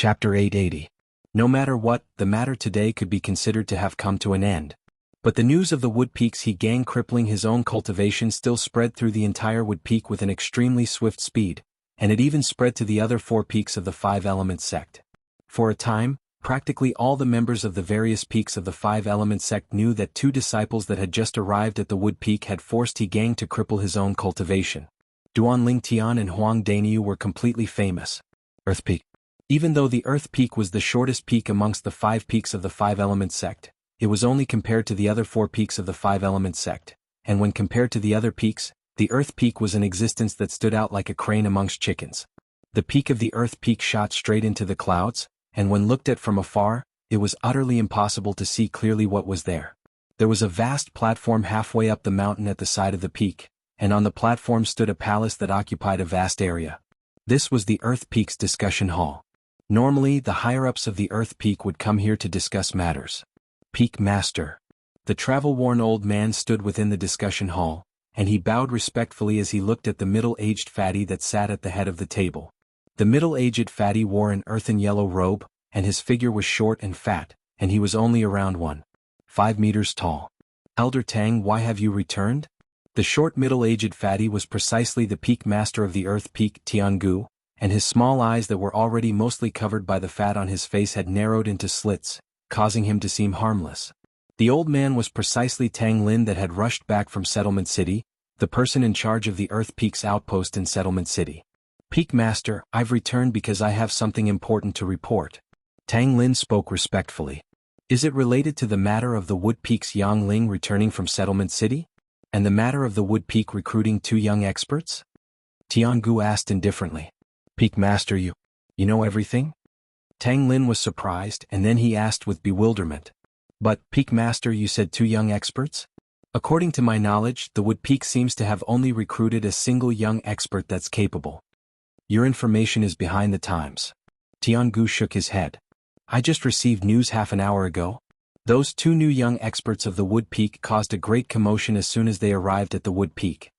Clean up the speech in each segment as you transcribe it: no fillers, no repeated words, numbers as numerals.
Chapter 880. No matter what, the matter today could be considered to have come to an end. But the news of the Wood Peak's he gang crippling his own cultivation still spread through the entire Wood Peak with an extremely swift speed, and it even spread to the other 4 peaks of the Five Elements sect. For a time, practically all the members of the various peaks of the Five Elements sect knew that 2 disciples that had just arrived at the Wood Peak had forced he gang to cripple his own cultivation. Duanling Tian and Huang Daniu were completely famous. Earth Peak. Even though the Earth Peak was the shortest peak amongst the 5 peaks of the Five Elements sect, it was only compared to the other 4 peaks of the Five Elements sect, and when compared to the other peaks, the Earth Peak was an existence that stood out like a crane amongst chickens. The peak of the Earth Peak shot straight into the clouds, and when looked at from afar, it was utterly impossible to see clearly what was there. There was a vast platform halfway up the mountain at the side of the peak, and on the platform stood a palace that occupied a vast area. This was the Earth Peak's discussion hall. Normally, the higher-ups of the Earth Peak would come here to discuss matters. Peak Master. The travel-worn old man stood within the discussion hall, and he bowed respectfully as he looked at the middle-aged fatty that sat at the head of the table. The middle-aged fatty wore an earthen yellow robe, and his figure was short and fat, and he was only around 1.5 meters tall. Elder Tang, why have you returned? The short middle-aged fatty was precisely the Peak Master of the Earth Peak, Jianghu, and his small eyes that were already mostly covered by the fat on his face had narrowed into slits, causing him to seem harmless. The old man was precisely Tang Lin that had rushed back from Settlement City, the person in charge of the Earth Peak's outpost in Settlement City. Peak Master, I've returned because I have something important to report. Tang Lin spoke respectfully. Is it related to the matter of the Wood Peak's Yang Ling returning from Settlement City? And the matter of the Wood Peak recruiting 2 young experts? Tiangu asked indifferently. Peak Master, you know everything? Tang Lin was surprised, and then he asked with bewilderment. But, Peak Master, you said 2 young experts? According to my knowledge, the Wood Peak seems to have only recruited a single young expert that's capable. Your information is behind the times. Tiangu shook his head. I just received news half an hour ago. Those 2 new young experts of the Wood Peak caused a great commotion as soon as they arrived at the Wood Peak.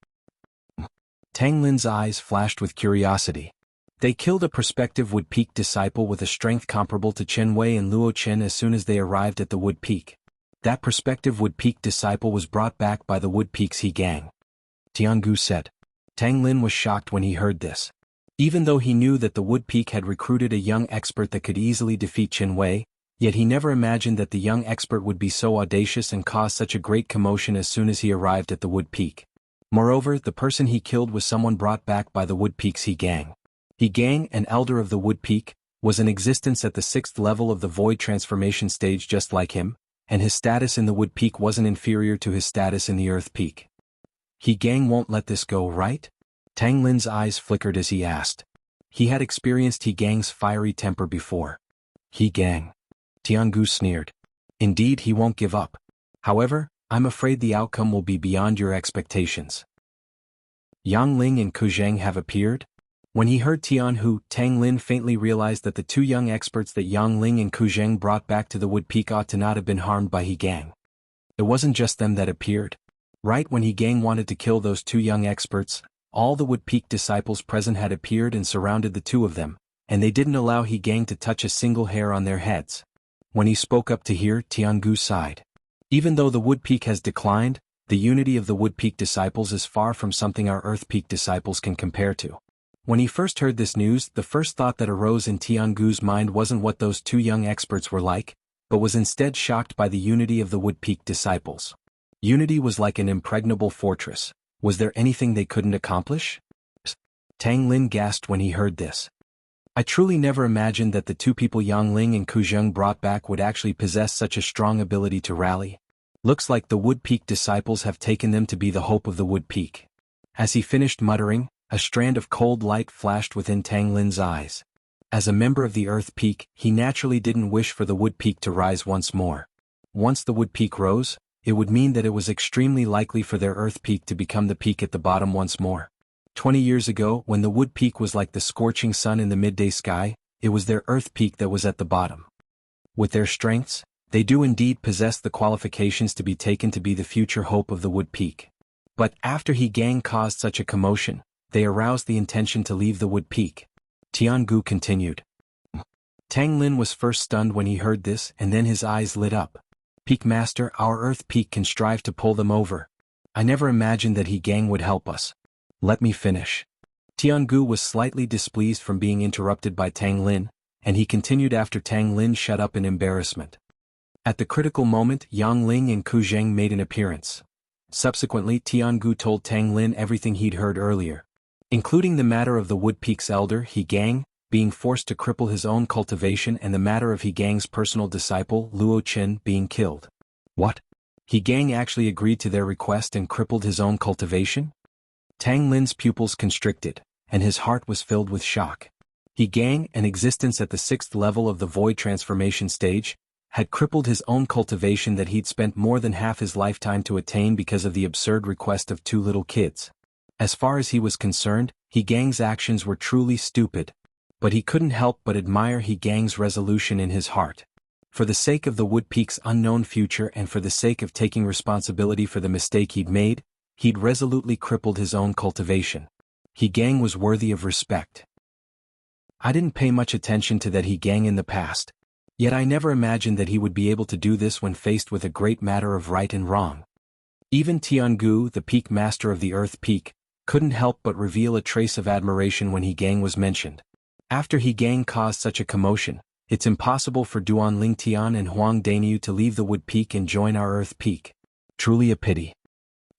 Tang Lin's eyes flashed with curiosity. They killed a prospective Wood Peak disciple with a strength comparable to Chen Wei and Luo Chen as soon as they arrived at the Wood Peak. That prospective Wood Peak disciple was brought back by the Wood Peak's he gang. Tiangu said. Tang Lin was shocked when he heard this. Even though he knew that the Wood Peak had recruited a young expert that could easily defeat Chen Wei, yet he never imagined that the young expert would be so audacious and cause such a great commotion as soon as he arrived at the Wood Peak. Moreover, the person he killed was someone brought back by the Wood Peak's he gang. He gang, an elder of the Wood Peak, was in existence at the 6th level of the Void Transformation stage just like him, and his status in the Wood Peak wasn't inferior to his status in the Earth Peak. He gang won't let this go, right? Tang Lin's eyes flickered as he asked. He had experienced he gang's fiery temper before. He gang. Tiangu sneered. Indeed, he won't give up. However, I'm afraid the outcome will be beyond your expectations. Yang Ling and Ku Zheng have appeared? When he heard Tianhu, Tang Lin faintly realized that the 2 young experts that Yang Ling and Ku Zheng brought back to the Wood Peak ought to not have been harmed by he gang. It wasn't just them that appeared. Right when he gang wanted to kill those 2 young experts, all the Wood Peak disciples present had appeared and surrounded the 2 of them, and they didn't allow he gang to touch a single hair on their heads. When he spoke up to hear, Tiangu sighed. Even though the Wood Peak has declined, the unity of the Wood Peak disciples is far from something our Earth Peak disciples can compare to. When he first heard this news, the first thought that arose in Tiangu's mind wasn't what those 2 young experts were like, but was instead shocked by the unity of the Wood Peak disciples. Unity was like an impregnable fortress. Was there anything they couldn't accomplish? Tang Lin gasped when he heard this. I truly never imagined that the 2 people Yang Ling and Ku Zheng brought back would actually possess such a strong ability to rally. Looks like the Wood Peak disciples have taken them to be the hope of the Wood Peak. As he finished muttering, a strand of cold light flashed within Tang Lin's eyes. As a member of the Earth Peak, he naturally didn't wish for the Wood Peak to rise once more. Once the Wood Peak rose, it would mean that it was extremely likely for their Earth Peak to become the peak at the bottom once more. 20 years ago, when the Wood Peak was like the scorching sun in the midday sky, it was their Earth Peak that was at the bottom. With their strengths, they do indeed possess the qualifications to be taken to be the future hope of the Wood Peak. But after he gang caused such a commotion, they aroused the intention to leave the Wood Peak. Tiangu continued. Tang Lin was first stunned when he heard this, and then his eyes lit up. Peak Master, our Earth Peak can strive to pull them over. I never imagined that He Gang would help us. Let me finish. Jianghu was slightly displeased from being interrupted by Tang Lin, and he continued after Tang Lin shut up in embarrassment. At the critical moment, Yang Ling and Ku Zheng made an appearance. Subsequently, Tiangu told Tang Lin everything he'd heard earlier, including the matter of the Wood Peak's elder, He Gang, being forced to cripple his own cultivation, and the matter of He Gang's personal disciple, Luo Chen, being killed. What? He Gang actually agreed to their request and crippled his own cultivation? Tang Lin's pupils constricted, and his heart was filled with shock. He Gang, an existence at the 6th level of the void transformation stage, had crippled his own cultivation that he'd spent more than half his lifetime to attain because of the absurd request of 2 little kids. As far as he was concerned, He Gang's actions were truly stupid. But he couldn't help but admire He Gang's resolution in his heart. For the sake of the Wood Peak's unknown future and for the sake of taking responsibility for the mistake he'd made, he'd resolutely crippled his own cultivation. He Gang was worthy of respect. I didn't pay much attention to that He Gang in the past. Yet I never imagined that he would be able to do this when faced with a great matter of right and wrong. Even Tiangu, the Peak Master of the Earth Peak, couldn't help but reveal a trace of admiration when He Gang was mentioned. After He Gang caused such a commotion, it's impossible for Duan Lingtian and Huang Daniu to leave the Wood Peak and join our Earth Peak. Truly a pity.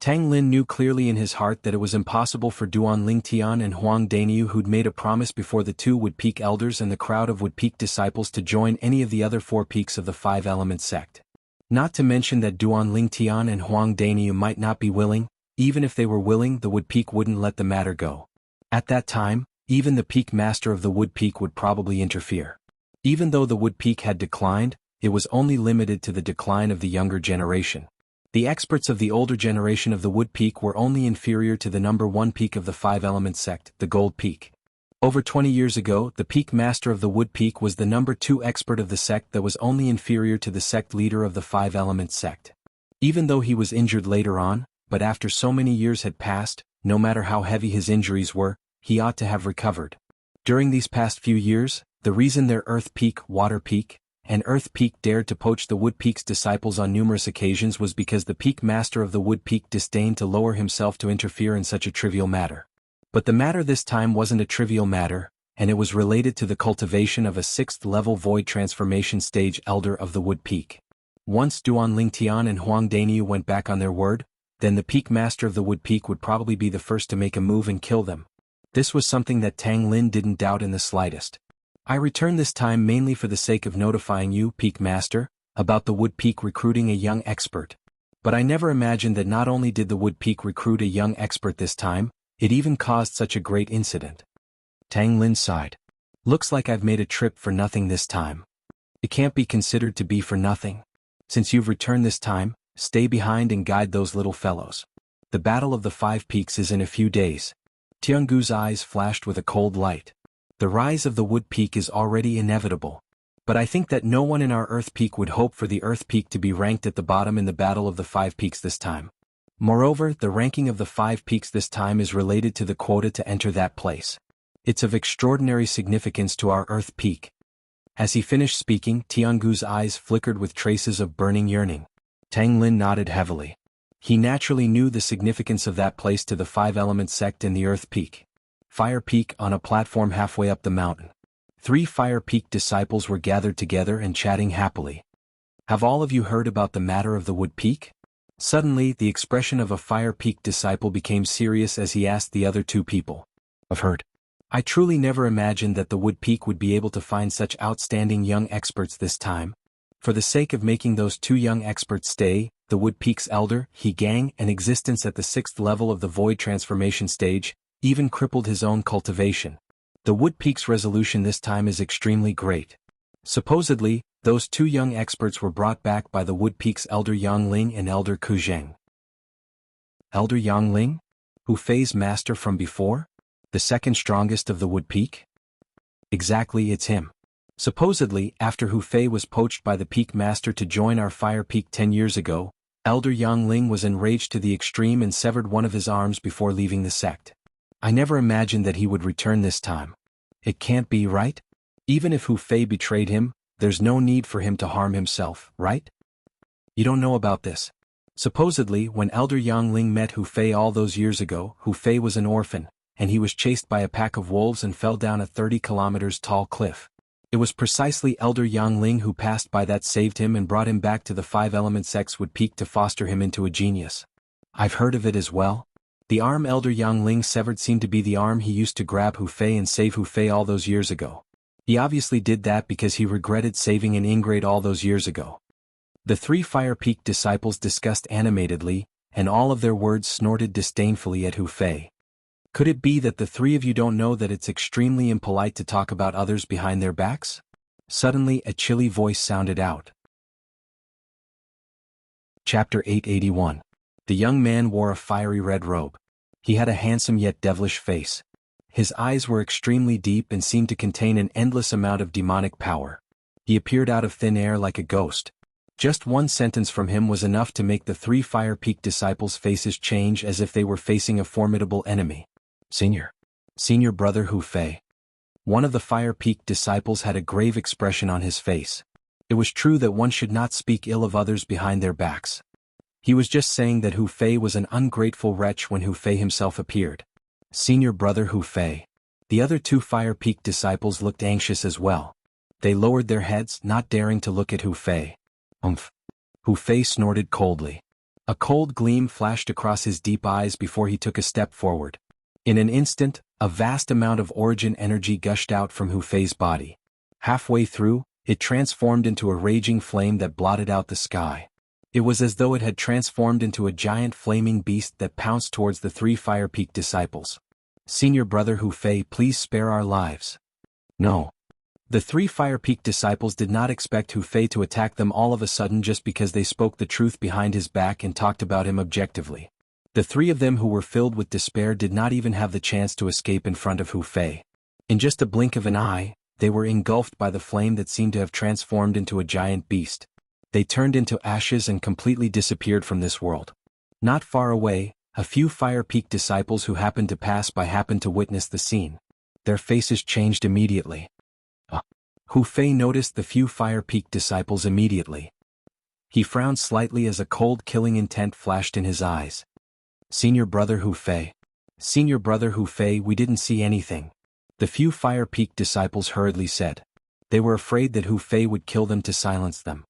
Tang Lin knew clearly in his heart that it was impossible for Duan Lingtian and Huang Daniu, who'd made a promise before the 2 Wood Peak elders and the crowd of Wood Peak disciples, to join any of the other 4 peaks of the 5-element sect. Not to mention that Duan Lingtian and Huang Daniu might not be willing. Even if they were willing, the Wood Peak wouldn't let the matter go. At that time, even the Peak Master of the Wood Peak would probably interfere. Even though the Wood Peak had declined, it was only limited to the decline of the younger generation. The experts of the older generation of the Wood Peak were only inferior to the number 1 peak of the 5-element sect, the Gold Peak. Over 20 years ago, the Peak Master of the Wood Peak was the number 2 expert of the sect that was only inferior to the sect leader of the 5-element sect. Even though he was injured later on, but after so many years had passed, no matter how heavy his injuries were, he ought to have recovered. During these past few years, the reason their Earth Peak, Water Peak, and Earth Peak dared to poach the Wood Peak's disciples on numerous occasions was because the Peak Master of the Wood Peak disdained to lower himself to interfere in such a trivial matter. But the matter this time wasn't a trivial matter, and it was related to the cultivation of a 6th-level void transformation stage elder of the Wood Peak. Once Duan Lingtian and Huang Daniu went back on their word, then the Peak Master of the Wood Peak would probably be the first to make a move and kill them. This was something that Tang Lin didn't doubt in the slightest. I returned this time mainly for the sake of notifying you, Peak Master, about the Wood Peak recruiting a young expert. But I never imagined that not only did the Wood Peak recruit a young expert this time, it even caused such a great incident. Tang Lin sighed. Looks like I've made a trip for nothing this time. It can't be considered to be for nothing. Since you've returned this time, stay behind and guide those little fellows. The Battle of the 5 Peaks is in a few days. Tiangu's eyes flashed with a cold light. The rise of the Wood Peak is already inevitable. But I think that no one in our Earth Peak would hope for the Earth Peak to be ranked at the bottom in the Battle of the 5 Peaks this time. Moreover, the ranking of the 5 peaks this time is related to the quota to enter that place. It's of extraordinary significance to our Earth Peak. As he finished speaking, Tiangu's eyes flickered with traces of burning yearning. Tang Lin nodded heavily. He naturally knew the significance of that place to the 5-element sect in the Earth Peak. Fire Peak, on a platform halfway up the mountain. 3 Fire Peak disciples were gathered together and chatting happily. Have all of you heard about the matter of the Wood Peak? Suddenly, the expression of a Fire Peak disciple became serious as he asked the other 2 people. I've heard. I truly never imagined that the Wood Peak would be able to find such outstanding young experts this time. For the sake of making those 2 young experts stay, the Wood Peak's elder, He Gang, an existence at the 6th level of the void transformation stage, even crippled his own cultivation. The Wood Peak's resolution this time is extremely great. Supposedly, those 2 young experts were brought back by the Wood Peak's elder Yang Ling and elder Ku Zheng. Elder Yang Ling? Hu Fei's master from before? The second strongest of the Wood Peak? Exactly, it's him. Supposedly, after Hu Fei was poached by the Peak Master to join our Fire Peak 10 years ago, Elder Yang Ling was enraged to the extreme and severed one of his arms before leaving the sect. I never imagined that he would return this time. It can't be right? Even if Hu Fei betrayed him, there's no need for him to harm himself, right? You don't know about this. Supposedly, when Elder Yang Ling met Hu Fei all those years ago, Hu Fei was an orphan, and he was chased by a pack of wolves and fell down a 30 kilometers tall cliff. It was precisely Elder Yang Ling who passed by that saved him and brought him back to the Five Element Sect's Wood Peak to foster him into a genius. I've heard of it as well. The arm Elder Yang Ling severed seemed to be the arm he used to grab Hu Fei and save Hu Fei all those years ago. He obviously did that because he regretted saving an ingrate all those years ago. The three Fire Peak disciples discussed animatedly, and all of their words snorted disdainfully at Hu Fei. Could it be that the three of you don't know that it's extremely impolite to talk about others behind their backs? Suddenly a chilly voice sounded out. Chapter 881. The young man wore a fiery red robe. He had a handsome yet devilish face. His eyes were extremely deep and seemed to contain an endless amount of demonic power. He appeared out of thin air like a ghost. Just one sentence from him was enough to make the three Fire Peak disciples' faces change as if they were facing a formidable enemy. Senior brother Hu Fei. One of the Fire Peak disciples had a grave expression on his face. It was true that one should not speak ill of others behind their backs. He was just saying that Hu Fei was an ungrateful wretch when Hu Fei himself appeared. Senior brother Hu Fei. The other two Fire Peak disciples looked anxious as well. They lowered their heads, not daring to look at Hu Fei. Hu Fei snorted coldly. A cold gleam flashed across his deep eyes before he took a step forward. In an instant, a vast amount of origin energy gushed out from Hu Fei's body. Halfway through, it transformed into a raging flame that blotted out the sky. It was as though it had transformed into a giant flaming beast that pounced towards the three Fire Peak disciples. Senior brother Hu Fei, please spare our lives. No. The three Fire Peak disciples did not expect Hu Fei to attack them all of a sudden just because they spoke the truth behind his back and talked about him objectively. The three of them who were filled with despair did not even have the chance to escape in front of Hu Fei. In just a blink of an eye, they were engulfed by the flame that seemed to have transformed into a giant beast. They turned into ashes and completely disappeared from this world. Not far away, a few Fire Peak disciples who happened to pass by happened to witness the scene. Their faces changed immediately. Hu Fei noticed the few Fire Peak disciples immediately. He frowned slightly as a cold killing intent flashed in his eyes. Senior brother Hu Fei. Senior brother Hu Fei, we didn't see anything. The few Fire Peak disciples hurriedly said. They were afraid that Hu Fei would kill them to silence them.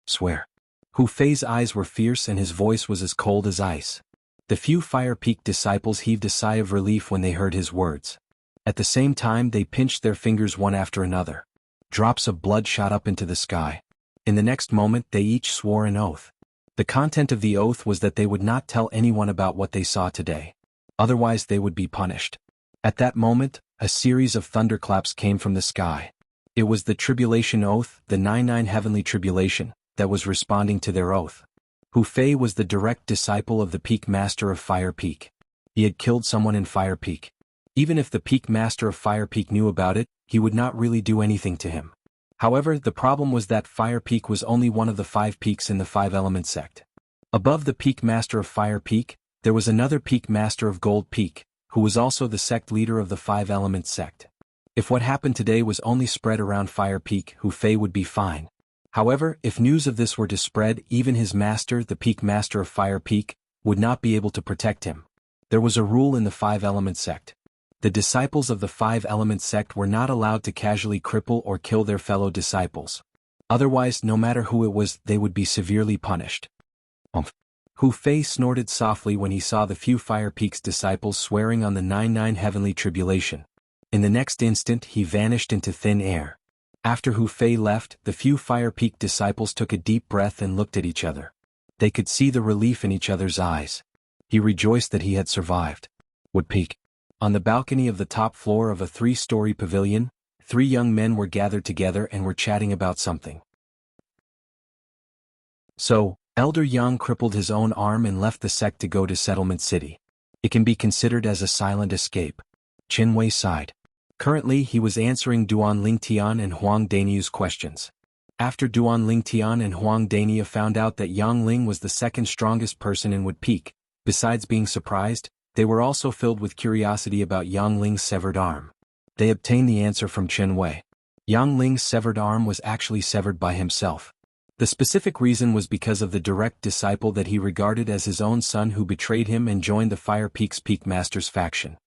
Swear. Hu Fei's eyes were fierce and his voice was as cold as ice. The few Fire Peak disciples heaved a sigh of relief when they heard his words. At the same time they pinched their fingers one after another. Drops of blood shot up into the sky. In the next moment they each swore an oath. The content of the oath was that they would not tell anyone about what they saw today. Otherwise they would be punished. At that moment, a series of thunderclaps came from the sky. It was the tribulation oath, the 99 heavenly tribulation, that was responding to their oath. Hu Fei was the direct disciple of the Peak Master of Fire Peak. He had killed someone in Fire Peak. Even if the Peak Master of Fire Peak knew about it, he would not really do anything to him. However, the problem was that Fire Peak was only one of the 5 peaks in the 5 Element sect. Above the Peak Master of Fire Peak, there was another Peak Master of Gold Peak, who was also the sect leader of the 5 Element sect. If what happened today was only spread around Fire Peak, Hu Fei would be fine. However, if news of this were to spread, even his master, the Peak Master of Fire Peak, would not be able to protect him. There was a rule in the 5 Element sect. The disciples of the 5 Element sect were not allowed to casually cripple or kill their fellow disciples. Otherwise, no matter who it was, they would be severely punished. Hu Fei snorted softly when he saw the few Fire Peak's disciples swearing on the 99 heavenly tribulation. In the next instant he vanished into thin air. After Hu Fei left, the few Fire Peak disciples took a deep breath and looked at each other. They could see the relief in each other's eyes. He rejoiced that he had survived. Wood Peak. On the balcony of the top floor of a 3-story pavilion, 3 young men were gathered together and were chatting about something. So, Elder Yang crippled his own arm and left the sect to go to Settlement City. It can be considered as a silent escape. Qin Wei sighed. Currently he was answering Duan Lingtian and Huang Daniu's questions. After Duan Lingtian and Huang Dania found out that Yang Ling was the second strongest person in Wood Peak, besides being surprised, they were also filled with curiosity about Yang Ling's severed arm. They obtained the answer from Qin Wei. Yang Ling's severed arm was actually severed by himself. The specific reason was because of the direct disciple that he regarded as his own son who betrayed him and joined the Fire Peak's Peak Masters faction.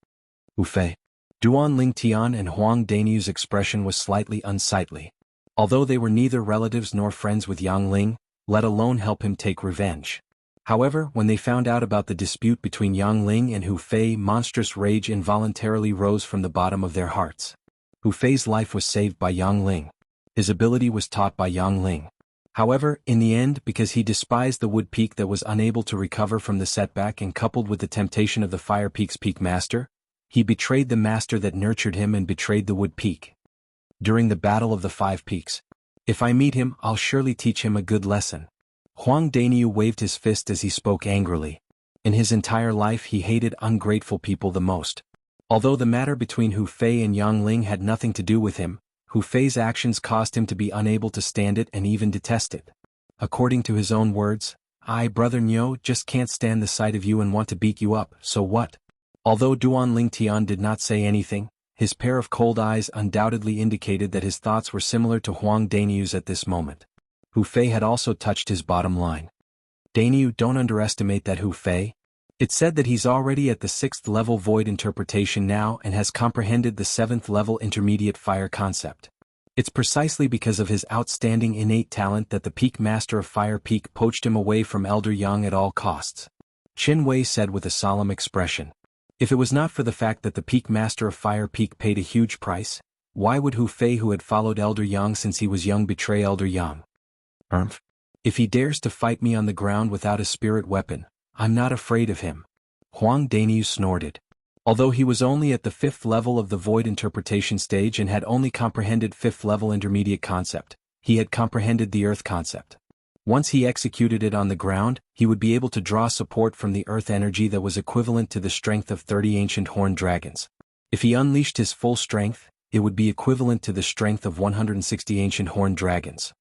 Wu Fei. Duan Lingtian and Huang Danyu's expression was slightly unsightly. Although they were neither relatives nor friends with Yang Ling, let alone help him take revenge. However, when they found out about the dispute between Yang Ling and Hu Fei, monstrous rage involuntarily rose from the bottom of their hearts. Hu Fei's life was saved by Yang Ling. His ability was taught by Yang Ling. However, in the end, because he despised the Wood Peak that was unable to recover from the setback and coupled with the temptation of the Fire Peak's Peak Master, he betrayed the master that nurtured him and betrayed the Wood Peak. During the Battle of the Five Peaks. If I meet him, I'll surely teach him a good lesson. Huang Danyu waved his fist as he spoke angrily. In his entire life he hated ungrateful people the most. Although the matter between Hu Fei and Yang Ling had nothing to do with him, Hu Fei's actions caused him to be unable to stand it and even detest it. According to his own words, "I, Brother Nyo, just can't stand the sight of you and want to beat you up, so what?" Although Duan Lingtian did not say anything, his pair of cold eyes undoubtedly indicated that his thoughts were similar to Huang Danyu's at this moment. Hu Fei had also touched his bottom line. "Danyu, don't underestimate that Hu Fei. It's said that he's already at the 6th level void interpretation now and has comprehended the 7th level intermediate fire concept. It's precisely because of his outstanding innate talent that the Peak Master of Fire Peak poached him away from Elder Yang at all costs," Qin Wei said with a solemn expression. If it was not for the fact that the Peak Master of Fire Peak paid a huge price, why would Hu Fei, who had followed Elder Yang since he was young, betray Elder Yang? If he dares to fight me on the ground without a spirit weapon, I'm not afraid of him. Huang Danyu snorted. Although he was only at the 5th level of the void interpretation stage and had only comprehended 5th level intermediate concept, he had comprehended the earth concept. Once he executed it on the ground, he would be able to draw support from the earth energy that was equivalent to the strength of 30 ancient horned dragons. If he unleashed his full strength, it would be equivalent to the strength of 160 ancient horned dragons.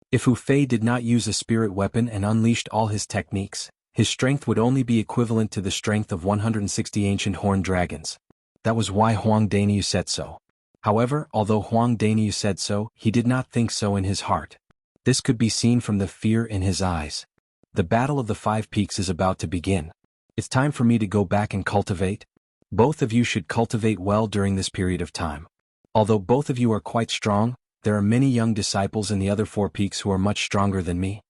If Hu Fei did not use a spirit weapon and unleashed all his techniques, his strength would only be equivalent to the strength of 160 ancient horned dragons. That was why Huang Danyu said so. However, although Huang Danyu said so, he did not think so in his heart. This could be seen from the fear in his eyes. The Battle of the Five Peaks is about to begin. It's time for me to go back and cultivate. Both of you should cultivate well during this period of time. Although both of you are quite strong, there are many young disciples in the other 4 peaks who are much stronger than me.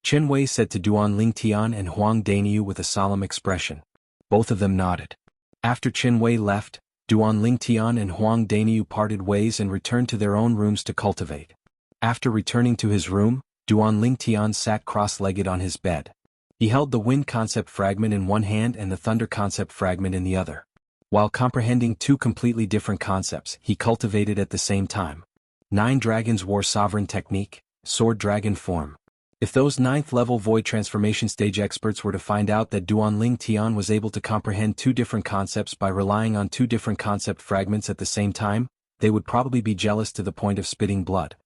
Qin Wei said to Duan Lingtian and Huang Danyu with a solemn expression. Both of them nodded. After Qin Wei left, Duan Lingtian and Huang Danyu parted ways and returned to their own rooms to cultivate. After returning to his room, Duan Lingtian sat cross-legged on his bed. He held the wind concept fragment in one hand and the thunder concept fragment in the other. While comprehending 2 completely different concepts, he cultivated at the same time. 9 Dragons War Sovereign Technique, Sword Dragon Form. If those 9th level Void Transformation Stage experts were to find out that Duan Lingtian was able to comprehend 2 different concepts by relying on 2 different concept fragments at the same time, they would probably be jealous to the point of spitting blood.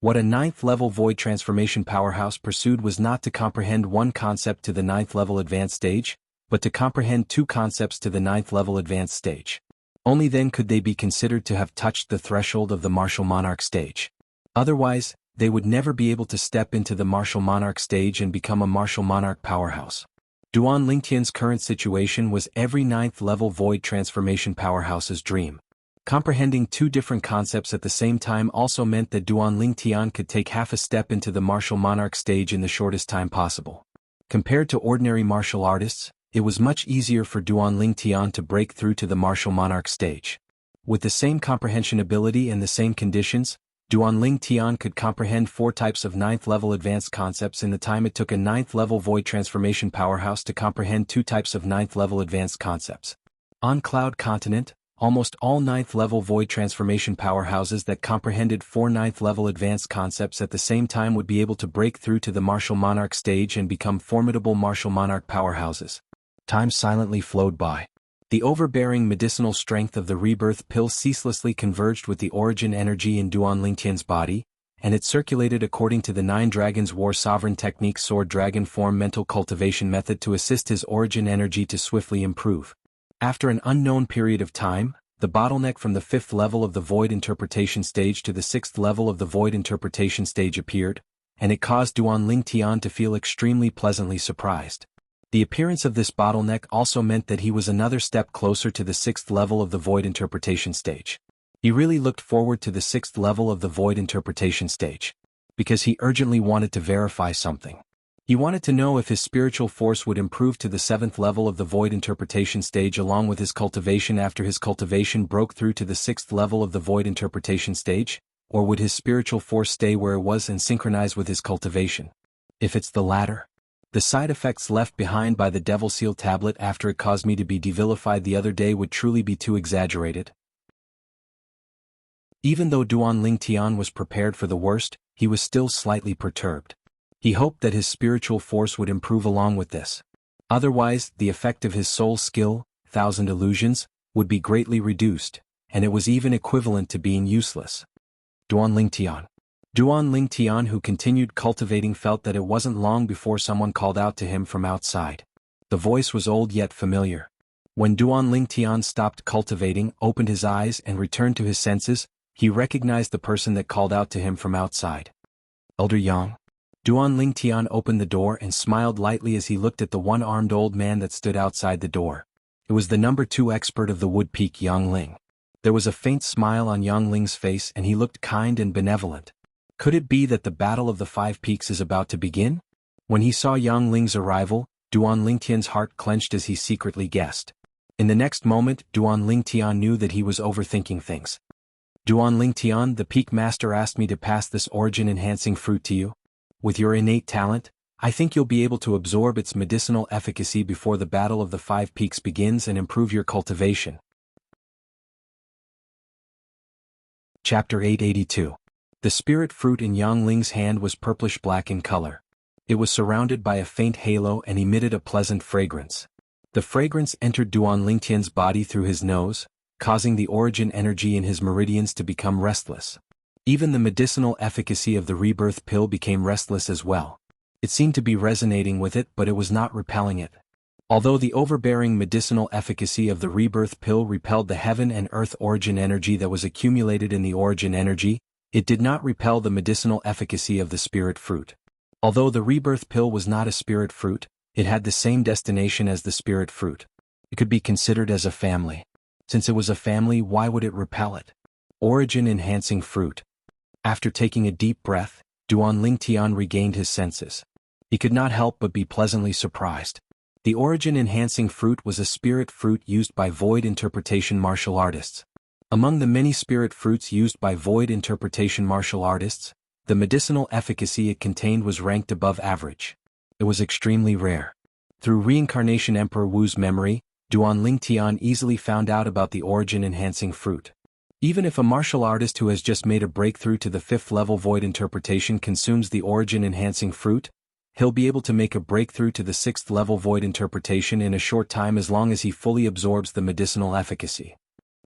What a 9th level Void Transformation powerhouse pursued was not to comprehend 1 concept to the 9th level advanced stage, but to comprehend 2 concepts to the 9th level advanced stage. Only then could they be considered to have touched the threshold of the Martial Monarch stage. Otherwise, they would never be able to step into the Martial Monarch stage and become a Martial Monarch powerhouse. Duan Lingtian's current situation was every 9th level Void Transformation powerhouse's dream. Comprehending 2 different concepts at the same time also meant that Duan Lingtian could take half a step into the Martial Monarch stage in the shortest time possible. Compared to ordinary martial artists, it was much easier for Duan Lingtian to break through to the Martial Monarch stage. With the same comprehension ability and the same conditions, Duan Lingtian could comprehend 4 types of 9th level advanced concepts in the time it took a 9th level Void Transformation powerhouse to comprehend 2 types of 9th level advanced concepts. On Cloud Continent, almost all 9th level Void Transformation powerhouses that comprehended 4 9th level advanced concepts at the same time would be able to break through to the Martial Monarch stage and become formidable Martial Monarch powerhouses. Time silently flowed by. The overbearing medicinal strength of the rebirth pill ceaselessly converged with the origin energy in Duan Lingtian's body, and it circulated according to the 9 Dragons War Sovereign Technique Sword Dragon Form mental cultivation method to assist his origin energy to swiftly improve. After an unknown period of time, the bottleneck from the 5th level of the void interpretation stage to the 6th level of the void interpretation stage appeared, and it caused Duan Lingtian to feel extremely pleasantly surprised. The appearance of this bottleneck also meant that he was another step closer to the 6th level of the void interpretation stage. He really looked forward to the 6th level of the void interpretation stage, because he urgently wanted to verify something. He wanted to know if his spiritual force would improve to the 7th level of the void interpretation stage along with his cultivation after his cultivation broke through to the 6th level of the void interpretation stage, or would his spiritual force stay where it was and synchronize with his cultivation. If it's the latter, the side effects left behind by the Devil Seal tablet after it caused me to be devilified the other day would truly be too exaggerated. Even though Duan Lingtian was prepared for the worst, he was still slightly perturbed. He hoped that his spiritual force would improve along with this. Otherwise, the effect of his soul skill, 1000 illusions, would be greatly reduced, and it was even equivalent to being useless. Duan Lingtian, who continued cultivating, felt that it wasn't long before someone called out to him from outside. The voice was old yet familiar. When Duan Lingtian stopped cultivating, opened his eyes and returned to his senses, he recognized the person that called out to him from outside. Elder Yang. Duan Lingtian opened the door and smiled lightly as he looked at the one-armed old man that stood outside the door. It was the number 2 expert of the Wood Peak, Yang Ling. There was a faint smile on Yang Ling's face and he looked kind and benevolent. Could it be that the Battle of the 5 Peaks is about to begin? When he saw Yang Ling's arrival, Duan Lingtian's heart clenched as he secretly guessed. In the next moment, Duan Lingtian knew that he was overthinking things. Duan Lingtian, the Peak Master asked me to pass this origin-enhancing fruit to you. With your innate talent, I think you'll be able to absorb its medicinal efficacy before the Battle of the 5 Peaks begins and improve your cultivation. Chapter 882. The spirit fruit in Yang Ling's hand was purplish-black in color. It was surrounded by a faint halo and emitted a pleasant fragrance. The fragrance entered Duan Lingtian's body through his nose, causing the origin energy in his meridians to become restless. Even the medicinal efficacy of the rebirth pill became restless as well. It seemed to be resonating with it, but it was not repelling it. Although the overbearing medicinal efficacy of the rebirth pill repelled the heaven and earth origin energy that was accumulated in the origin energy, it did not repel the medicinal efficacy of the spirit fruit. Although the rebirth pill was not a spirit fruit, it had the same destination as the spirit fruit. It could be considered as a family. Since it was a family, why would it repel it? Origin-enhancing fruit. After taking a deep breath, Duan Lingtian regained his senses. He could not help but be pleasantly surprised. The origin-enhancing fruit was a spirit fruit used by void interpretation martial artists. Among the many spirit fruits used by void interpretation martial artists, the medicinal efficacy it contained was ranked above average. It was extremely rare. Through Reincarnation Emperor Wu's memory, Duan Lingtian easily found out about the origin-enhancing fruit. Even if a martial artist who has just made a breakthrough to the 5th level void interpretation consumes the origin-enhancing fruit, he'll be able to make a breakthrough to the 6th level void interpretation in a short time as long as he fully absorbs the medicinal efficacy.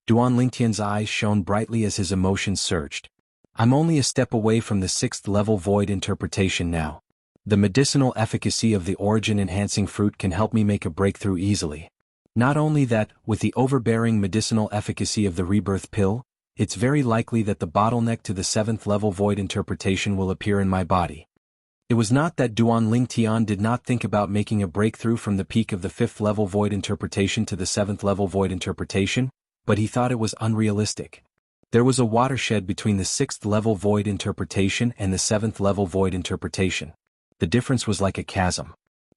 Duan Lingtian's eyes shone brightly as his emotions surged. I'm only a step away from the 6th level void interpretation now. The medicinal efficacy of the origin-enhancing fruit can help me make a breakthrough easily. Not only that, with the overbearing medicinal efficacy of the rebirth pill, it's very likely that the bottleneck to the 7th level void interpretation will appear in my body. It was not that Duan Lingtian did not think about making a breakthrough from the peak of the 5th level void interpretation to the 7th level void interpretation, but he thought it was unrealistic. There was a watershed between the 6th level void interpretation and the 7th level void interpretation. The difference was like a chasm.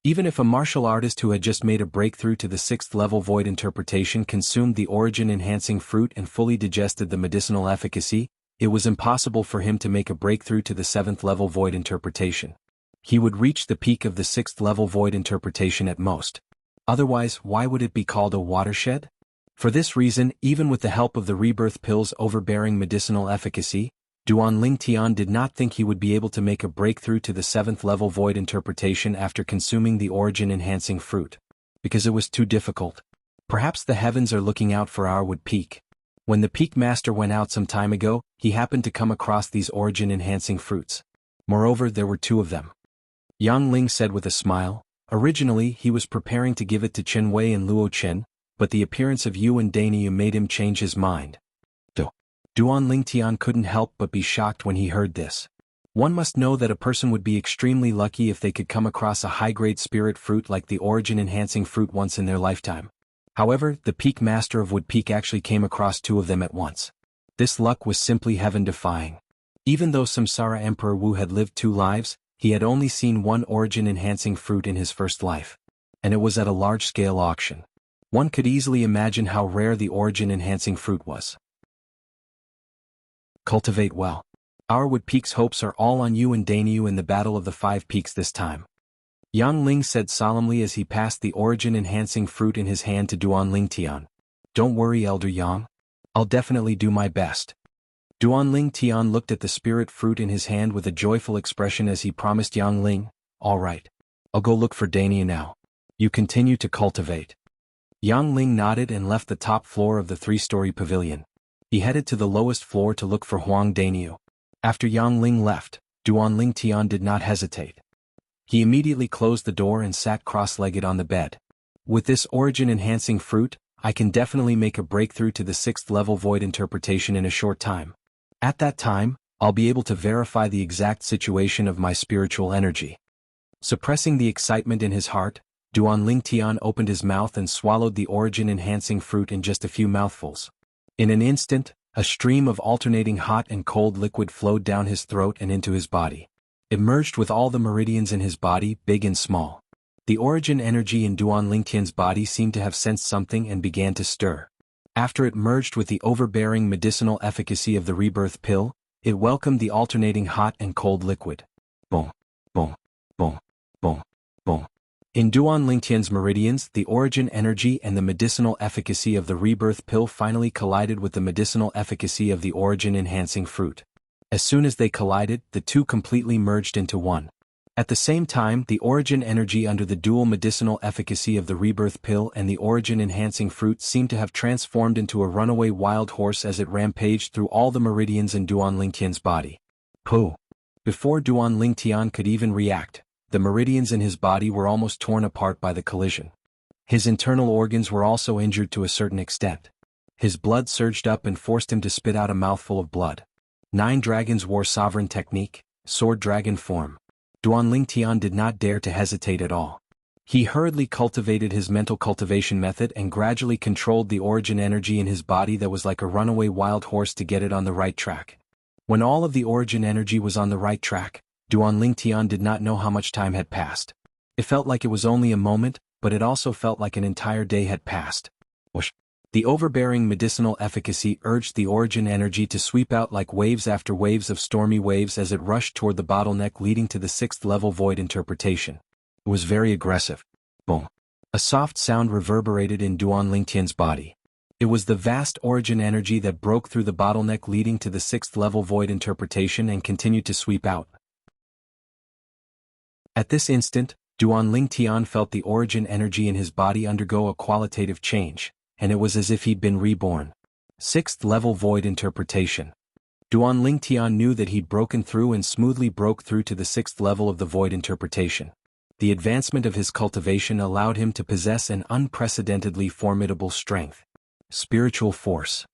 Even if a martial artist who had just made a breakthrough to the 6th level void interpretation consumed the origin-enhancing fruit and fully digested the medicinal efficacy, it was impossible for him to make a breakthrough to the 7th level void interpretation. He would reach the peak of the 6th level void interpretation at most. Otherwise, why would it be called a watershed? For this reason, even with the help of the rebirth pill's overbearing medicinal efficacy, Duan Lingtian did not think he would be able to make a breakthrough to the 7th level void interpretation after consuming the origin-enhancing fruit. Because it was too difficult. Perhaps the heavens are looking out for our Wood Peak. When the Peak Master went out some time ago, he happened to come across these origin-enhancing fruits. Moreover, there were 2 of them. Yang Ling said with a smile. Originally, he was preparing to give it to Chen Wei and Luo Chen, but the appearance of Yu and Daniu made him change his mind. Duan Lingtian couldn't help but be shocked when he heard this. One must know that a person would be extremely lucky if they could come across a high-grade spirit fruit like the origin-enhancing fruit once in their lifetime. However, the Peak Master of Wood Peak actually came across 2 of them at once. This luck was simply heaven-defying. Even though Samsara Emperor Wu had lived 2 lives, he had only seen 1 origin-enhancing fruit in his first life. And it was at a large-scale auction. One could easily imagine how rare the origin-enhancing fruit was. Cultivate well. Our Wood Peak's hopes are all on you and Daniu in the Battle of the 5 Peaks this time. Yang Ling said solemnly as he passed the origin-enhancing fruit in his hand to Duan Lingtian. Don't worry, Elder Yang. I'll definitely do my best. Duan Lingtian looked at the spirit fruit in his hand with a joyful expression as he promised Yang Ling, all right. I'll go look for Daniu now. You continue to cultivate. Yang Ling nodded and left the top floor of the 3-story pavilion. He headed to the lowest floor to look for Huang Daniu. After Yang Ling left, Duan Lingtian did not hesitate. He immediately closed the door and sat cross-legged on the bed. With this origin-enhancing fruit, I can definitely make a breakthrough to the 6th level void interpretation in a short time. At that time, I'll be able to verify the exact situation of my spiritual energy. Suppressing the excitement in his heart, Duan Lingtian opened his mouth and swallowed the origin-enhancing fruit in just a few mouthfuls. In an instant, a stream of alternating hot and cold liquid flowed down his throat and into his body. It merged with all the meridians in his body, big and small. The origin energy in Duan Lingtian's body seemed to have sensed something and began to stir. After it merged with the overbearing medicinal efficacy of the rebirth pill, it welcomed the alternating hot and cold liquid. Boom, boom, boom, boom, boom. In Duan Lingtian's meridians, the origin energy and the medicinal efficacy of the rebirth pill finally collided with the medicinal efficacy of the origin-enhancing fruit. As soon as they collided, the 2 completely merged into one. At the same time, the origin energy under the dual medicinal efficacy of the rebirth pill and the origin-enhancing fruit seemed to have transformed into a runaway wild horse as it rampaged through all the meridians in Duan Lingtian's body. Pooh! Before Duan Lingtian could even react, the meridians in his body were almost torn apart by the collision. His internal organs were also injured to a certain extent. His blood surged up and forced him to spit out a mouthful of blood. 9 Dragons War Sovereign Technique, Sword Dragon Form. Duan Lingtian did not dare to hesitate at all. He hurriedly cultivated his mental cultivation method and gradually controlled the origin energy in his body that was like a runaway wild horse to get it on the right track. When all of the origin energy was on the right track, Duan Lingtian did not know how much time had passed. It felt like it was only a moment, but it also felt like an entire day had passed. Whoosh! The overbearing medicinal efficacy urged the origin energy to sweep out like waves after waves of stormy waves as it rushed toward the bottleneck leading to the 6th level void interpretation. It was very aggressive. Boom! A soft sound reverberated in Duan Lingtian's body. It was the vast origin energy that broke through the bottleneck leading to the 6th level void interpretation and continued to sweep out. At this instant, Duan Lingtian felt the origin energy in his body undergo a qualitative change, and it was as if he'd been reborn. 6th level void interpretation. Duan Lingtian knew that he'd broken through and smoothly broke through to the 6th level of the void interpretation. The advancement of his cultivation allowed him to possess an unprecedentedly formidable strength. Spiritual force.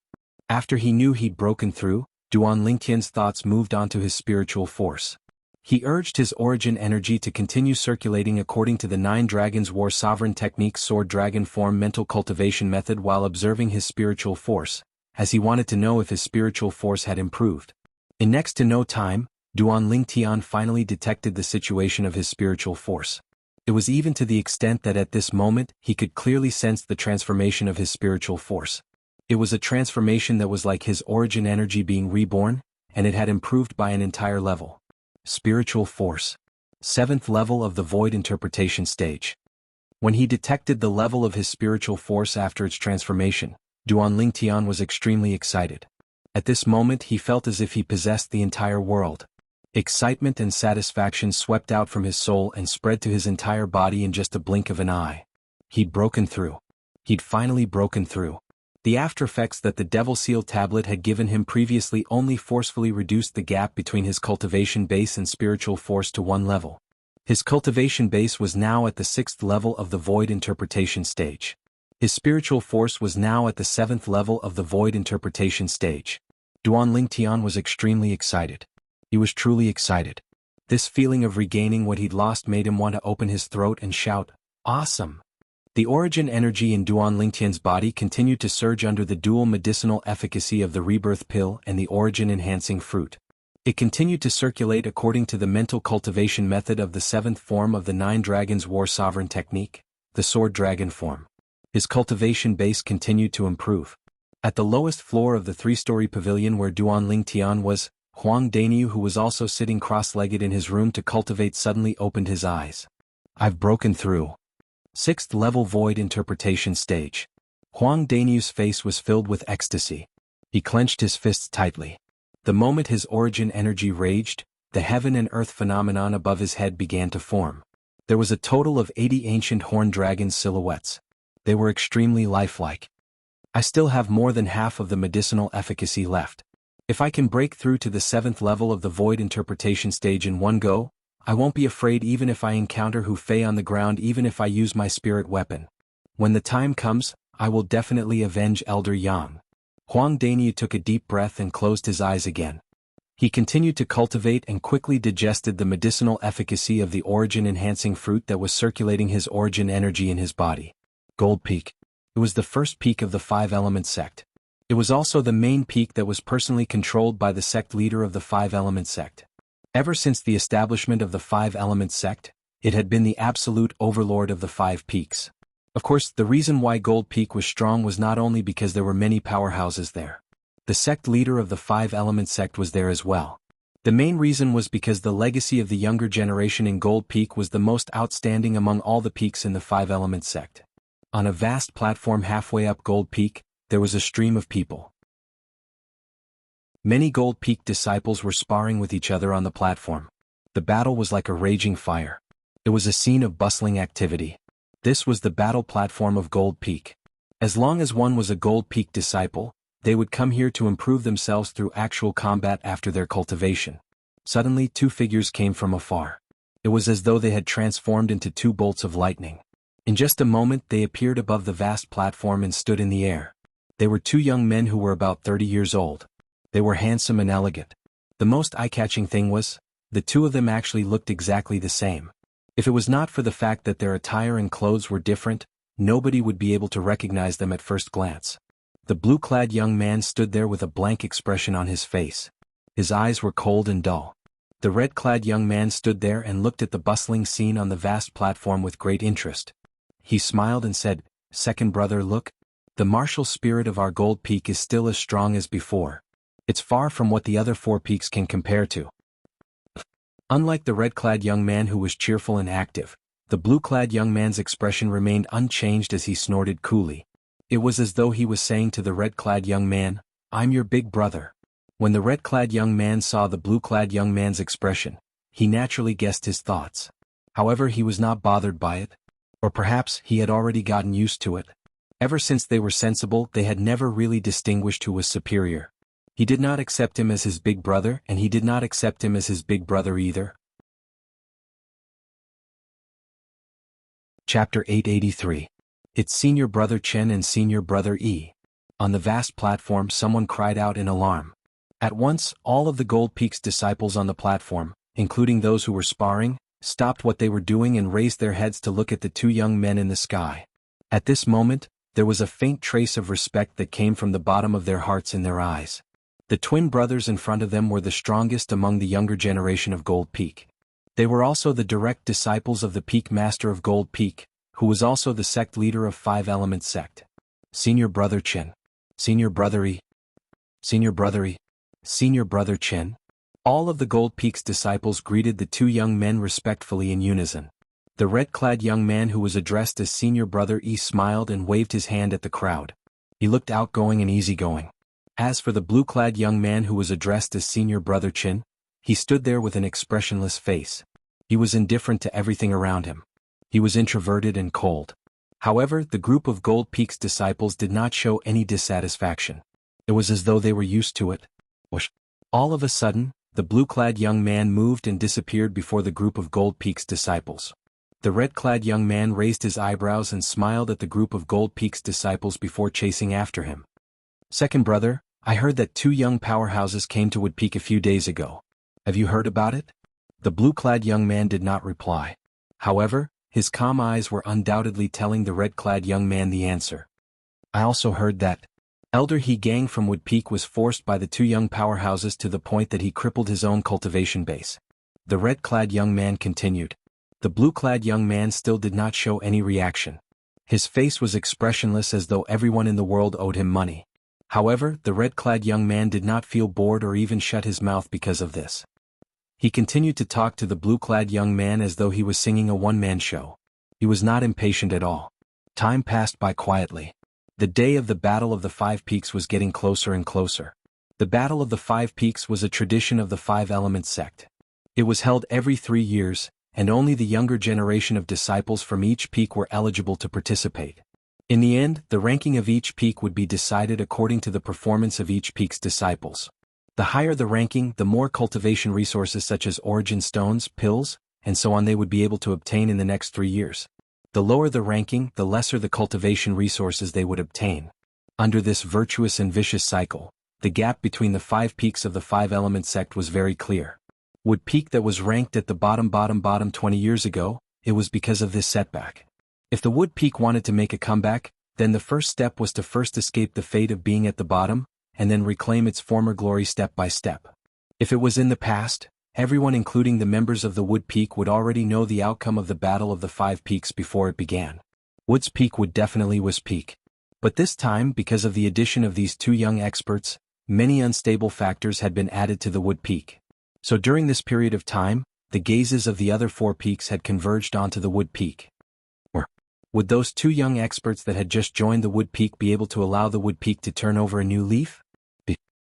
After he knew he'd broken through, Duan Lingtian's thoughts moved on to his spiritual force. He urged his origin energy to continue circulating according to the 9 Dragons War Sovereign Technique Sword Dragon Form mental cultivation method while observing his spiritual force, as he wanted to know if his spiritual force had improved. In next to no time, Duan Lingtian finally detected the situation of his spiritual force. It was even to the extent that at this moment he could clearly sense the transformation of his spiritual force. It was a transformation that was like his origin energy being reborn, and it had improved by an entire level. Spiritual force. 7th level of the void interpretation stage. When he detected the level of his spiritual force after its transformation, Duan Lingtian was extremely excited. At this moment he felt as if he possessed the entire world. Excitement and satisfaction swept out from his soul and spread to his entire body in just a blink of an eye. He'd broken through. He'd finally broken through. The aftereffects that the Devil Seal tablet had given him previously only forcefully reduced the gap between his cultivation base and spiritual force to 1 level. His cultivation base was now at the 6th level of the void interpretation stage. His spiritual force was now at the 7th level of the void interpretation stage. Duan Lingtian was extremely excited. He was truly excited. This feeling of regaining what he'd lost made him want to open his throat and shout, "Awesome!" The origin energy in Duan Lingtian's body continued to surge under the dual medicinal efficacy of the rebirth pill and the origin-enhancing fruit. It continued to circulate according to the mental cultivation method of the 7th form of the 9 Dragons War Sovereign technique, the Sword Dragon form. His cultivation base continued to improve. At the lowest floor of the 3-story pavilion where Duan Lingtian was, Huang Daniu, who was also sitting cross-legged in his room to cultivate, suddenly opened his eyes. "I've broken through." 6th level void interpretation stage. Huang Daniu's face was filled with ecstasy. He clenched his fists tightly. The moment his origin energy raged, the heaven and earth phenomenon above his head began to form. There was a total of 80 ancient horned dragons silhouettes. They were extremely lifelike. "I still have more than half of the medicinal efficacy left. If I can break through to the 7th level of the void interpretation stage in one go, I won't be afraid even if I encounter Hu Fei on the ground, even if I use my spirit weapon. When the time comes, I will definitely avenge Elder Yang." Huang Daniu took a deep breath and closed his eyes again. He continued to cultivate and quickly digested the medicinal efficacy of the origin-enhancing fruit that was circulating his origin energy in his body. Gold Peak. It was the first peak of the 5-element sect. It was also the main peak that was personally controlled by the sect leader of the 5-element sect. Ever since the establishment of the 5-element sect, it had been the absolute overlord of the 5 peaks. Of course, the reason why Gold Peak was strong was not only because there were many powerhouses there. The sect leader of the 5-element sect was there as well. The main reason was because the legacy of the younger generation in Gold Peak was the most outstanding among all the peaks in the 5-element sect. On a vast platform halfway up Gold Peak, there was a stream of people. Many Gold Peak disciples were sparring with each other on the platform. The battle was like a raging fire. It was a scene of bustling activity. This was the battle platform of Gold Peak. As long as one was a Gold Peak disciple, they would come here to improve themselves through actual combat after their cultivation. Suddenly 2 figures came from afar. It was as though they had transformed into 2 bolts of lightning. In just a moment they appeared above the vast platform and stood in the air. They were 2 young men who were about 30 years old. They were handsome and elegant. The most eye-catching thing was, the 2 of them actually looked exactly the same. If it was not for the fact that their attire and clothes were different, nobody would be able to recognize them at first glance. The blue-clad young man stood there with a blank expression on his face. His eyes were cold and dull. The red-clad young man stood there and looked at the bustling scene on the vast platform with great interest. He smiled and said, "Second brother, look. The martial spirit of our Gold Peak is still as strong as before. It's far from what the other 4 peaks can compare to." Unlike the red-clad young man who was cheerful and active, the blue-clad young man's expression remained unchanged as he snorted coolly. It was as though he was saying to the red-clad young man, "I'm your big brother." When the red-clad young man saw the blue-clad young man's expression, he naturally guessed his thoughts. However, he was not bothered by it. Or perhaps he had already gotten used to it. Ever since they were sensible, they had never really distinguished who was superior. He did not accept him as his big brother, and he did not accept him as his big brother either. Chapter 883. It's Senior Brother Chen and Senior Brother Yi. On the vast platform someone cried out in alarm. At once, all of the Gold Peak's disciples on the platform, including those who were sparring, stopped what they were doing and raised their heads to look at the 2 young men in the sky. At this moment, there was a faint trace of respect that came from the bottom of their hearts in their eyes. The twin brothers in front of them were the strongest among the younger generation of Gold Peak. They were also the direct disciples of the Peak Master of Gold Peak, who was also the sect leader of 5-element sect. Senior Brother Chen. Senior Brother Yi. Senior Brother Yi. Senior Brother Chen. All of the Gold Peak's disciples greeted the 2 young men respectfully in unison. The red-clad young man who was addressed as Senior Brother Yi smiled and waved his hand at the crowd. He looked outgoing and easygoing. As for the blue-clad young man who was addressed as Senior Brother Chen, he stood there with an expressionless face. He was indifferent to everything around him. He was introverted and cold. However, the group of Gold Peak's disciples did not show any dissatisfaction. It was as though they were used to it. Whoosh. All of a sudden, the blue-clad young man moved and disappeared before the group of Gold Peak's disciples. The red-clad young man raised his eyebrows and smiled at the group of Gold Peak's disciples before chasing after him. Second brother, I heard that 2 young powerhouses came to Wood Peak a few days ago. Have you heard about it? The blue-clad young man did not reply. However, his calm eyes were undoubtedly telling the red-clad young man the answer. I also heard that Elder He Gang from Wood Peak was forced by the 2 young powerhouses to the point that he crippled his own cultivation base. The red-clad young man continued. The blue-clad young man still did not show any reaction. His face was expressionless as though everyone in the world owed him money. However, the red-clad young man did not feel bored or even shut his mouth because of this. He continued to talk to the blue-clad young man as though he was singing a one-man show. He was not impatient at all. Time passed by quietly. The day of the Battle of the 5 Peaks was getting closer and closer. The Battle of the 5 Peaks was a tradition of the 5 Elements sect. It was held every 3 years, and only the younger generation of disciples from each peak were eligible to participate. In the end, the ranking of each peak would be decided according to the performance of each peak's disciples. The higher the ranking, the more cultivation resources such as origin stones, pills, and so on they would be able to obtain in the next 3 years. The lower the ranking, the lesser the cultivation resources they would obtain. Under this virtuous and vicious cycle, the gap between the 5 peaks of the 5 Element sect was very clear. Wood Peak that was ranked at the bottom 20 years ago, it was because of this setback. If the Wood Peak wanted to make a comeback, then the first step was to first escape the fate of being at the bottom, and then reclaim its former glory step by step. If it was in the past, everyone including the members of the Wood Peak would already know the outcome of the Battle of the 5 Peaks before it began. Wood's Peak would definitely was peak. But this time, because of the addition of these 2 young experts, many unstable factors had been added to the Wood Peak. So during this period of time, the gazes of the other 4 peaks had converged onto the Wood Peak. Or would those 2 young experts that had just joined the Wood Peak be able to allow the Wood Peak to turn over a new leaf?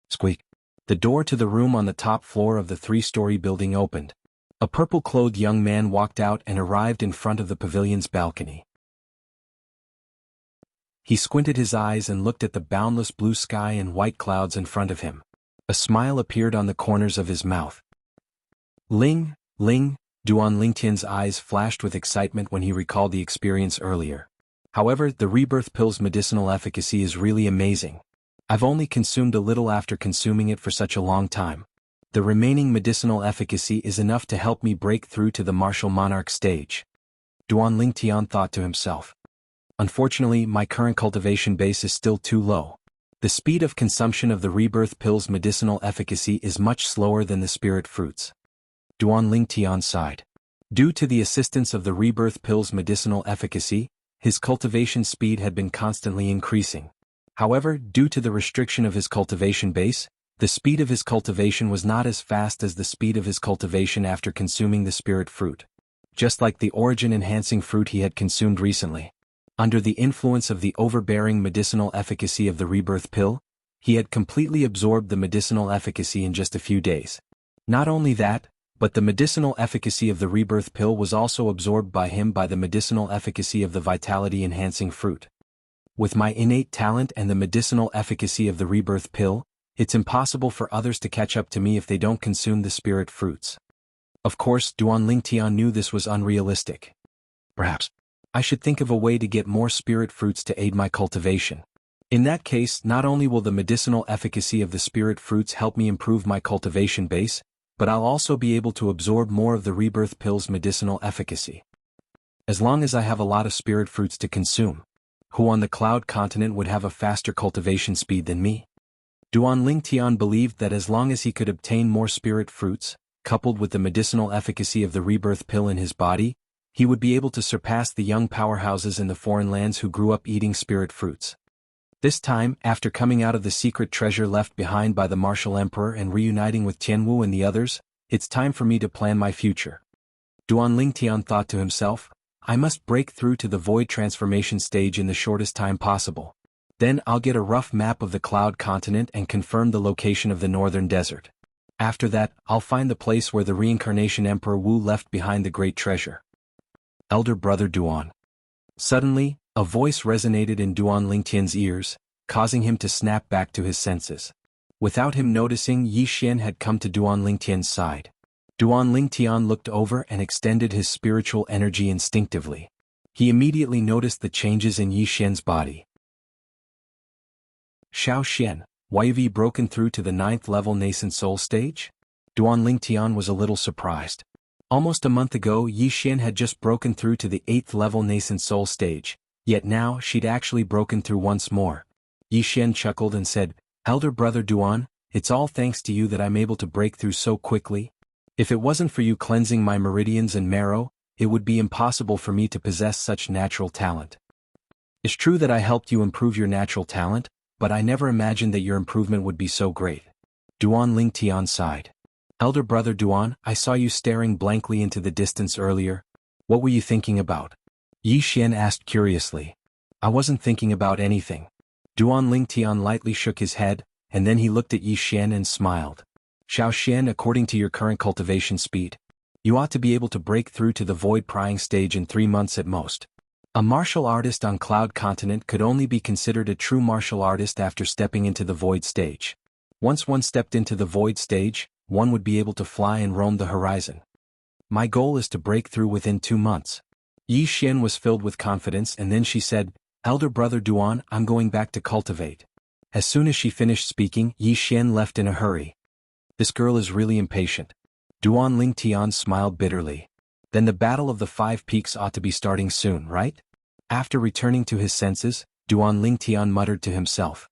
Squeak. The door to the room on the top floor of the 3-story building opened. A purple-clothed young man walked out and arrived in front of the pavilion's balcony. He squinted his eyes and looked at the boundless blue sky and white clouds in front of him. A smile appeared on the corners of his mouth. Ling, Duan Lingtian's eyes flashed with excitement when he recalled the experience earlier. However, the rebirth pill's medicinal efficacy is really amazing. I've only consumed a little after consuming it for such a long time. The remaining medicinal efficacy is enough to help me break through to the martial monarch stage. Duan Lingtian thought to himself. Unfortunately, my current cultivation base is still too low. The speed of consumption of the rebirth pill's medicinal efficacy is much slower than the spirit fruits. Duan Lingtian sighed. Due to the assistance of the rebirth pill's medicinal efficacy, his cultivation speed had been constantly increasing. However, due to the restriction of his cultivation base, the speed of his cultivation was not as fast as the speed of his cultivation after consuming the spirit fruit. Just like the origin-enhancing fruit he had consumed recently. Under the influence of the overbearing medicinal efficacy of the rebirth pill, he had completely absorbed the medicinal efficacy in just a few days. Not only that, but the medicinal efficacy of the rebirth pill was also absorbed by him by the medicinal efficacy of the vitality-enhancing fruit. With my innate talent and the medicinal efficacy of the rebirth pill, it's impossible for others to catch up to me if they don't consume the spirit fruits. Of course, Duan Lingtian knew this was unrealistic. Perhaps I should think of a way to get more spirit fruits to aid my cultivation. In that case, not only will the medicinal efficacy of the spirit fruits help me improve my cultivation base, but I'll also be able to absorb more of the rebirth pill's medicinal efficacy. As long as I have a lot of spirit fruits to consume, who on the Cloud Continent would have a faster cultivation speed than me? Duan Lingtian believed that as long as he could obtain more spirit fruits, coupled with the medicinal efficacy of the rebirth pill in his body, he would be able to surpass the young powerhouses in the foreign lands who grew up eating spirit fruits. This time, after coming out of the secret treasure left behind by the martial emperor and reuniting with Jianghu and the others, it's time for me to plan my future. Duan Lingtian thought to himself, I must break through to the void transformation stage in the shortest time possible. Then I'll get a rough map of the Cloud Continent and confirm the location of the northern desert. After that, I'll find the place where the reincarnation Emperor Wu left behind the great treasure. Elder brother Duan. Suddenly, a voice resonated in Duan Lingtian's ears, causing him to snap back to his senses. Without him noticing, Yi Xian had come to Duan Lingtian's side. Duan Lingtian looked over and extended his spiritual energy instinctively. He immediately noticed the changes in Yi Xian's body. Xiao Xian, why have you broken through to the 9th level nascent soul stage? Duan Lingtian was a little surprised. Almost a month ago Yi Xian had just broken through to the 8th level nascent soul stage, yet now she'd actually broken through once more. Yi Xian chuckled and said, "Elder brother Duan, it's all thanks to you that I'm able to break through so quickly. If it wasn't for you cleansing my meridians and marrow, it would be impossible for me to possess such natural talent. It's true that I helped you improve your natural talent, but I never imagined that your improvement would be so great." Duan Lingtian sighed. "Elder brother Duan, I saw you staring blankly into the distance earlier. What were you thinking about?" Yi Xian asked curiously. "I wasn't thinking about anything." Duan Lingtian lightly shook his head, and then he looked at Yi Xian and smiled. "Xiao Xian, according to your current cultivation speed, you ought to be able to break through to the void prying stage in 3 months at most. A martial artist on Cloud Continent could only be considered a true martial artist after stepping into the void stage. Once one stepped into the void stage, one would be able to fly and roam the horizon. My goal is to break through within 2 months." Yi Xian was filled with confidence, and then she said, "Elder brother Duan, I'm going back to cultivate." As soon as she finished speaking, Yi Xian left in a hurry. "This girl is really impatient." Duan Lingtian smiled bitterly. "Then the Battle of the 5 Peaks ought to be starting soon, right?" After returning to his senses, Duan Lingtian muttered to himself.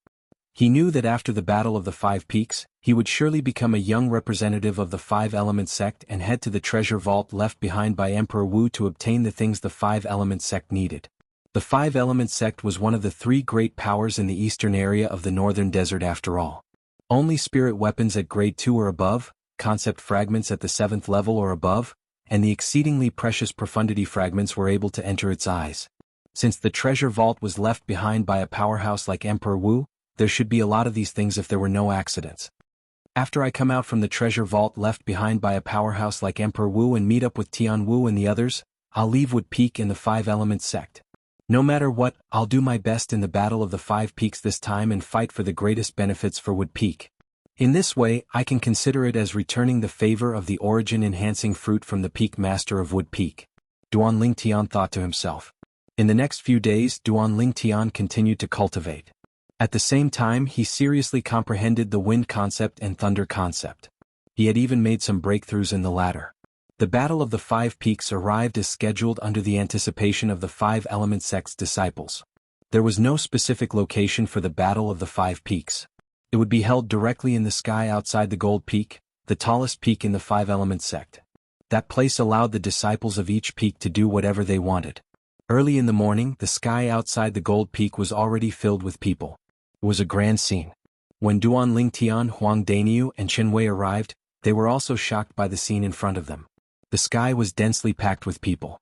He knew that after the Battle of the 5 Peaks, he would surely become a young representative of the 5-Element sect and head to the treasure vault left behind by Emperor Wu to obtain the things the 5-Element sect needed. The 5-Element sect was one of the 3 great powers in the eastern area of the northern desert after all. Only spirit weapons at grade 2 or above, concept fragments at the 7th level or above, and the exceedingly precious profundity fragments were able to enter its eyes. Since the treasure vault was left behind by a powerhouse like Emperor Wu, there should be a lot of these things if there were no accidents. After I come out from the treasure vault left behind by a powerhouse like Emperor Wu and meet up with Tian Wu and the others, I'll leave Wood Peak in the 5-Element sect. No matter what, I'll do my best in the Battle of the 5 Peaks this time and fight for the greatest benefits for Wood Peak. In this way, I can consider it as returning the favor of the origin-enhancing fruit from the Peak Master of Wood Peak." Duan Lingtian thought to himself. In the next few days, Duan Lingtian continued to cultivate. At the same time, he seriously comprehended the wind concept and thunder concept. He had even made some breakthroughs in the latter. The Battle of the 5 Peaks arrived as scheduled under the anticipation of the 5-Element sect's disciples. There was no specific location for the Battle of the 5 Peaks. It would be held directly in the sky outside the Gold Peak, the tallest peak in the 5-Element sect. That place allowed the disciples of each peak to do whatever they wanted. Early in the morning, the sky outside the Gold Peak was already filled with people. It was a grand scene. When Duan Lingtian, Huang Daniu, and Chen Wei arrived, they were also shocked by the scene in front of them. The sky was densely packed with people.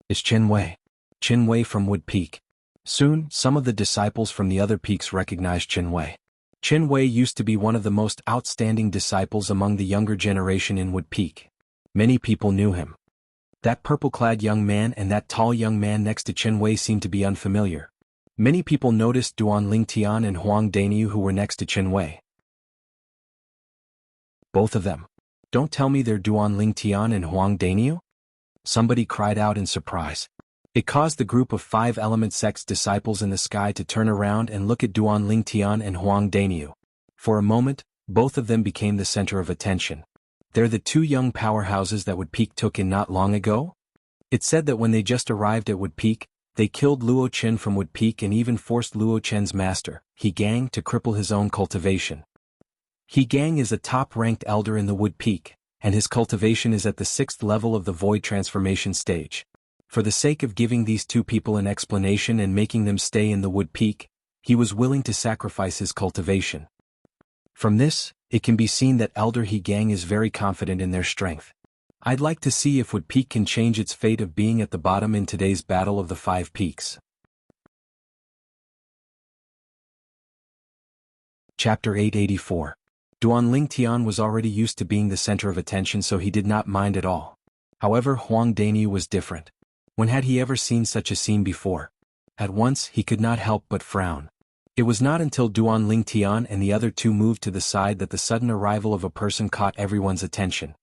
"It's Chen Wei. Chen Wei from Wood Peak." Soon, some of the disciples from the other peaks recognized Chen Wei. Chen Wei used to be one of the most outstanding disciples among the younger generation in Wood Peak. Many people knew him. That purple-clad young man and that tall young man next to Chen Wei seemed to be unfamiliar. Many people noticed Duan Lingtian and Huang Daniu who were next to Chen Wei. "Both of them. Don't tell me they're Duan Lingtian and Huang Daniu?" Somebody cried out in surprise. It caused the group of 5-Element sect's disciples in the sky to turn around and look at Duan Lingtian and Huang Daniu. For a moment, both of them became the center of attention. They're the 2 young powerhouses that Wood Peak took in not long ago? It's said that when they just arrived at Wood Peak, they killed Luo Chen from Wood Peak and even forced Luo Chen's master, He Gang, to cripple his own cultivation. He Gang is a top-ranked elder in the Wood Peak, and his cultivation is at the 6th level of the Void Transformation stage. For the sake of giving these 2 people an explanation and making them stay in the Wood Peak, he was willing to sacrifice his cultivation. From this, it can be seen that Elder He Gang is very confident in their strength. I'd like to see if Wood Peak can change its fate of being at the bottom in today's Battle of the 5 Peaks. Chapter 884. Duan Lingtian was already used to being the center of attention, so he did not mind at all. However, Huang Daniu was different. When had he ever seen such a scene before? At once, he could not help but frown. It was not until Duan Lingtian and the other 2 moved to the side that the sudden arrival of a person caught everyone's attention.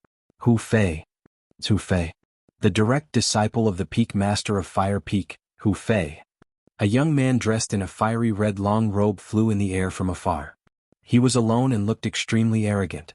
Hu Fei. Hu Fei. The direct disciple of the Peak Master of Fire Peak, Hu Fei. A young man dressed in a fiery red long robe flew in the air from afar. He was alone and looked extremely arrogant.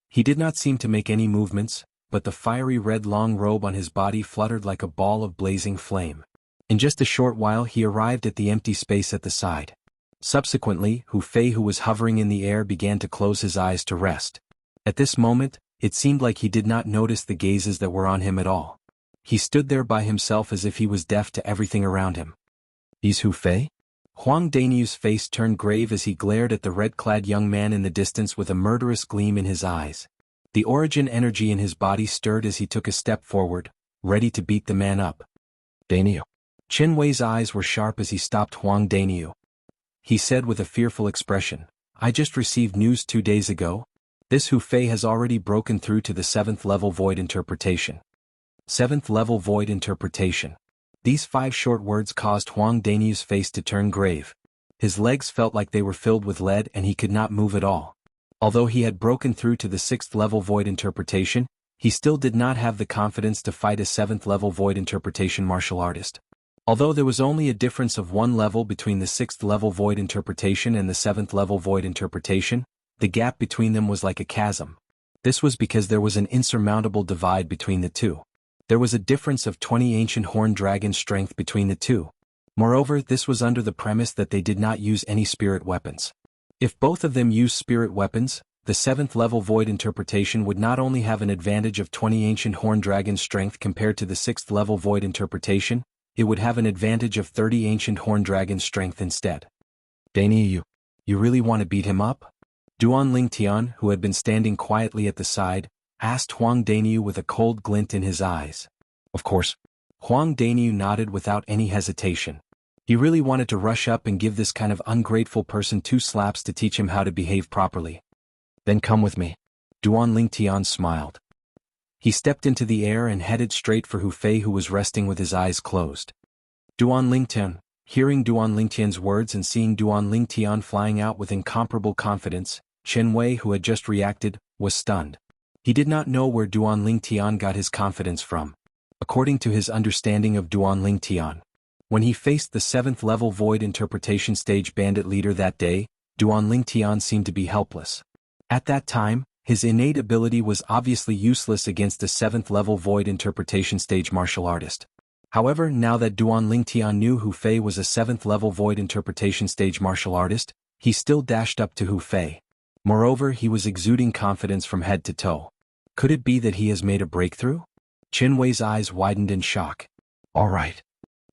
He did not seem to make any movements, but the fiery red long robe on his body fluttered like a ball of blazing flame. In just a short while he arrived at the empty space at the side. Subsequently, Hu Fei, who was hovering in the air, began to close his eyes to rest. At this moment, it seemed like he did not notice the gazes that were on him at all. He stood there by himself as if he was deaf to everything around him. Is Hu Fei? Huang Danyu's face turned grave as he glared at the red-clad young man in the distance with a murderous gleam in his eyes. The origin energy in his body stirred as he took a step forward, ready to beat the man up. Danyu. Qin Wei's eyes were sharp as he stopped Huang Danyu. He said with a fearful expression, I just received news 2 days ago. This Hu Fei has already broken through to the 7th level void interpretation. 7th level void interpretation. These 5 short words caused Huang Danyu's face to turn grave. His legs felt like they were filled with lead and he could not move at all. Although he had broken through to the 6th level void interpretation, he still did not have the confidence to fight a 7th level void interpretation martial artist. Although there was only a difference of 1 level between the 6th level void interpretation and the 7th level void interpretation, the gap between them was like a chasm. This was because there was an insurmountable divide between the two. There was a difference of 20 ancient horned dragon strength between the two. Moreover, this was under the premise that they did not use any spirit weapons. If both of them used spirit weapons, the 7th level void interpretation would not only have an advantage of 20 ancient horned dragon strength compared to the 6th level void interpretation, it would have an advantage of 30 ancient horned dragon strength instead. Danny, you really want to beat him up? Duan Lingtian, who had been standing quietly at the side, asked Huang Danyu with a cold glint in his eyes. Of course. Huang Danyu nodded without any hesitation. He really wanted to rush up and give this kind of ungrateful person 2 slaps to teach him how to behave properly. Then come with me. Duan Lingtian smiled. He stepped into the air and headed straight for Hu Fei, who was resting with his eyes closed. Duan Lingtian, hearing Duan Lingtian's words and seeing Duan Lingtian flying out with incomparable confidence, Chen Wei, who had just reacted, was stunned. He did not know where Duan Lingtian got his confidence from. According to his understanding of Duan Lingtian, when he faced the 7th level void interpretation stage bandit leader that day, Duan Lingtian seemed to be helpless. At that time, his innate ability was obviously useless against a 7th level void interpretation stage martial artist. However, now that Duan Lingtian knew Hu Fei was a 7th level void interpretation stage martial artist, he still dashed up to Hu Fei. Moreover, he was exuding confidence from head to toe. Could it be that he has made a breakthrough? Qin Wei's eyes widened in shock. All right.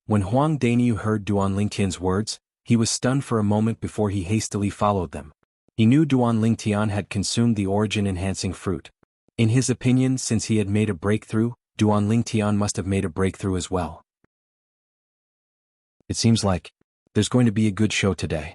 When Huang Danyu heard Duan Lingtian's words, he was stunned for a moment before he hastily followed them. He knew Duan Lingtian had consumed the origin-enhancing fruit. In his opinion, since he had made a breakthrough, Duan Lingtian must have made a breakthrough as well. It seems like there's going to be a good show today.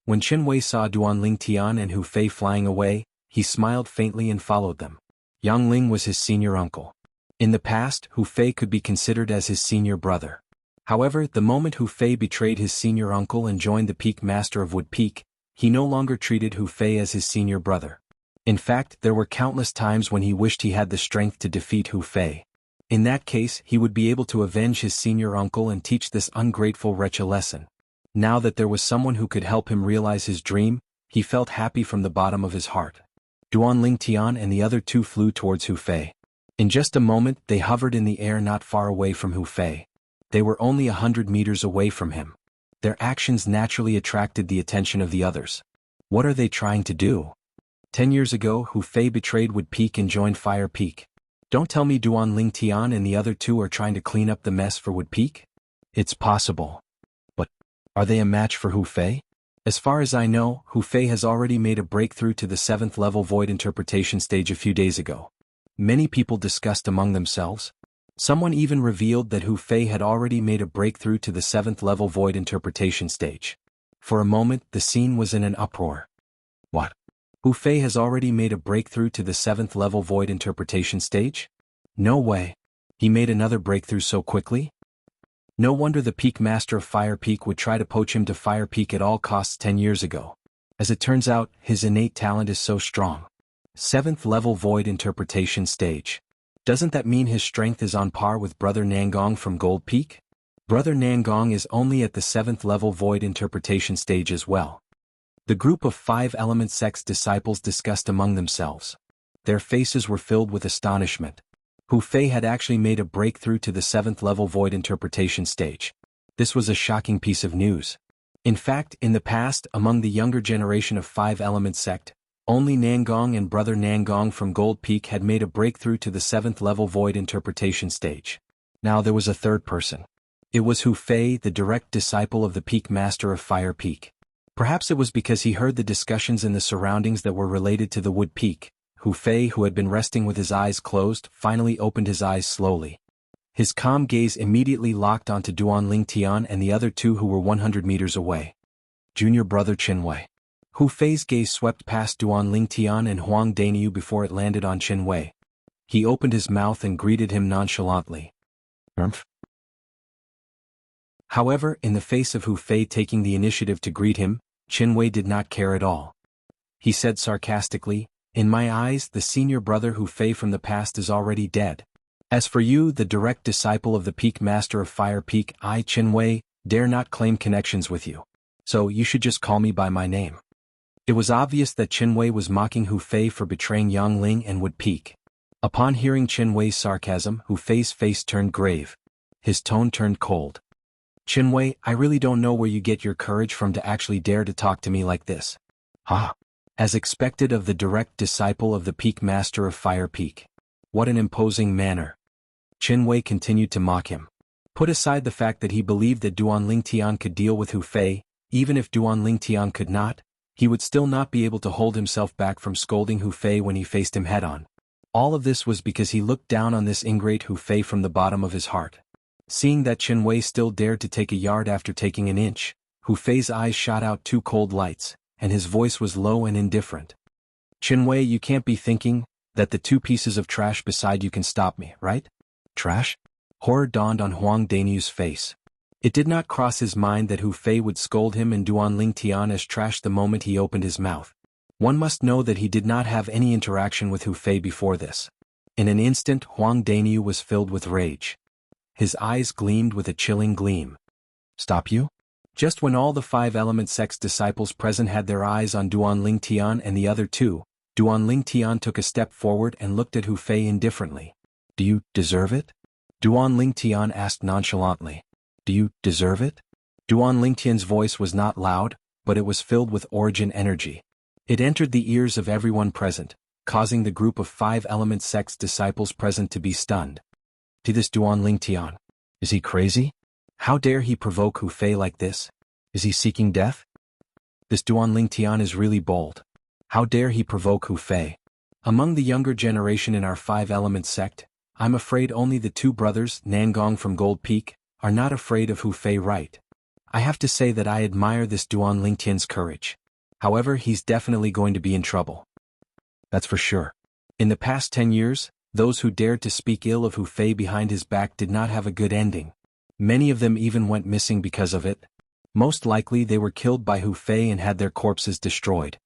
When Qin Wei saw Duan Lingtian and Hu Fei flying away, he smiled faintly and followed them. Yang Ling was his senior uncle. In the past, Hu Fei could be considered as his senior brother. However, the moment Hu Fei betrayed his senior uncle and joined the Peak Master of Wood Peak, he no longer treated Hu Fei as his senior brother. In fact, there were countless times when he wished he had the strength to defeat Hu Fei. In that case, he would be able to avenge his senior uncle and teach this ungrateful wretch a lesson. Now that there was someone who could help him realize his dream, he felt happy from the bottom of his heart. Duan Lingtian and the other 2 flew towards Hu Fei. In just a moment, they hovered in the air not far away from Hu Fei. They were only 100 meters away from him. Their actions naturally attracted the attention of the others. What are they trying to do? 10 years ago, Hu Fei betrayed Wood Peak and joined Fire Peak. Don't tell me Duan Lingtian and the other 2 are trying to clean up the mess for Wood Peak? It's possible. But are they a match for Hu Fei? As far as I know, Hu Fei has already made a breakthrough to the 7th level void interpretation stage a few days ago. Many people discussed among themselves. Someone even revealed that Hu Fei had already made a breakthrough to the 7th level void interpretation stage. For a moment, the scene was in an uproar. What? Hu Fei has already made a breakthrough to the 7th level void interpretation stage? No way. He made another breakthrough so quickly? No wonder the Peak Master of Fire Peak would try to poach him to Fire Peak at all costs 10 years ago. As it turns out, his innate talent is so strong. 7th level void interpretation stage. Doesn't that mean his strength is on par with Brother Nangong from Gold Peak? Brother Nangong is only at the 7th level void interpretation stage as well. The group of 5 element sect's disciples discussed among themselves. Their faces were filled with astonishment. Hu Fei had actually made a breakthrough to the 7th level void interpretation stage. This was a shocking piece of news. In fact, in the past, among the younger generation of 5 element sect, only Nangong and Brother Nangong from Gold Peak had made a breakthrough to the 7th level void interpretation stage. Now there was a third person. It was Hu Fei, the direct disciple of the Peak Master of Fire Peak. Perhaps it was because he heard the discussions in the surroundings that were related to the Wood Peak. Hu Fei, who had been resting with his eyes closed, finally opened his eyes slowly. His calm gaze immediately locked onto Duan Lingtian and the other two who were 100 meters away. Junior brother Qinwei. Hu Fei's gaze swept past Duan Lingtian and Huang Daniu before it landed on Qinwei. He opened his mouth and greeted him nonchalantly. Rumph. However, in the face of Hu Fei taking the initiative to greet him, Qinwei did not care at all. He said sarcastically, "In my eyes, the senior brother Hu Fei from the past is already dead. As for you, the direct disciple of the Peak Master of Fire Peak, I, Qinwei, dare not claim connections with you. So you should just call me by my name." It was obvious that Qinwei was mocking Hu Fei for betraying Yangling and Wood Peak. Upon hearing Qinwei's sarcasm, Hu Fei's face turned grave. His tone turned cold. "Qinwei, I really don't know where you get your courage from to actually dare to talk to me like this." "Ha!" As expected of the direct disciple of the Peak Master of Fire Peak. What an imposing manner. Qinwei continued to mock him. Put aside the fact that he believed that Duan Lingtian could deal with Hu Fei, even if Duan Lingtian could not, he would still not be able to hold himself back from scolding Hu Fei when he faced him head-on. All of this was because he looked down on this ingrate Hu Fei from the bottom of his heart. Seeing that Qinwei still dared to take a yard after taking an inch, Hu Fei's eyes shot out 2 cold lights, and his voice was low and indifferent. "Qinwei, you can't be thinking that the 2 pieces of trash beside you can stop me, right?" "Trash?" Horror dawned on Huang Daniu's face. It did not cross his mind that Hu Fei would scold him and Duan Lingtian as trash the moment he opened his mouth. One must know that he did not have any interaction with Hu Fei before this. In an instant, Huang Daniu was filled with rage. His eyes gleamed with a chilling gleam. "Stop you?" Just when all the 5 element sect's disciples present had their eyes on Duan Lingtian and the other 2, Duan Lingtian took a step forward and looked at Hu Fei indifferently. "Do you deserve it?" Duan Lingtian asked nonchalantly. "Do you deserve it?" Duan Lingtian's voice was not loud, but it was filled with origin energy. It entered the ears of everyone present, causing the group of 5 element sect's disciples present to be stunned. To this Duan Lingtian. Is he crazy? How dare he provoke Hu Fei like this? Is he seeking death? This Duan Lingtian is really bold. How dare he provoke Hu Fei? Among the younger generation in our 5 element sect, I'm afraid only the 2 brothers, Nangong from Gold Peak, are not afraid of Hu Fei, right? I have to say that I admire this Duan Lingtian's courage. However, he's definitely going to be in trouble. That's for sure. In the past 10 years, those who dared to speak ill of Hu Fei behind his back did not have a good ending. Many of them even went missing because of it. Most likely they were killed by Hu Fei and had their corpses destroyed.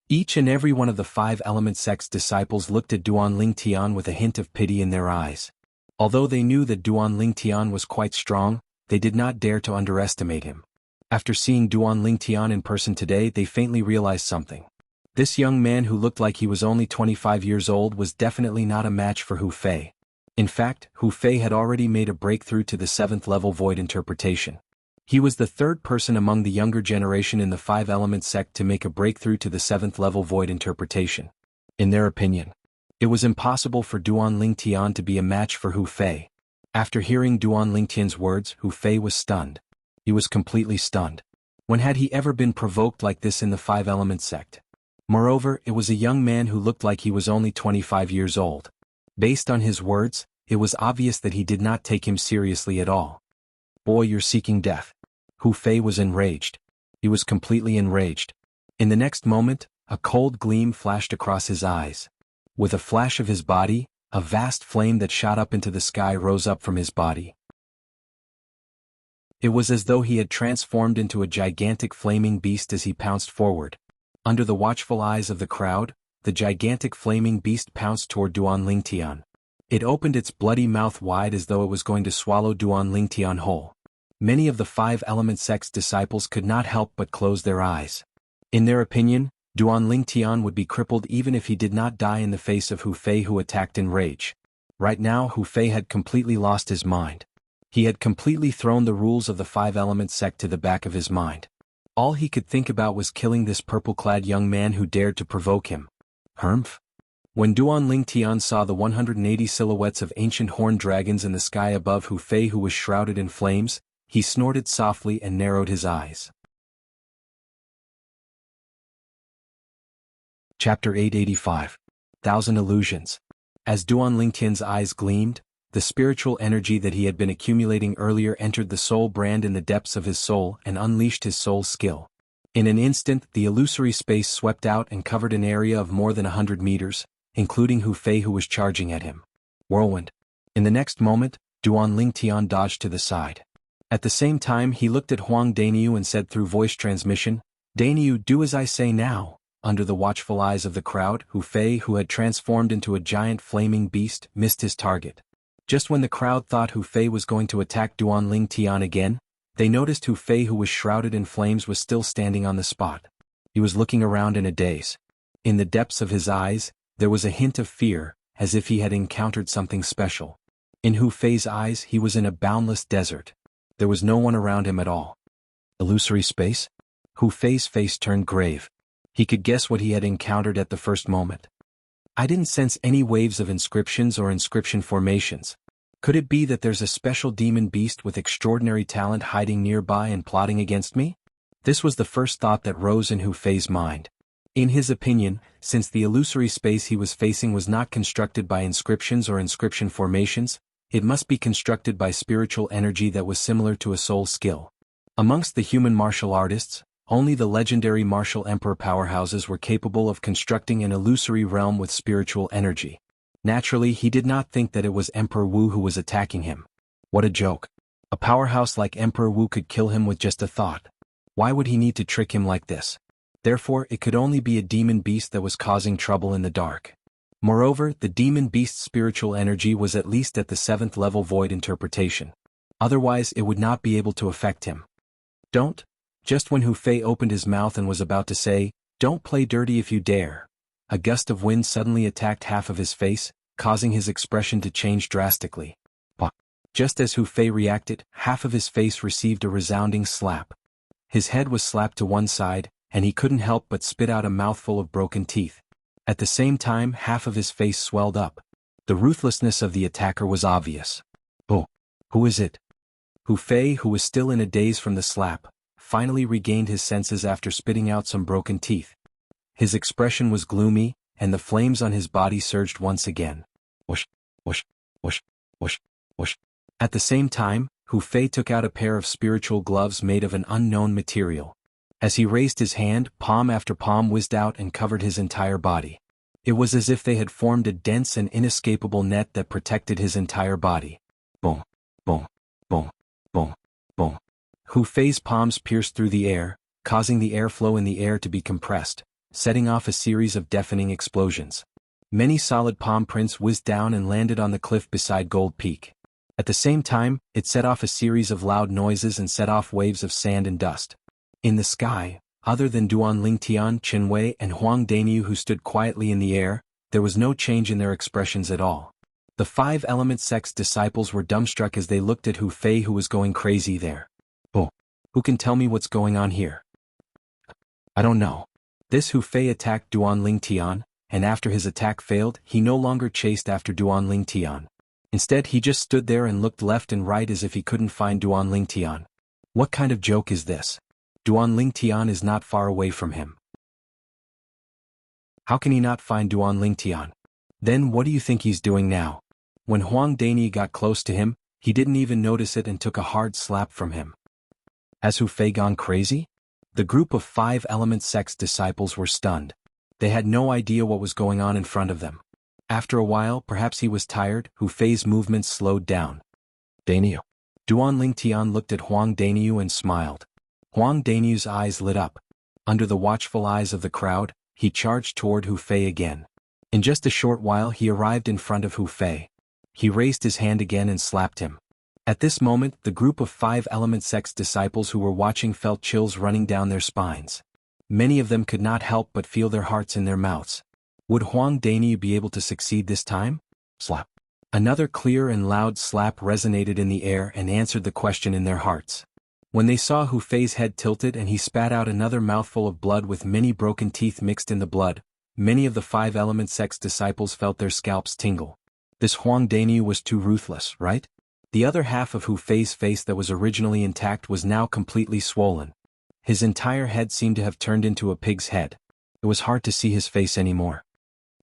Each and every one of the 5 element sect's disciples looked at Duan Lingtian with a hint of pity in their eyes. Although they knew that Duan Lingtian was quite strong, they did not dare to underestimate him. After seeing Duan Lingtian in person today, they faintly realized something. This young man who looked like he was only 25 years old was definitely not a match for Hu Fei. In fact, Hu Fei had already made a breakthrough to the 7th level void interpretation. He was the 3rd person among the younger generation in the 5 element sect to make a breakthrough to the 7th level void interpretation. In their opinion, it was impossible for Duan Lingtian to be a match for Hu Fei. After hearing Duan Lingtian's words, Hu Fei was stunned. He was completely stunned. When had he ever been provoked like this in the 5 element sect? Moreover, it was a young man who looked like he was only 25 years old. Based on his words, it was obvious that he did not take him seriously at all. "Boy, you're seeking death." Hu Fei was enraged. He was completely enraged. In the next moment, a cold gleam flashed across his eyes. With a flash of his body, a vast flame that shot up into the sky rose up from his body. It was as though he had transformed into a gigantic flaming beast as he pounced forward. Under the watchful eyes of the crowd, the gigantic flaming beast pounced toward Duan Lingtian. It opened its bloody mouth wide as though it was going to swallow Duan Lingtian whole. Many of the Five Element Sect's disciples could not help but close their eyes. In their opinion, Duan Lingtian would be crippled even if he did not die in the face of Hu Fei, who attacked in rage. Right now Hu Fei had completely lost his mind. He had completely thrown the rules of the Five Element Sect to the back of his mind. All he could think about was killing this purple-clad young man who dared to provoke him. Humph? When Duan Lingtian saw the 180 silhouettes of ancient horned dragons in the sky above Hu Fei, who was shrouded in flames, he snorted softly and narrowed his eyes. Chapter 885. 1000 Illusions. As Duan Lingtian's eyes gleamed, the spiritual energy that he had been accumulating earlier entered the soul brand in the depths of his soul and unleashed his soul skill. In an instant, the illusory space swept out and covered an area of more than 100 meters, including Hu Fei, who was charging at him. Whirlwind. In the next moment, Duan Lingtian dodged to the side. At the same time, he looked at Huang Daniu and said through voice transmission, "Daniu, do as I say now." Under the watchful eyes of the crowd, Hu Fei, who had transformed into a giant flaming beast, missed his target. Just when the crowd thought Hu Fei was going to attack Duan Lingtian again, they noticed Hu Fei, who was shrouded in flames, was still standing on the spot. He was looking around in a daze. In the depths of his eyes, there was a hint of fear, as if he had encountered something special. In Hu Fei's eyes, he was in a boundless desert. There was no one around him at all. Illusory space? Hu Fei's face turned grave. He could guess what he had encountered at the first moment. I didn't sense any waves of inscriptions or inscription formations. Could it be that there's a special demon beast with extraordinary talent hiding nearby and plotting against me? This was the first thought that rose in Hu Fei's mind. In his opinion, since the illusory space he was facing was not constructed by inscriptions or inscription formations, it must be constructed by spiritual energy that was similar to a soul skill. Amongst the human martial artists, only the legendary martial emperor powerhouses were capable of constructing an illusory realm with spiritual energy. Naturally, he did not think that it was Emperor Wu who was attacking him. What a joke. A powerhouse like Emperor Wu could kill him with just a thought. Why would he need to trick him like this? Therefore, it could only be a demon beast that was causing trouble in the dark. Moreover, the demon beast's spiritual energy was at least at the 7th level void interpretation. Otherwise, it would not be able to affect him. Don't. Just when Hu Fei opened his mouth and was about to say, "Don't play dirty if you dare," a gust of wind suddenly attacked half of his face, causing his expression to change drastically. Just as Hu Fei reacted, half of his face received a resounding slap. His head was slapped to one side, and he couldn't help but spit out a mouthful of broken teeth. At the same time, half of his face swelled up. The ruthlessness of the attacker was obvious. "Oh, who is it?" Hu Fei, who was still in a daze from the slap, finally regained his senses after spitting out some broken teeth. His expression was gloomy, and the flames on his body surged once again. Whoosh, whoosh, whoosh, whoosh, whoosh. At the same time, Hu Fei took out a pair of spiritual gloves made of an unknown material. As he raised his hand, palm after palm whizzed out and covered his entire body. It was as if they had formed a dense and inescapable net that protected his entire body. Boom, boom, boom, boom, boom. Hu Fei's palms pierced through the air, causing the airflow in the air to be compressed, setting off a series of deafening explosions. Many solid palm prints whizzed down and landed on the cliff beside Gold Peak. At the same time, it set off a series of loud noises and set off waves of sand and dust. In the sky, other than Duan Lingtian, Qin Wei, and Huang Daniu, who stood quietly in the air, there was no change in their expressions at all. The Five Element Sect's disciples were dumbstruck as they looked at Hu Fei, who was going crazy there. "Oh, who can tell me what's going on here?" "I don't know." This Hu Fei attacked Duan Lingtian, and after his attack failed, he no longer chased after Duan Lingtian. Instead, he just stood there and looked left and right as if he couldn't find Duan Lingtian. What kind of joke is this? Duan Lingtian is not far away from him. How can he not find Duan Lingtian? Then what do you think he's doing now? When Huang Dani got close to him, he didn't even notice it and took a hard slap from him. Has Hu Fei gone crazy? The group of Five Element Sect's disciples were stunned. They had no idea what was going on in front of them. After a while, perhaps he was tired, Hu Fei's movements slowed down. "Daniu." Duan Lingtian looked at Huang Daniu and smiled. Huang Daniu's eyes lit up. Under the watchful eyes of the crowd, he charged toward Hu Fei again. In just a short while he arrived in front of Hu Fei. He raised his hand again and slapped him. At this moment, the group of 5 element sect's disciples who were watching felt chills running down their spines. Many of them could not help but feel their hearts in their mouths. Would Huang Daniu be able to succeed this time? Slap. Another clear and loud slap resonated in the air and answered the question in their hearts. When they saw Hu Fei's head tilted and he spat out another mouthful of blood with many broken teeth mixed in the blood, many of the 5 element sect's disciples felt their scalps tingle. This Huang Daniu was too ruthless, right? The other half of Hu Fei's face that was originally intact was now completely swollen. His entire head seemed to have turned into a pig's head. It was hard to see his face anymore.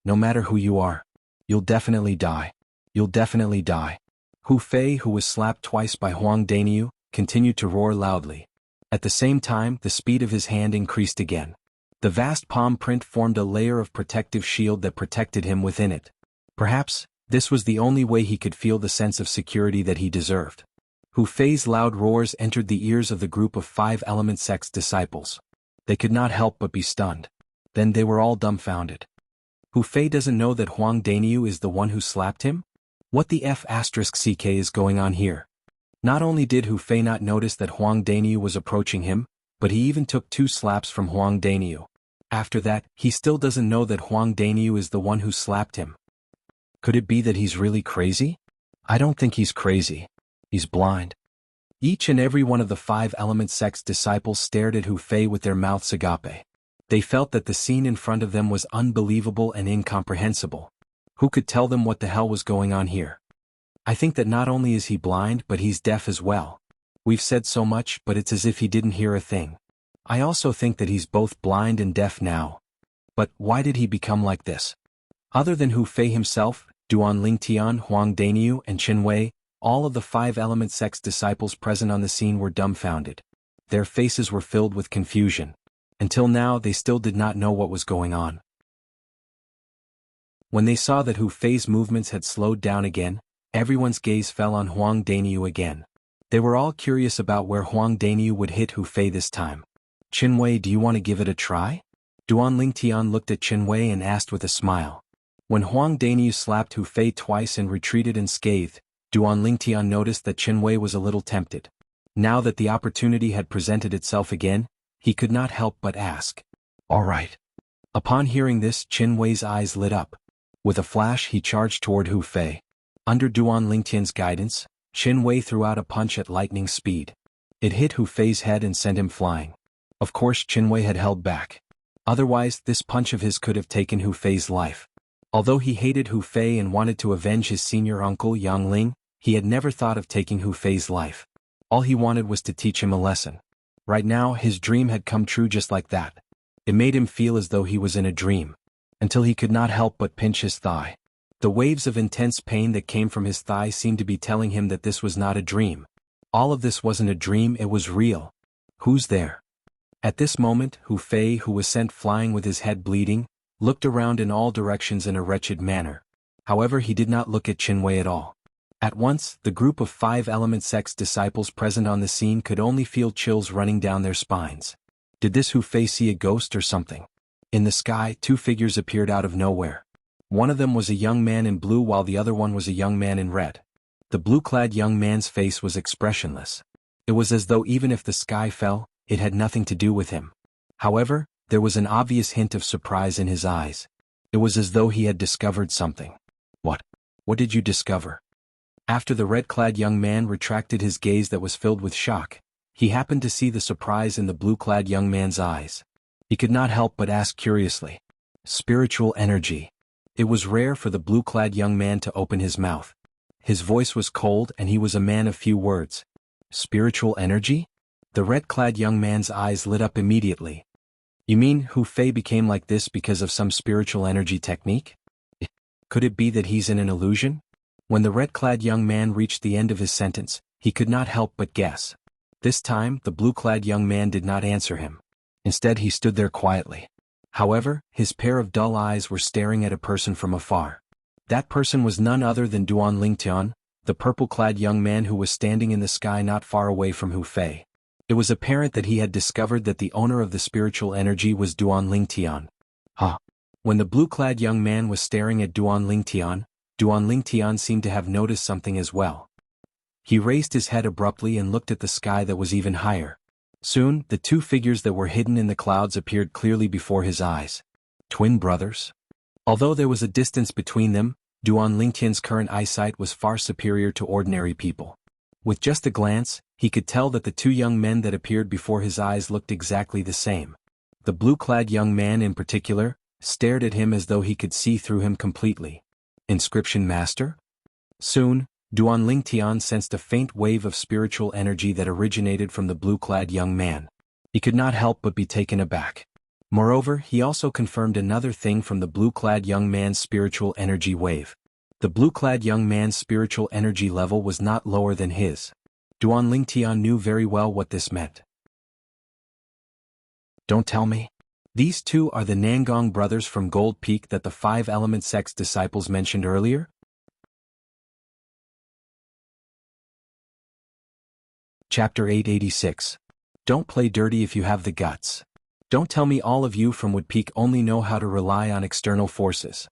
No matter who you are, you'll definitely die. You'll definitely die. Hu Fei, who was slapped twice by Huang Daniu, continued to roar loudly. At the same time, the speed of his hand increased again. The vast palm print formed a layer of protective shield that protected him within it. Perhaps, this was the only way he could feel the sense of security that he deserved. Hu Fei's loud roars entered the ears of the group of 5 element sect's disciples. They could not help but be stunned. Then they were all dumbfounded. Hu Fei doesn't know that Huang Daniu is the one who slapped him? What the F***ck is going on here? Not only did Hu Fei not notice that Huang Daniu was approaching him, but he even took 2 slaps from Huang Daniu. After that, he still doesn't know that Huang Daniu is the one who slapped him. Could it be that he's really crazy? I don't think he's crazy. He's blind. Each and every one of the 5 element sect's disciples stared at Hu Fei with their mouths agape. They felt that the scene in front of them was unbelievable and incomprehensible. Who could tell them what the hell was going on here? I think that not only is he blind but he's deaf as well. We've said so much but it's as if he didn't hear a thing. I also think that he's both blind and deaf now. But why did he become like this? Other than Hu Fei himself, Duan Lingtian, Huang Daniu, and Qin Wei, all of the 5 element sect's disciples present on the scene were dumbfounded. Their faces were filled with confusion. Until now they still did not know what was going on. When they saw that Hu Fei's movements had slowed down again, everyone's gaze fell on Huang Daniu again. They were all curious about where Huang Daniu would hit Hu Fei this time. Qin Wei, do you want to give it a try? Duan Lingtian looked at Qin Wei and asked with a smile. When Huang Daniu slapped Hu Fei twice and retreated unscathed, Duan Lingtian noticed that Qin Wei was a little tempted. Now that the opportunity had presented itself again, he could not help but ask. All right. Upon hearing this, Qin Wei's eyes lit up. With a flash he charged toward Hu Fei. Under Duan Lingtian's guidance, Qin Wei threw out a punch at lightning speed. It hit Hu Fei's head and sent him flying. Of course Qin Wei had held back. Otherwise this punch of his could have taken Hu Fei's life. Although he hated Hu Fei and wanted to avenge his senior uncle Yang Ling, he had never thought of taking Hu Fei's life. All he wanted was to teach him a lesson. Right now his dream had come true just like that. It made him feel as though he was in a dream. Until he could not help but pinch his thigh. The waves of intense pain that came from his thigh seemed to be telling him that this was not a dream. All of this wasn't a dream, it was real. Who's there? At this moment, Hu Fei, who was sent flying with his head bleeding, looked around in all directions in a wretched manner. However, he did not look at Qin Wei at all. At once, the group of 5 element sect's disciples present on the scene could only feel chills running down their spines. Did this Hu Fei see a ghost or something? In the sky, 2 figures appeared out of nowhere. One of them was a young man in blue while the other one was a young man in red. The blue-clad young man's face was expressionless. It was as though even if the sky fell, it had nothing to do with him. However, there was an obvious hint of surprise in his eyes. It was as though he had discovered something. What? What did you discover? After the red-clad young man retracted his gaze that was filled with shock, he happened to see the surprise in the blue-clad young man's eyes. He could not help but ask curiously. Spiritual energy. It was rare for the blue-clad young man to open his mouth. His voice was cold and he was a man of few words. Spiritual energy? The red-clad young man's eyes lit up immediately. You mean Hu Fei became like this because of some spiritual energy technique? Could it be that he's in an illusion? When the red-clad young man reached the end of his sentence, he could not help but guess. This time, the blue-clad young man did not answer him. Instead, he stood there quietly. However, his pair of dull eyes were staring at a person from afar. That person was none other than Duan Lingtian, the purple-clad young man who was standing in the sky not far away from Hu Fei. It was apparent that he had discovered that the owner of the spiritual energy was Duan Lingtian. Huh. When the blue-clad young man was staring at Duan Lingtian seemed to have noticed something as well. He raised his head abruptly and looked at the sky that was even higher. Soon, the two figures that were hidden in the clouds appeared clearly before his eyes. Twin brothers? Although there was a distance between them, Duan Lingtian's current eyesight was far superior to ordinary people. With just a glance, he could tell that the two young men that appeared before his eyes looked exactly the same. The blue-clad young man in particular stared at him as though he could see through him completely. Inscription Master? Soon, Duan Lingtian sensed a faint wave of spiritual energy that originated from the blue-clad young man. He could not help but be taken aback. Moreover, he also confirmed another thing from the blue-clad young man's spiritual energy wave. The blue-clad young man's spiritual energy level was not lower than his. Duan Lingtian knew very well what this meant. Don't tell me. These two are the Nangong brothers from Gold Peak that the five-element sect's disciples mentioned earlier? Chapter 886. Don't play dirty if you have the guts. Don't tell me all of you from Wood Peak only know how to rely on external forces.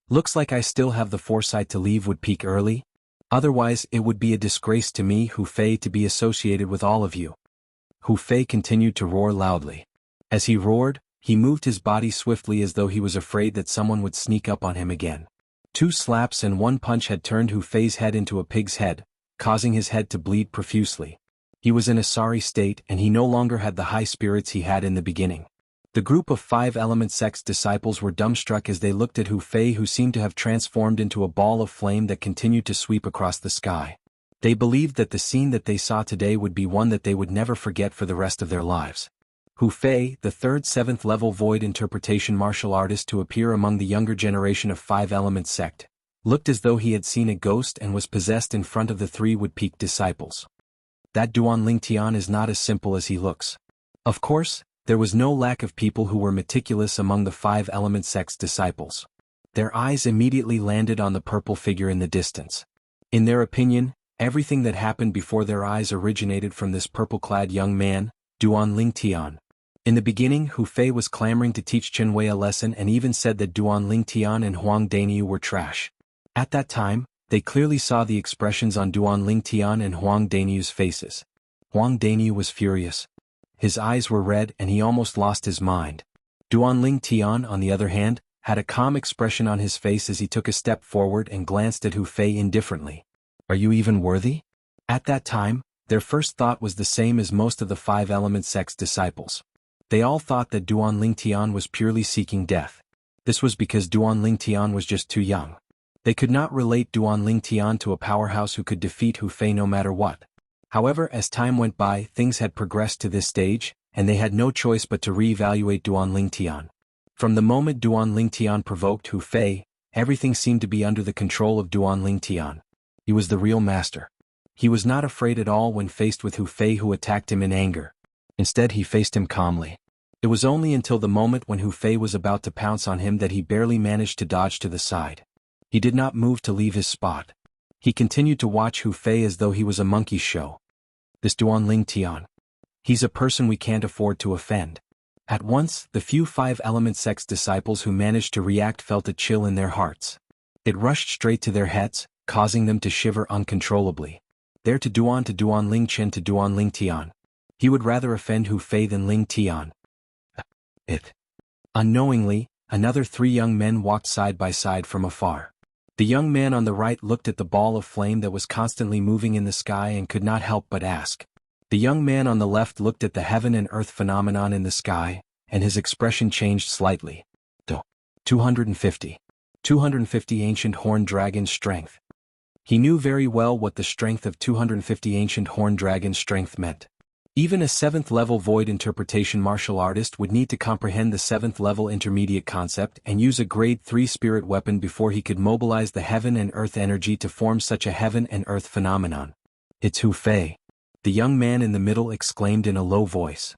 Looks like I still have the foresight to leave Wood Peak early. Otherwise it would be a disgrace to me, Hu Fei, to be associated with all of you. Hu Fei continued to roar loudly. As he roared, he moved his body swiftly as though he was afraid that someone would sneak up on him again. Two slaps and one punch had turned Hu Fei's head into a pig's head, causing his head to bleed profusely. He was in a sorry state and he no longer had the high spirits he had in the beginning. The group of five-element sect's disciples were dumbstruck as they looked at Hu Fei, who seemed to have transformed into a ball of flame that continued to sweep across the sky. They believed that the scene that they saw today would be one that they would never forget for the rest of their lives. Hu Fei, the third 7th level void interpretation martial artist to appear among the younger generation of five-element sect, looked as though he had seen a ghost and was possessed in front of the three Wood Peak disciples. That Duan Lingtian is not as simple as he looks. Of course, there was no lack of people who were meticulous among the five-element sect's disciples. Their eyes immediately landed on the purple figure in the distance. In their opinion, everything that happened before their eyes originated from this purple-clad young man, Duan Lingtian. In the beginning, Hu Fei was clamoring to teach Chenwei a lesson and even said that Duan Lingtian and Huang Daniu were trash. At that time, they clearly saw the expressions on Duan Lingtian and Huang Daniu's faces. Huang Daniu was furious. His eyes were red and he almost lost his mind. Duan Lingtian, on the other hand, had a calm expression on his face as he took a step forward and glanced at Hu Fei indifferently. Are you even worthy? At that time, their first thought was the same as most of the five-element sect's disciples. They all thought that Duan Lingtian was purely seeking death. This was because Duan Lingtian was just too young. They could not relate Duan Lingtian to a powerhouse who could defeat Hu Fei no matter what. However, as time went by, things had progressed to this stage, and they had no choice but to re-evaluate Duan Lingtian. From the moment Duan Lingtian provoked Hu Fei, everything seemed to be under the control of Duan Lingtian. He was the real master. He was not afraid at all when faced with Hu Fei, who attacked him in anger. Instead, he faced him calmly. It was only until the moment when Hu Fei was about to pounce on him that he barely managed to dodge to the side. He did not move to leave his spot. He continued to watch Hu Fei as though he was a monkey's show. This Duan Lingtian. He's a person we can't afford to offend. At once, the few five-element sect's disciples who managed to react felt a chill in their hearts. It rushed straight to their heads, causing them to shiver uncontrollably. There to Duan Lingchen to Duan Lingtian. He would rather offend Hu Fei than Lingtian. Unknowingly, another three young men walked side by side from afar. The young man on the right looked at the ball of flame that was constantly moving in the sky and could not help but ask. The young man on the left looked at the heaven and earth phenomenon in the sky, and his expression changed slightly. 250 ancient horned dragon strength. He knew very well what the strength of 250 ancient horned dragon strength meant. Even a 7th level void interpretation martial artist would need to comprehend the 7th level intermediate concept and use a grade 3 spirit weapon before he could mobilize the heaven and earth energy to form such a heaven and earth phenomenon. It's Hu Fei. The young man in the middle exclaimed in a low voice.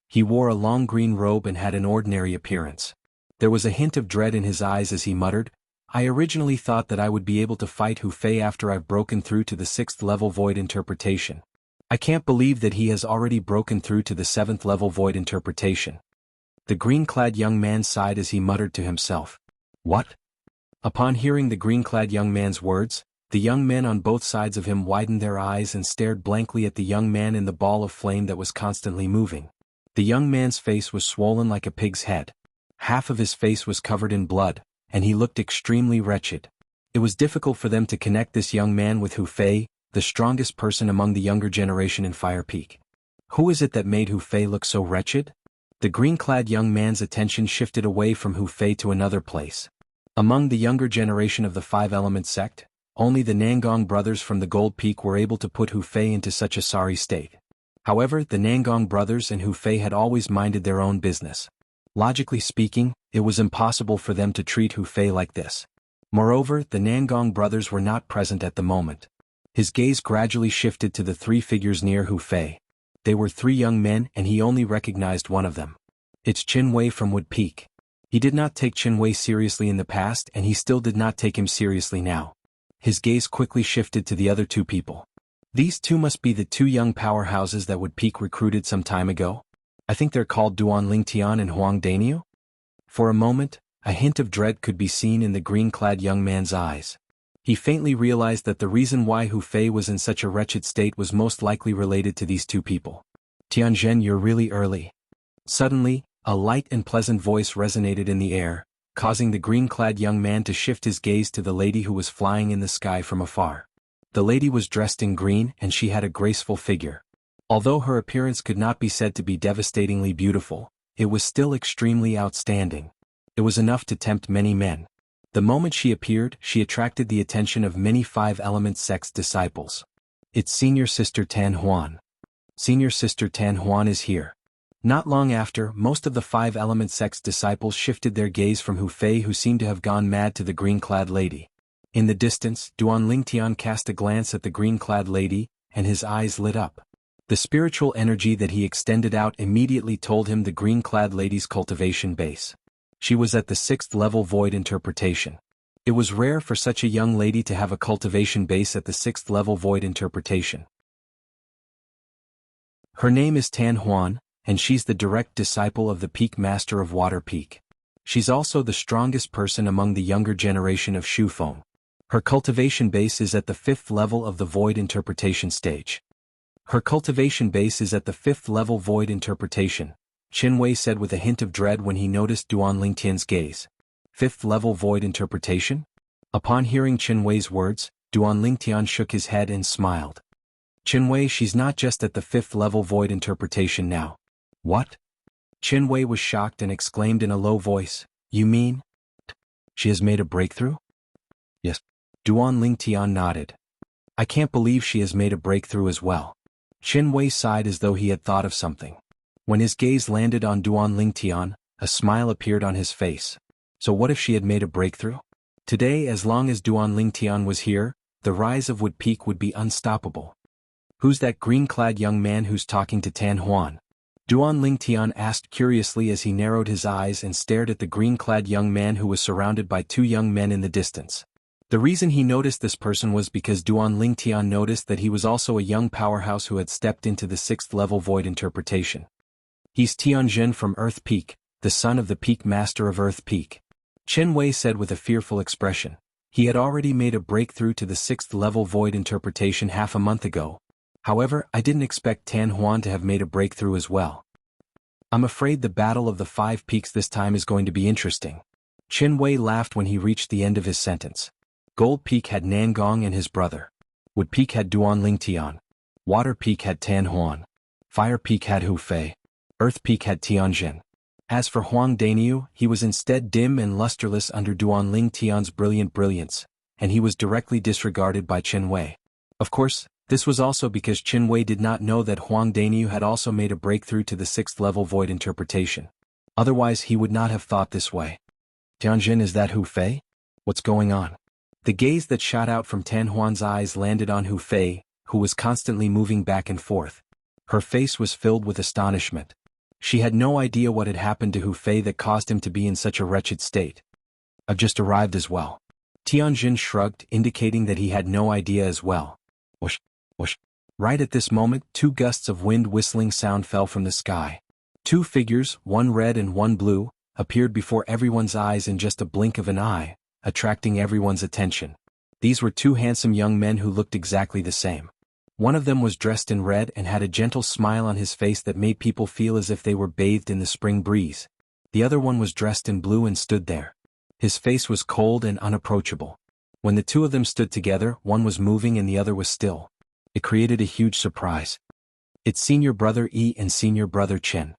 He wore a long green robe and had an ordinary appearance. There was a hint of dread in his eyes as he muttered, I originally thought that I would be able to fight Hu Fei after I've broken through to the 6th level void interpretation. I can't believe that he has already broken through to the 7th level void interpretation. The green-clad young man sighed as he muttered to himself. What? Upon hearing the green-clad young man's words, the young men on both sides of him widened their eyes and stared blankly at the young man in the ball of flame that was constantly moving. The young man's face was swollen like a pig's head. Half of his face was covered in blood, and he looked extremely wretched. It was difficult for them to connect this young man with Hu Fei, the strongest person among the younger generation in Fire Peak. Who is it that made Hu Fei look so wretched? The green-clad young man's attention shifted away from Hu Fei to another place. Among the younger generation of the Five-Element sect, only the Nangong brothers from the Gold Peak were able to put Hu Fei into such a sorry state. However, the Nangong brothers and Hu Fei had always minded their own business. Logically speaking, it was impossible for them to treat Hu Fei like this. Moreover, the Nangong brothers were not present at the moment. His gaze gradually shifted to the three figures near Hu Fei. They were three young men and he only recognized one of them. It's Qin Wei from Wood Peak. He did not take Qin Wei seriously in the past and he still did not take him seriously now. His gaze quickly shifted to the other two people. These two must be the two young powerhouses that Wood Peak recruited some time ago. I think they're called Duan Lingtian and Huang Daniu? For a moment, a hint of dread could be seen in the green-clad young man's eyes. He faintly realized that the reason why Hu Fei was in such a wretched state was most likely related to these two people. Tianzhen, you're really early. Suddenly, a light and pleasant voice resonated in the air, causing the green-clad young man to shift his gaze to the lady who was flying in the sky from afar. The lady was dressed in green and she had a graceful figure. Although her appearance could not be said to be devastatingly beautiful, it was still extremely outstanding. It was enough to tempt many men. The moment she appeared, she attracted the attention of many Five-Element sect's disciples. It's Senior Sister Tan Huan. Senior Sister Tan Huan is here. Not long after, most of the Five-Element sect's disciples shifted their gaze from Hu Fei, who seemed to have gone mad, to the green-clad lady. In the distance, Duan Lingtian cast a glance at the green-clad lady, and his eyes lit up. The spiritual energy that he extended out immediately told him the green-clad lady's cultivation base. She was at the 6th level void interpretation. It was rare for such a young lady to have a cultivation base at the 6th level void interpretation. Her name is Tan Huan, and she's the direct disciple of the Peak Master of Water Peak. She's also the strongest person among the younger generation of Shufeng. Her cultivation base is at the 5th level of the void interpretation stage. Her cultivation base is at the 5th level void interpretation, Qin Wei said with a hint of dread when he noticed Duan Lingtian's gaze. 5th level void interpretation? Upon hearing Qin Wei's words, Duan Lingtian shook his head and smiled. Qin Wei, she's not just at the 5th level void interpretation now. What? Qin Wei was shocked and exclaimed in a low voice, you mean? She has made a breakthrough? Yes. Duan Lingtian nodded. I can't believe she has made a breakthrough as well. Qin Wei sighed as though he had thought of something. When his gaze landed on Duan Lingtian, a smile appeared on his face. So what if she had made a breakthrough? Today, as long as Duan Lingtian was here, the rise of Wood Peak would be unstoppable. Who's that green-clad young man who's talking to Tan Huan? Duan Lingtian asked curiously as he narrowed his eyes and stared at the green-clad young man who was surrounded by two young men in the distance. The reason he noticed this person was because Duan Lingtian noticed that he was also a young powerhouse who had stepped into the 6th level void interpretation. He's Tianzhen from Earth Peak, the son of the Peak Master of Earth Peak. Qin Wei said with a fearful expression. He had already made a breakthrough to the 6th level void interpretation half a month ago. However, I didn't expect Tan Huan to have made a breakthrough as well. I'm afraid the battle of the 5 peaks this time is going to be interesting. Qin Wei laughed when he reached the end of his sentence. Gold Peak had Nangong and his brother. Wood Peak had Duan Lingtian. Water Peak had Tan Huan. Fire Peak had Hu Fei. Earth Peak had Tianzhen. As for Huang Daniu, he was instead dim and lusterless under Duan Lingtian's brilliant brilliance, and he was directly disregarded by Qin Wei. Of course, this was also because Qin Wei did not know that Huang Daniu had also made a breakthrough to the 6th level void interpretation. Otherwise he would not have thought this way. Tianzhen, is that Hu Fei? What's going on? The gaze that shot out from Tan Huan's eyes landed on Hu Fei, who was constantly moving back and forth. Her face was filled with astonishment. She had no idea what had happened to Hu Fei that caused him to be in such a wretched state. I've just arrived as well. Tianzhen shrugged, indicating that he had no idea as well. Whoosh, whoosh. Right at this moment, 2 gusts of wind whistling sound fell from the sky. Two figures, one red and one blue, appeared before everyone's eyes in just a blink of an eye, attracting everyone's attention. These were two handsome young men who looked exactly the same. One of them was dressed in red and had a gentle smile on his face that made people feel as if they were bathed in the spring breeze. The other one was dressed in blue and stood there. His face was cold and unapproachable. When the two of them stood together, one was moving and the other was still. It created a huge surprise. It's Senior Brother Yi and Senior Brother Chen.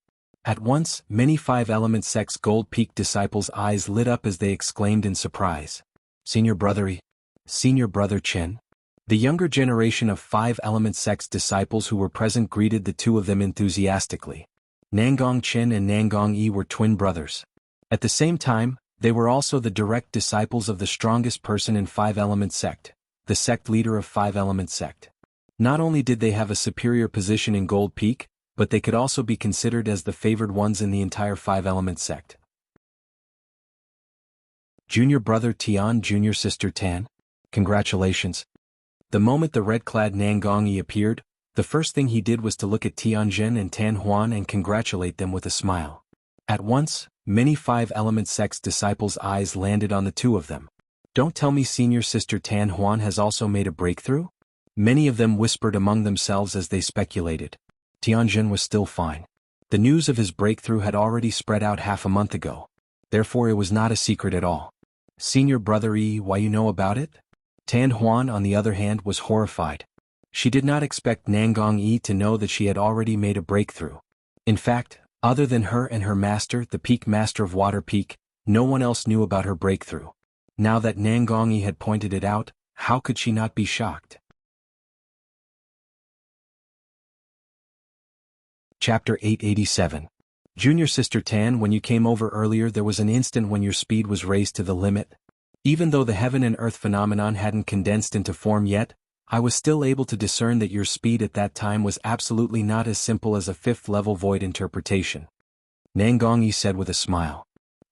At once, many Five Element Sect's Gold Peak disciples' eyes lit up as they exclaimed in surprise. Senior Brother Yi? Senior Brother Chen? The younger generation of Five Element Sect's disciples who were present greeted the two of them enthusiastically. Nangong Chen and Nangong Yi were twin brothers. At the same time, they were also the direct disciples of the strongest person in Five Element Sect, the sect leader of Five Element Sect. Not only did they have a superior position in Gold Peak, but they could also be considered as the favored ones in the entire Five Element Sect. Junior Brother Tian, Junior Sister Tan? Congratulations. The moment the red-clad Nangong Yi appeared, the first thing he did was to look at Tianjin and Tan Huan and congratulate them with a smile. At once, many Five Element Sect's disciples' eyes landed on the two of them. Don't tell me Senior Sister Tan Huan has also made a breakthrough? Many of them whispered among themselves as they speculated. Tianjin was still fine. The news of his breakthrough had already spread out half a month ago. Therefore it was not a secret at all. Senior Brother Yi, why you know about it? Tan Huan, on the other hand, was horrified. She did not expect Nangong Yi to know that she had already made a breakthrough. In fact, other than her and her master, the Peak Master of Water Peak, no one else knew about her breakthrough. Now that Nangong Yi had pointed it out, how could she not be shocked? Chapter 887. Junior Sister Tan, when you came over earlier, there was an instant when your speed was raised to the limit. Even though the heaven and earth phenomenon hadn't condensed into form yet, I was still able to discern that your speed at that time was absolutely not as simple as a fifth-level void interpretation. Nangong Yi said with a smile.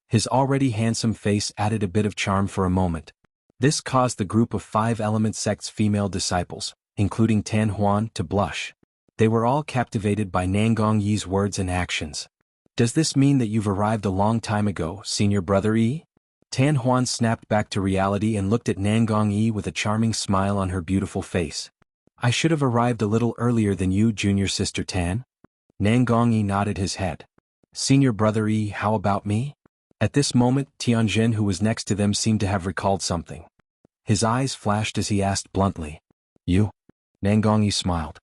His already handsome face added a bit of charm for a moment. This caused the group of Five Element Sect's female disciples, including Tan Huan, to blush. They were all captivated by Nangong Yi's words and actions. Does this mean that you've arrived a long time ago, Senior Brother Yi? Tan Huan snapped back to reality and looked at Nangong Yi with a charming smile on her beautiful face. I should have arrived a little earlier than you, Junior Sister Tan. Nangong Yi nodded his head. Senior Brother Yi, how about me? At this moment, Tianjin, who was next to them, seemed to have recalled something. His eyes flashed as he asked bluntly. You? Nangong Yi smiled.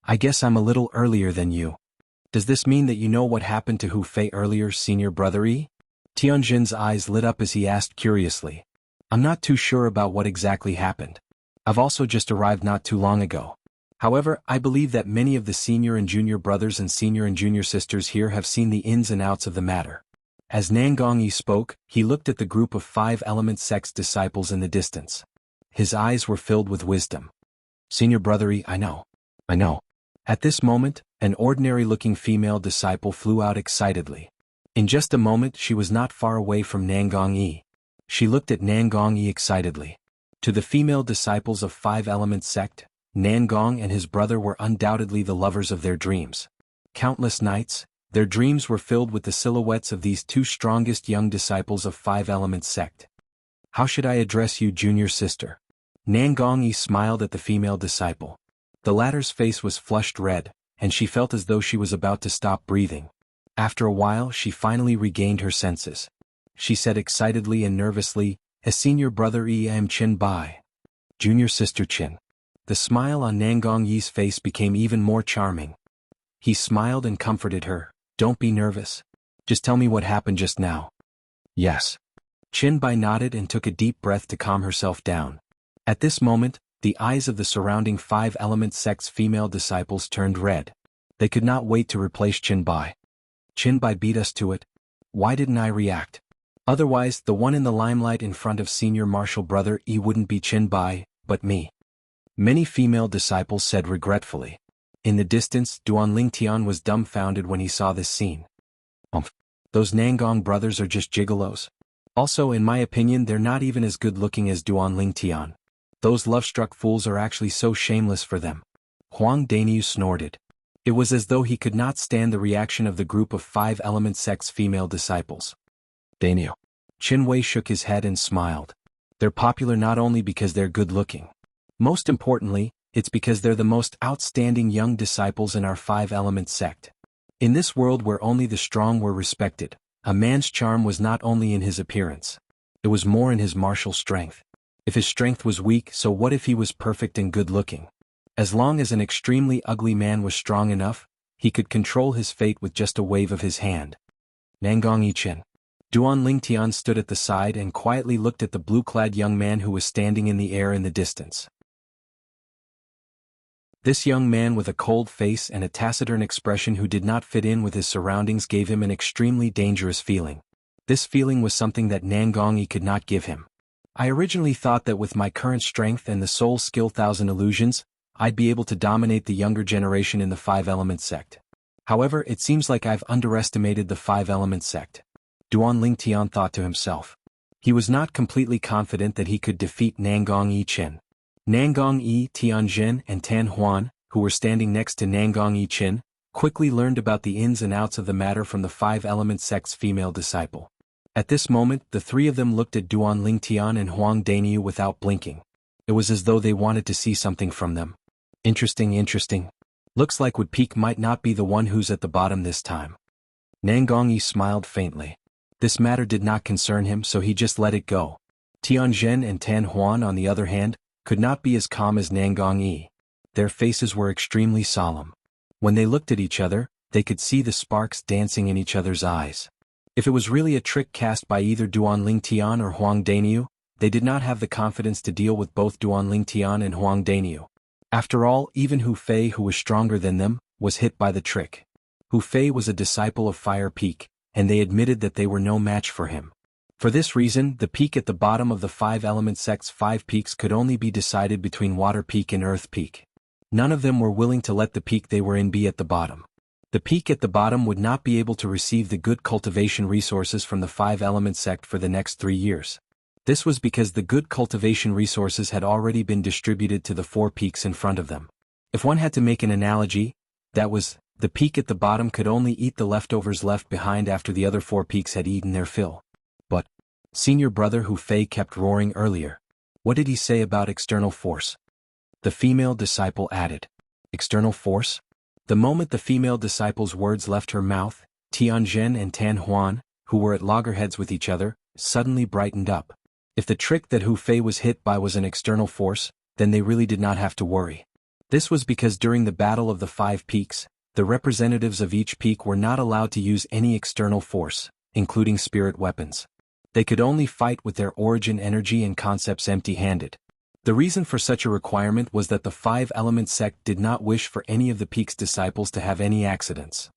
I guess I'm a little earlier than you. Does this mean that you know what happened to Hu Fei earlier, Senior Brother Yi? Tianjin's eyes lit up as he asked curiously. I'm not too sure about what exactly happened. I've also just arrived not too long ago. However, I believe that many of the senior and junior brothers and senior and junior sisters here have seen the ins and outs of the matter. As Nangong Yi spoke, he looked at the group of Five Element Sect's disciples in the distance. His eyes were filled with wisdom. Senior Brother Yi, I know. At this moment, an ordinary-looking female disciple flew out excitedly. In just a moment she was not far away from Nangong Yi. She looked at Nangong Yi excitedly. To the female disciples of Five Element Sect, Nangong and his brother were undoubtedly the lovers of their dreams. Countless nights, their dreams were filled with the silhouettes of these two strongest young disciples of Five Element Sect. How should I address you, Junior Sister? Nangong Yi smiled at the female disciple. The latter's face was flushed red, and she felt as though she was about to stop breathing. After a while she finally regained her senses. She said excitedly and nervously, as Senior Brother Yi, I am Qin Bai. Junior Sister Qin. The smile on Nangong Yi's face became even more charming. He smiled and comforted her. Don't be nervous. Just tell me what happened just now. Yes. Qin Bai nodded and took a deep breath to calm herself down. At this moment, the eyes of the surrounding Five Element Sect's female disciples turned red. They could not wait to replace Qin Bai. Qin Bai beat us to it. Why didn't I react? Otherwise, the one in the limelight in front of Senior Martial Brother Yi wouldn't be Qin Bai, but me. Many female disciples said regretfully. In the distance, Duan Lingtian was dumbfounded when he saw this scene. Those Nangong brothers are just gigolos. Also, in my opinion, they're not even as good-looking as Duan Lingtian. Those love-struck fools are actually so shameless for them. Huang Daniu snorted. It was as though he could not stand the reaction of the group of 5-element sect's female disciples. Daimyo. Qin Wei shook his head and smiled. They're popular not only because they're good-looking. Most importantly, it's because they're the most outstanding young disciples in our 5-element sect. In this world where only the strong were respected, a man's charm was not only in his appearance. It was more in his martial strength. If his strength was weak, so what if he was perfect and good-looking? As long as an extremely ugly man was strong enough, he could control his fate with just a wave of his hand. Nangong Yichen. Duan Lingtian stood at the side and quietly looked at the blue-clad young man who was standing in the air in the distance. This young man with a cold face and a taciturn expression who did not fit in with his surroundings gave him an extremely dangerous feeling. This feeling was something that Nangong Yi could not give him. I originally thought that with my current strength and the soul skill 1000 illusions, I'd be able to dominate the younger generation in the 5-element sect. However, it seems like I've underestimated the 5-element sect. Duan Lingtian thought to himself. He was not completely confident that he could defeat Nangong Yi Chen. Nangong Yi Tianjin and Tan Huan, who were standing next to Nangong Yi Chen, quickly learned about the ins and outs of the matter from the 5-element sect's female disciple. At this moment, the three of them looked at Duan Lingtian and Huang Dainyu without blinking. It was as though they wanted to see something from them. Interesting. Looks like Wood Peak might not be the one who's at the bottom this time. Nangong Yi smiled faintly. This matter did not concern him, so he just let it go. Tianjin and Tan Huan, on the other hand, could not be as calm as Nangong Yi. Their faces were extremely solemn. When they looked at each other, they could see the sparks dancing in each other's eyes. If it was really a trick cast by either Duan Lingtian or Huang Dainyu, they did not have the confidence to deal with both Duan Lingtian and Huang Dainyu. After all, even Hu Fei, who was stronger than them, was hit by the trick. Hu Fei was a disciple of Fire Peak, and they admitted that they were no match for him. For this reason, the peak at the bottom of the 5-element sect's 5 peaks could only be decided between Water Peak and Earth Peak. None of them were willing to let the peak they were in be at the bottom. The peak at the bottom would not be able to receive the good cultivation resources from the 5-element sect for the next 3 years. This was because the good cultivation resources had already been distributed to the 4 peaks in front of them. If one had to make an analogy, that was, the peak at the bottom could only eat the leftovers left behind after the other 4 peaks had eaten their fill. But, senior brother Hu Fei kept roaring earlier. What did he say about external force? The female disciple added. External force? The moment the female disciple's words left her mouth, Tianjin and Tan Huan, who were at loggerheads with each other, suddenly brightened up. If the trick that Hu Fei was hit by was an external force, then they really did not have to worry. This was because during the Battle of the 5 Peaks, the representatives of each peak were not allowed to use any external force, including spirit weapons. They could only fight with their origin energy and concepts empty-handed. The reason for such a requirement was that the 5-element sect did not wish for any of the peak's disciples to have any accidents.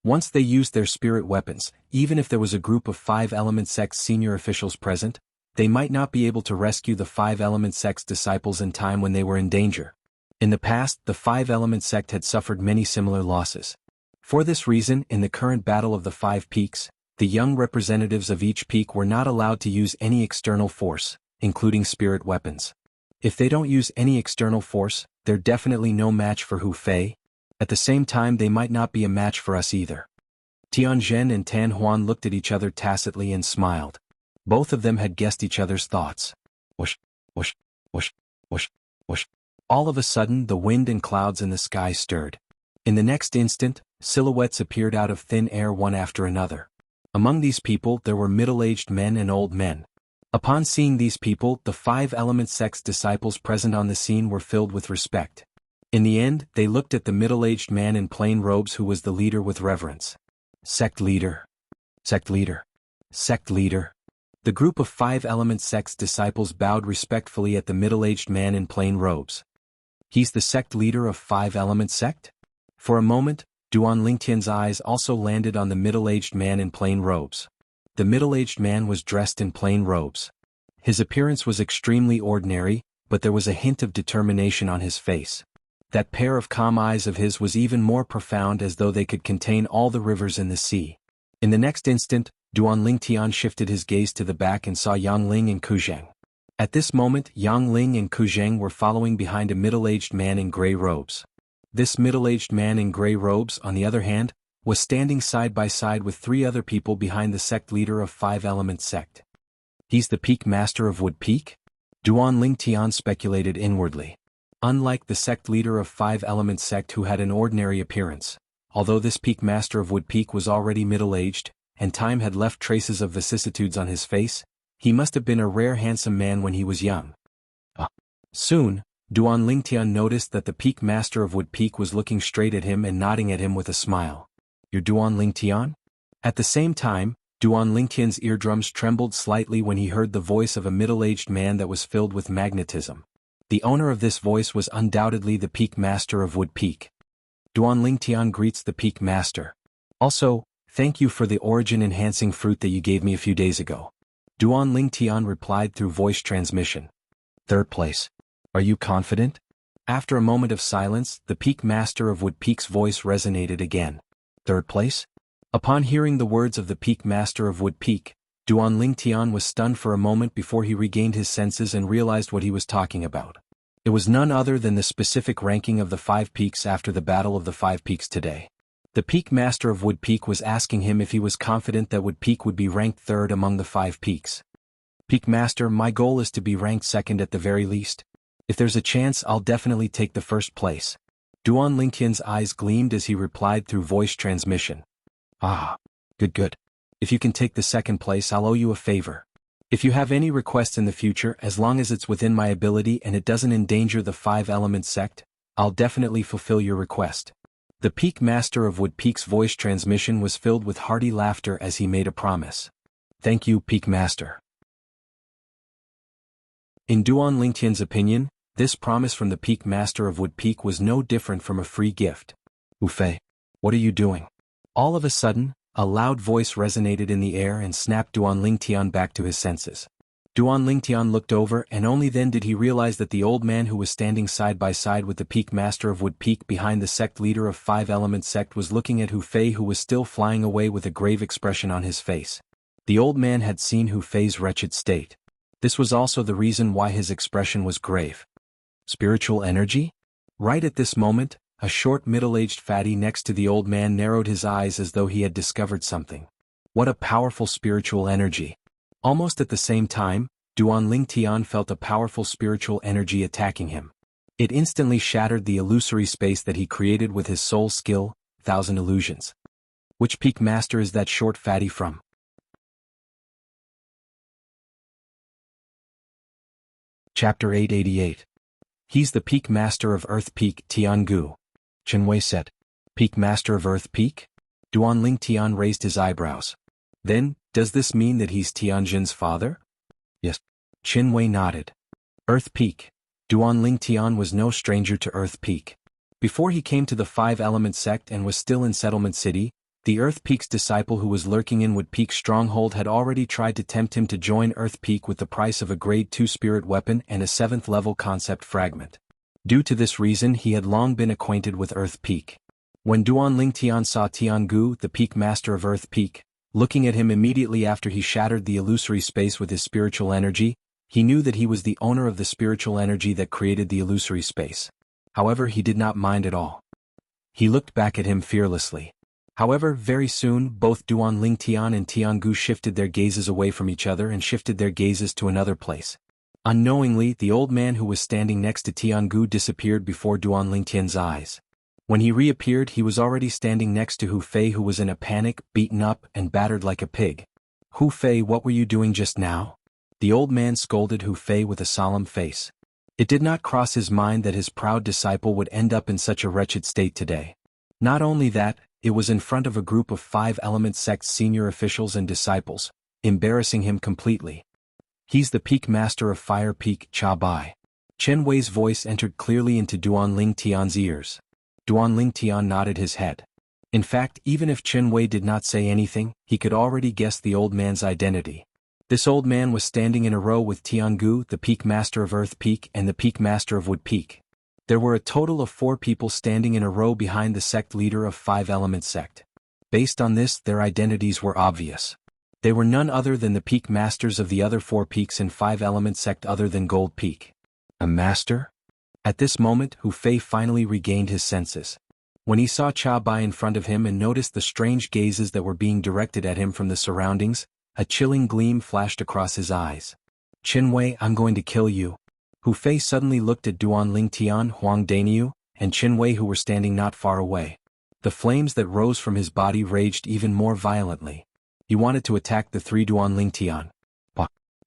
Once they used their spirit weapons, even if there was a group of 5-element sect's senior officials present, they might not be able to rescue the 5-element sect's disciples in time when they were in danger. In the past, the 5-element sect had suffered many similar losses. For this reason, in the current Battle of the 5 Peaks, the young representatives of each peak were not allowed to use any external force, including spirit weapons. If they don't use any external force, they're definitely no match for Hu Fei. At the same time, they might not be a match for us either. Tianjin and Tan Huan looked at each other tacitly and smiled. Both of them had guessed each other's thoughts. Whoosh, whoosh, whoosh, whoosh, whoosh. All of a sudden, the wind and clouds in the sky stirred. In the next instant, silhouettes appeared out of thin air one after another. Among these people there were middle-aged men and old men. Upon seeing these people, the 5-element sect's disciples present on the scene were filled with respect. In the end, they looked at the middle-aged man in plain robes who was the leader with reverence. Sect leader. Sect leader. Sect leader. The group of 5-element sect's disciples bowed respectfully at the middle-aged man in plain robes. He's the sect leader of 5-element sect? For a moment, Duan Lingtian's eyes also landed on the middle-aged man in plain robes. The middle-aged man was dressed in plain robes. His appearance was extremely ordinary, but there was a hint of determination on his face. That pair of calm eyes of his was even more profound, as though they could contain all the rivers in the sea. In the next instant, Duan Lingtian shifted his gaze to the back and saw Yang Ling and Ku Zheng. At this moment Yang Ling and Ku Zheng were following behind a middle-aged man in gray robes. This middle-aged man in gray robes, on the other hand, was standing side by side with 3 other people behind the sect leader of Five Elements sect. He's the peak master of Wood Peak? Duan Lingtian speculated inwardly. Unlike the sect leader of Five Elements sect who had an ordinary appearance, although this peak master of Wood Peak was already middle-aged, and time had left traces of vicissitudes on his face, he must have been a rare handsome man when he was young. Soon, Duan Lingtian noticed that the peak master of Wood Peak was looking straight at him and nodding at him with a smile. You're Duan Lingtian? At the same time, Duan Lingtian's eardrums trembled slightly when he heard the voice of a middle-aged man that was filled with magnetism. The owner of this voice was undoubtedly the peak master of Wood Peak. Duan Lingtian greets the peak master. Also, thank you for the origin-enhancing fruit that you gave me a few days ago. Duan Lingtian replied through voice transmission. 3rd place. Are you confident? After a moment of silence, the peak master of Wood Peak's voice resonated again. 3rd place? Upon hearing the words of the peak master of Wood Peak, Duan Lingtian was stunned for a moment before he regained his senses and realized what he was talking about. It was none other than the specific ranking of the 5 peaks after the Battle of the 5 Peaks today. The peak master of Wood Peak was asking him if he was confident that Wood Peak would be ranked 3rd among the 5 peaks. Peak master, my goal is to be ranked 2nd at the very least. If there's a chance, I'll definitely take the 1st place. Duan Lingtian's eyes gleamed as he replied through voice transmission. Ah, good. If you can take the 2nd place, I'll owe you a favor. If you have any requests in the future, as long as it's within my ability and it doesn't endanger the 5 Elements sect, I'll definitely fulfill your request. The peak master of Wood Peak's voice transmission was filled with hearty laughter as he made a promise. Thank you, peak master. In Duan Lingtian's opinion, this promise from the peak master of Wood Peak was no different from a free gift. Wu Fei, what are you doing? All of a sudden, a loud voice resonated in the air and snapped Duan Lingtian back to his senses. Duan Lingtian looked over and only then did he realize that the old man who was standing side by side with the peak master of Wood Peak behind the sect leader of Five Elements sect was looking at Hu Fei, who was still flying away with a grave expression on his face. The old man had seen Hu Fei's wretched state. This was also the reason why his expression was grave. Spiritual energy? Right at this moment, a short middle-aged fatty next to the old man narrowed his eyes as though he had discovered something. What a powerful spiritual energy! Almost at the same time, Duan Lingtian felt a powerful spiritual energy attacking him. It instantly shattered the illusory space that he created with his soul skill, 1000 Illusions. Which peak master is that short fatty from? Chapter 888. He's the peak master of Earth Peak, Jianghu. Chen Wei said. Peak master of Earth Peak? Duan Lingtian raised his eyebrows. Then, does this mean that he's Tianjin's father? Yes. Qin Wei nodded. Earth Peak. Duan Lingtian was no stranger to Earth Peak. Before he came to the Five Elements sect and was still in Settlement City, the Earth Peak's disciple who was lurking in Wood Peak's stronghold had already tried to tempt him to join Earth Peak with the price of a Grade 2 spirit weapon and a 7th level concept fragment. Due to this reason he had long been acquainted with Earth Peak. When Duan Lingtian saw Jianghu, the peak master of Earth Peak, looking at him immediately after he shattered the illusory space with his spiritual energy, he knew that he was the owner of the spiritual energy that created the illusory space. However, he did not mind at all. He looked back at him fearlessly. However, very soon, both Duan Lingtian and Jianghu shifted their gazes away from each other and shifted their gazes to another place. Unknowingly, the old man who was standing next to Jianghu disappeared before Duan Lingtian's eyes. When he reappeared, he was already standing next to Hu Fei, who was in a panic, beaten up, and battered like a pig. Hu Fei, what were you doing just now? The old man scolded Hu Fei with a solemn face. It did not cross his mind that his proud disciple would end up in such a wretched state today. Not only that, it was in front of a group of Five Elements sect's senior officials and disciples, embarrassing him completely. He's the peak master of Fire Peak, Cha Bai. Chen Wei's voice entered clearly into Duan Lingtian's ears. Duan Lingtian nodded his head. In fact, even if Chen Wei did not say anything, he could already guess the old man's identity. This old man was standing in a row with Jianghu, the peak master of Earth Peak, and the peak master of Wood Peak. There were a total of 4 people standing in a row behind the sect leader of Five Elements sect. Based on this, their identities were obvious. They were none other than the peak masters of the other 4 peaks and 5-element sect other than Gold Peak. A master? At this moment, Hu Fei finally regained his senses. When he saw Cha Bai in front of him and noticed the strange gazes that were being directed at him from the surroundings, a chilling gleam flashed across his eyes. Qin Wei, I'm going to kill you. Hu Fei suddenly looked at Duan Ling Tian, Huang Daniu, and Qin Wei who were standing not far away. The flames that rose from his body raged even more violently. He wanted to attack the 3 Duan Ling Tian.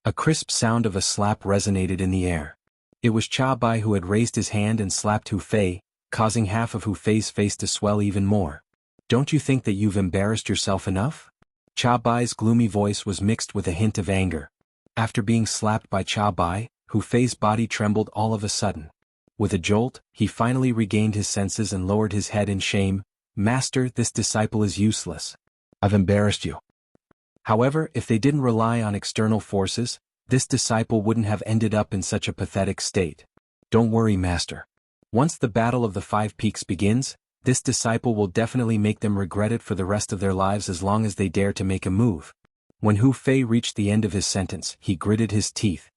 A crisp sound of a slap resonated in the air. It was Cha Bai who had raised his hand and slapped Hu Fei, causing half of Hu Fei's face to swell even more. Don't you think that you've embarrassed yourself enough? Cha Bai's gloomy voice was mixed with a hint of anger. After being slapped by Cha Bai, Hu Fei's body trembled all of a sudden. With a jolt, he finally regained his senses and lowered his head in shame. Master, this disciple is useless. I've embarrassed you. However, if they didn't rely on external forces, this disciple wouldn't have ended up in such a pathetic state. Don't worry, Master. Once the battle of the 5 peaks begins, this disciple will definitely make them regret it for the rest of their lives as long as they dare to make a move. When Hu Fei reached the end of his sentence, he gritted his teeth.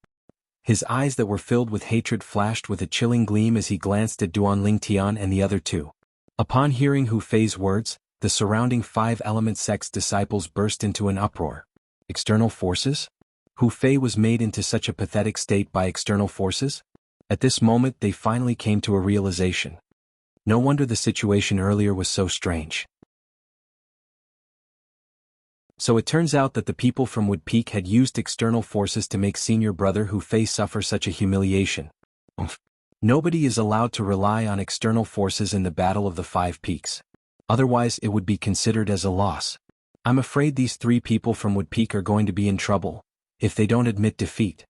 His eyes that were filled with hatred flashed with a chilling gleam as he glanced at Duan Ling Tian and the other 2. Upon hearing Hu Fei's words, the surrounding 5-element sect's disciples burst into an uproar. External forces? Hu Fei was made into such a pathetic state by external forces? At this moment they finally came to a realization. No wonder the situation earlier was so strange. So it turns out that the people from Wood Peak had used external forces to make senior brother Hu Fei suffer such a humiliation. Nobody is allowed to rely on external forces in the Battle of the 5 Peaks. Otherwise it would be considered as a loss. I'm afraid these 3 people from Wood Peak are going to be in trouble, if they don't admit defeat.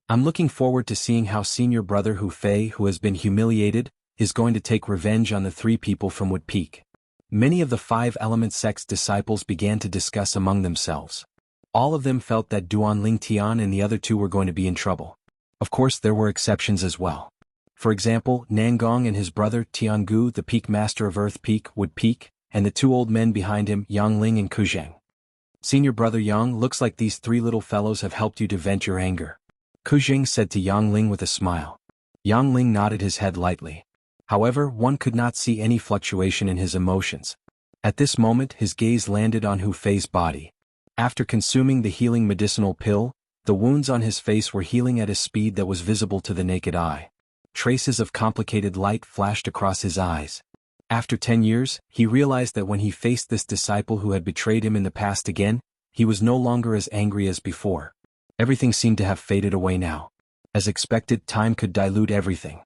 I'm looking forward to seeing how senior brother Hu Fei, who has been humiliated, is going to take revenge on the 3 people from Wood Peak. Many of the 5-element sect's disciples began to discuss among themselves. All of them felt that Duan Ling Tian and the other 2 were going to be in trouble. Of course there were exceptions as well. For example, Nangong and his brother Jianghu, the peak master of Earth Peak, Wood Peak, and the 2 old men behind him, Yang Ling and Kuzheng. Senior brother Yang, looks like these 3 little fellows have helped you to vent your anger. Kuzheng said to Yang Ling with a smile. Yang Ling nodded his head lightly. However, one could not see any fluctuation in his emotions. At this moment his gaze landed on Hu Fei's body. After consuming the healing medicinal pill, the wounds on his face were healing at a speed that was visible to the naked eye. Traces of complicated light flashed across his eyes. After 10 years, he realized that when he faced this disciple who had betrayed him in the past again, he was no longer as angry as before. Everything seemed to have faded away now. As expected, time could dilute everything.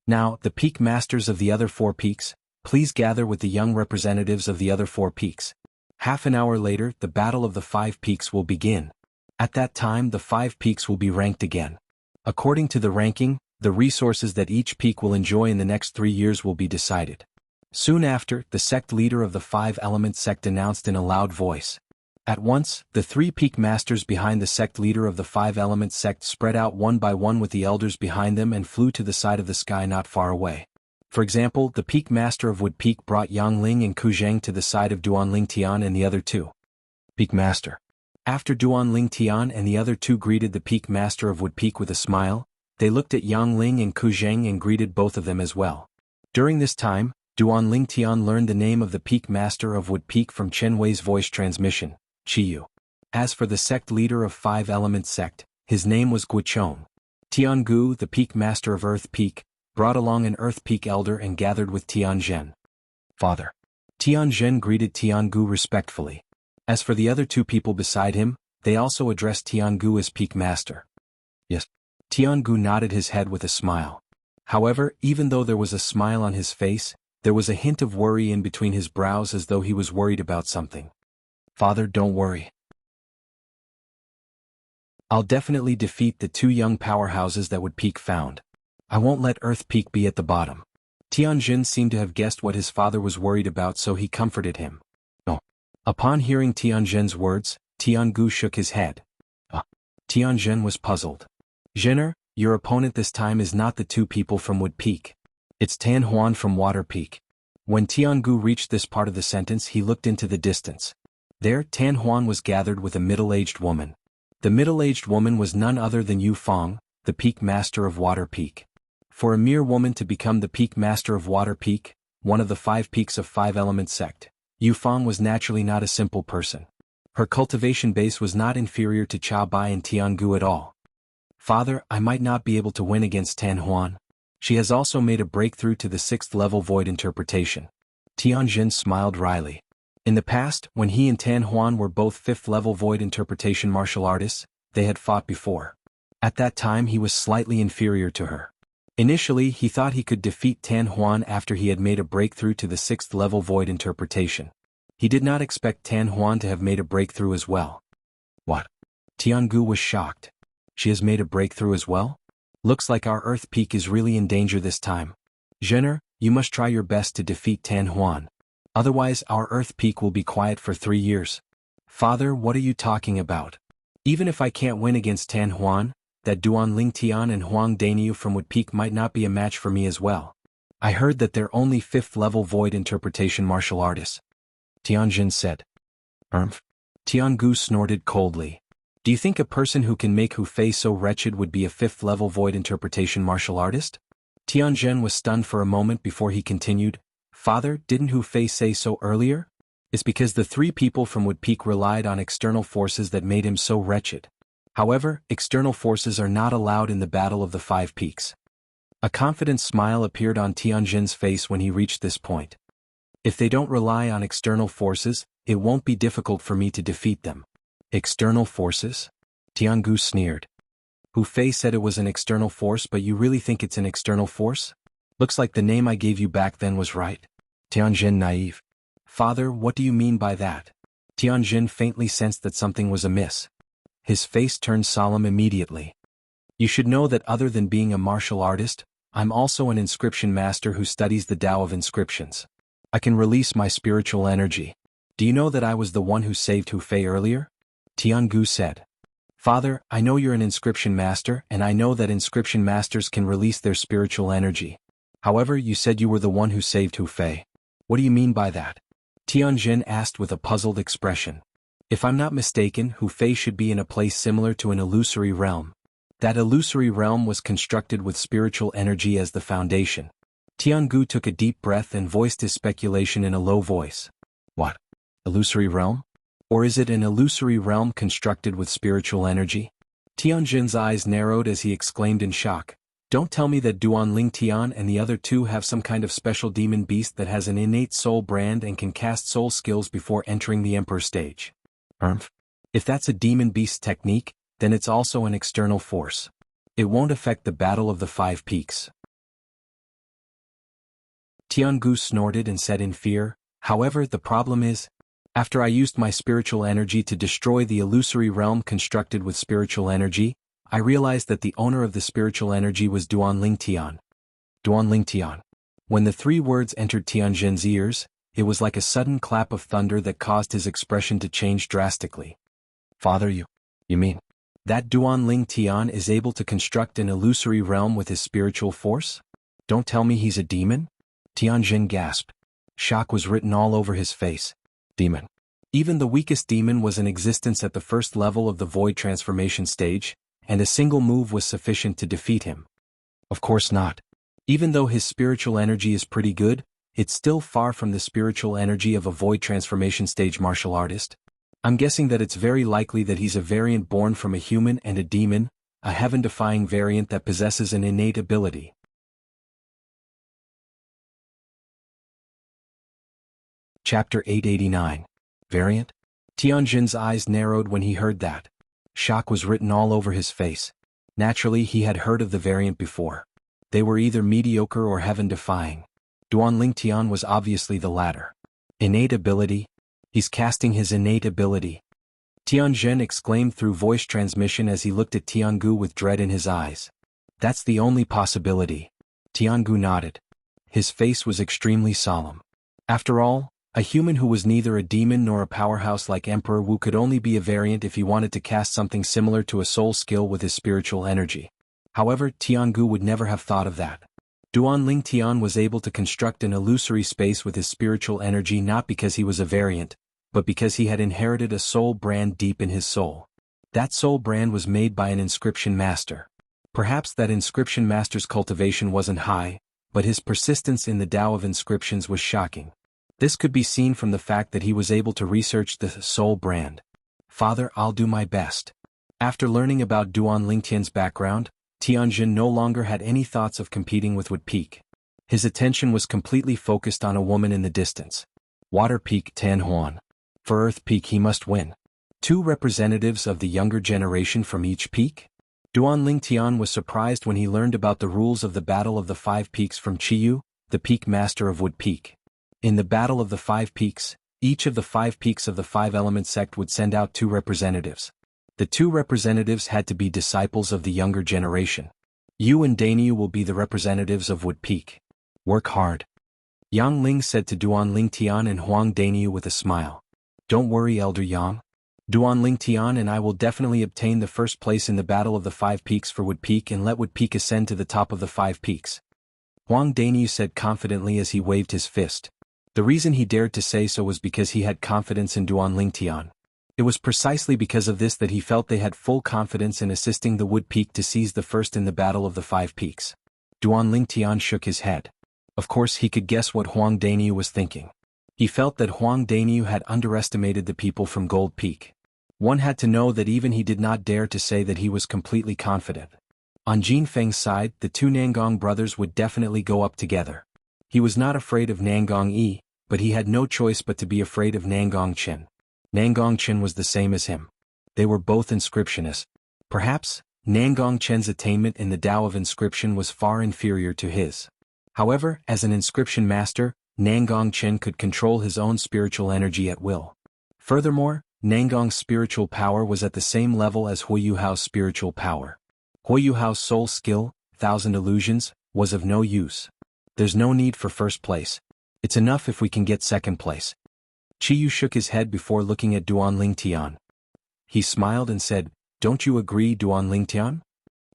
Now, the peak masters of the other 4 peaks, please gather with the young representatives of the other 4 peaks. Half an hour later, the battle of the 5 peaks will begin. At that time, the 5 peaks will be ranked again. According to the ranking, the resources that each peak will enjoy in the next 3 years will be decided. Soon after, the sect leader of the 5-element sect announced in a loud voice. At once, the 3 peak masters behind the sect leader of the 5-element sect spread out one by one with the elders behind them and flew to the side of the sky not far away. For example, the peak master of Wood Peak brought Yang Ling and Kuzheng to the side of Duan Ling Tian and the other 2. Peak master. After Duan Ling Tian and the other 2 greeted the peak master of Wood Peak with a smile, they looked at Yang Ling and Kuzheng and greeted both of them as well. During this time, Duan Ling Tian learned the name of the peak master of Wood Peak from Chen Wei's voice transmission, Qiyu. As for the sect leader of 5-element sect, his name was Guochong. Tiangu, the peak master of Earth Peak, brought along an Earth Peak elder and gathered with Tianzhen. Father. Tianzhen greeted Tiangu respectfully. As for the other 2 people beside him, they also addressed Tiangu as peak master. Yes. Tiangu nodded his head with a smile. However, even though there was a smile on his face, there was a hint of worry in between his brows as though he was worried about something. Father, don't worry. I'll definitely defeat the 2 young powerhouses that Wood Peak found. I won't let Earth Peak be at the bottom. Tianjin seemed to have guessed what his father was worried about, so he comforted him. Oh. Upon hearing Tianjin's words, Tiangu shook his head. Tianjin was puzzled. Zhener, your opponent this time is not the 2 people from Wood Peak. It's Tan Huan from Water Peak. When Tiangu reached this part of the sentence, he looked into the distance. There, Tan Huan was gathered with a middle-aged woman. The middle-aged woman was none other than Yu Feng, the Peak Master of Water Peak. For a mere woman to become the Peak Master of Water Peak, one of the 5 peaks of 5-element sect, Yu Feng was naturally not a simple person. Her cultivation base was not inferior to Chao Bai and Jianghu at all. Father, I might not be able to win against Tan Huan. She has also made a breakthrough to the 6th level void interpretation. Tianjin smiled wryly. In the past, when he and Tan Huan were both 5th level void interpretation martial artists, they had fought before. At that time he was slightly inferior to her. Initially he thought he could defeat Tan Huan after he had made a breakthrough to the 6th level void interpretation. He did not expect Tan Huan to have made a breakthrough as well. What? Tianghu was shocked. She has made a breakthrough as well? Looks like our Earth Peak is really in danger this time. Zhener, you must try your best to defeat Tan Huan. Otherwise our Earth Peak will be quiet for 3 years. Father, what are you talking about? Even if I can't win against Tan Huan, that Duan Ling Tian and Huang Daniu from Wood Peak might not be a match for me as well. I heard that they're only 5th level void interpretation martial artists. Tianjin said. Tianghu snorted coldly. Do you think a person who can make Hu Fei so wretched would be a 5th level void interpretation martial artist? Tianjin was stunned for a moment before he continued. Father, didn't Hu Fei say so earlier? It's because the 3 people from Wood Peak relied on external forces that made him so wretched. However, external forces are not allowed in the Battle of the 5 Peaks. A confident smile appeared on Tianjin's face when he reached this point. If they don't rely on external forces, it won't be difficult for me to defeat them. External forces? Tianghu sneered. Hu Fei said it was an external force, but you really think it's an external force? Looks like the name I gave you back then was right. Tianjin naive. Father, what do you mean by that? Tianjin faintly sensed that something was amiss. His face turned solemn immediately. You should know that other than being a martial artist, I'm also an inscription master who studies the Tao of inscriptions. I can release my spiritual energy. Do you know that I was the one who saved Hu Fei earlier? Tianghu said. Father, I know you're an inscription master and I know that inscription masters can release their spiritual energy. However, you said you were the one who saved Hu Fei. What do you mean by that? Tianjin asked with a puzzled expression. If I'm not mistaken, Hu Fei should be in a place similar to an illusory realm. That illusory realm was constructed with spiritual energy as the foundation. Tianghu took a deep breath and voiced his speculation in a low voice. What? Illusory realm? Or is it an illusory realm constructed with spiritual energy? Tianjin's eyes narrowed as he exclaimed in shock. Don't tell me that Duan Ling Tian and the other 2 have some kind of special demon beast that has an innate soul brand and can cast soul skills before entering the Emperor stage. If that's a demon beast technique, then it's also an external force. It won't affect the Battle of the 5 Peaks. Tianghu snorted and said in fear, however, the problem is, after I used my spiritual energy to destroy the illusory realm constructed with spiritual energy, I realized that the owner of the spiritual energy was Duan Ling Tian. Duan Ling Tian. When the 3 words entered Tianjin's ears, it was like a sudden clap of thunder that caused his expression to change drastically. Father, you mean that Duan Ling Tian is able to construct an illusory realm with his spiritual force? Don't tell me he's a demon? Tianjin gasped. Shock was written all over his face. Demon. Even the weakest demon was in existence at the 1st level of the void transformation stage, and a single move was sufficient to defeat him. Of course not. Even though his spiritual energy is pretty good, it's still far from the spiritual energy of a void transformation stage martial artist. I'm guessing that it's very likely that he's a variant born from a human and a demon, a heaven-defying variant that possesses an innate ability. Chapter 889. Variant? Tianjin's eyes narrowed when he heard that. Shock was written all over his face. Naturally, he had heard of the variant before. They were either mediocre or heaven-defying. Duan Ling Tian was obviously the latter. Innate ability? He's casting his innate ability. Tianjin exclaimed through voice transmission as he looked at Tianghu with dread in his eyes. That's the only possibility. Tianghu nodded. His face was extremely solemn. After all, a human who was neither a demon nor a powerhouse like Emperor Wu could only be a variant if he wanted to cast something similar to a soul skill with his spiritual energy. However, Tianghu would never have thought of that. Duan Ling Tian was able to construct an illusory space with his spiritual energy not because he was a variant, but because he had inherited a soul brand deep in his soul. That soul brand was made by an inscription master. Perhaps that inscription master's cultivation wasn't high, but his persistence in the Tao of inscriptions was shocking. This could be seen from the fact that he was able to research the soul brand. Father, I'll do my best. After learning about Duan Lingtian's background, Tianjin no longer had any thoughts of competing with Wood Peak. His attention was completely focused on a woman in the distance. Water Peak Tan Huan. For Earth Peak he must win. 2 representatives of the younger generation from each peak? Duan Lingtian was surprised when he learned about the rules of the Battle of the 5 Peaks from Chiyu, the peak master of Wood Peak. In the Battle of the 5 Peaks, each of the 5 peaks of the 5-element sect would send out 2 representatives. The 2 representatives had to be disciples of the younger generation. You and Dainyu will be the representatives of Wood Peak. Work hard. Yang Ling said to Duan Lingtian and Huang Dainyu with a smile. Don't worry, Elder Yang. Duan Lingtian and I will definitely obtain the first place in the Battle of the 5 Peaks for Wood Peak and let Wood Peak ascend to the top of the 5 peaks. Huang Dainyu said confidently as he waved his fist. The reason he dared to say so was because he had confidence in Duan Lingtian. It was precisely because of this that he felt they had full confidence in assisting the Wood Peak to seize the first in the Battle of the 5 Peaks. Duan Lingtian shook his head. Of course he could guess what Huang Dainyu was thinking. He felt that Huang Dainyu had underestimated the people from Gold Peak. One had to know that even he did not dare to say that he was completely confident. On Jin Feng's side, the 2 Nangong brothers would definitely go up together. He was not afraid of Nangong Yi, but he had no choice but to be afraid of Nangong Chen. Nangong Chen was the same as him. They were both inscriptionists. Perhaps, Nangong Chen's attainment in the Tao of inscription was far inferior to his. However, as an inscription master, Nangong Chen could control his own spiritual energy at will. Furthermore, Nangong's spiritual power was at the same level as Huoyu Hao's spiritual power. Huoyu Hao's soul skill, 1,000 illusions, was of no use. There's no need for first place. It's enough if we can get second place. Chiyu shook his head before looking at Duan Lingtian. He smiled and said, Don't you agree, Duan Lingtian?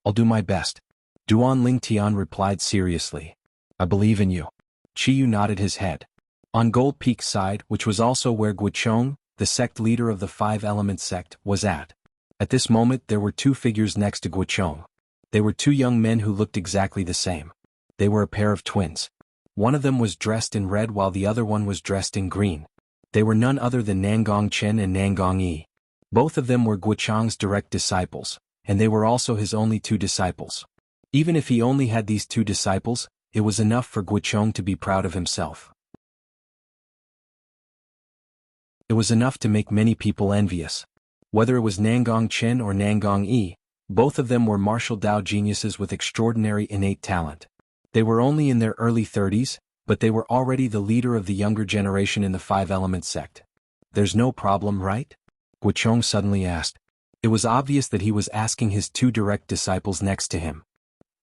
I'll do my best. Duan Lingtian replied seriously. I believe in you. Chiyu nodded his head. On Gold Peak's side, which was also where Guichong, the sect leader of the 5-element sect, was at. At this moment there were 2 figures next to Guichong. They were 2 young men who looked exactly the same. They were a pair of twins. One of them was dressed in red while the other one was dressed in green. They were none other than Nangong Chen and Nangong Yi. Both of them were Guichong's direct disciples, and they were also his only 2 disciples. Even if he only had these 2 disciples, it was enough for Guichong to be proud of himself. It was enough to make many people envious. Whether it was Nangong Chen or Nangong Yi, both of them were martial Tao geniuses with extraordinary innate talent. They were only in their early 30s, but they were already the leader of the younger generation in the 5-element sect. There's no problem, right? Guichong suddenly asked. It was obvious that he was asking his 2 direct disciples next to him.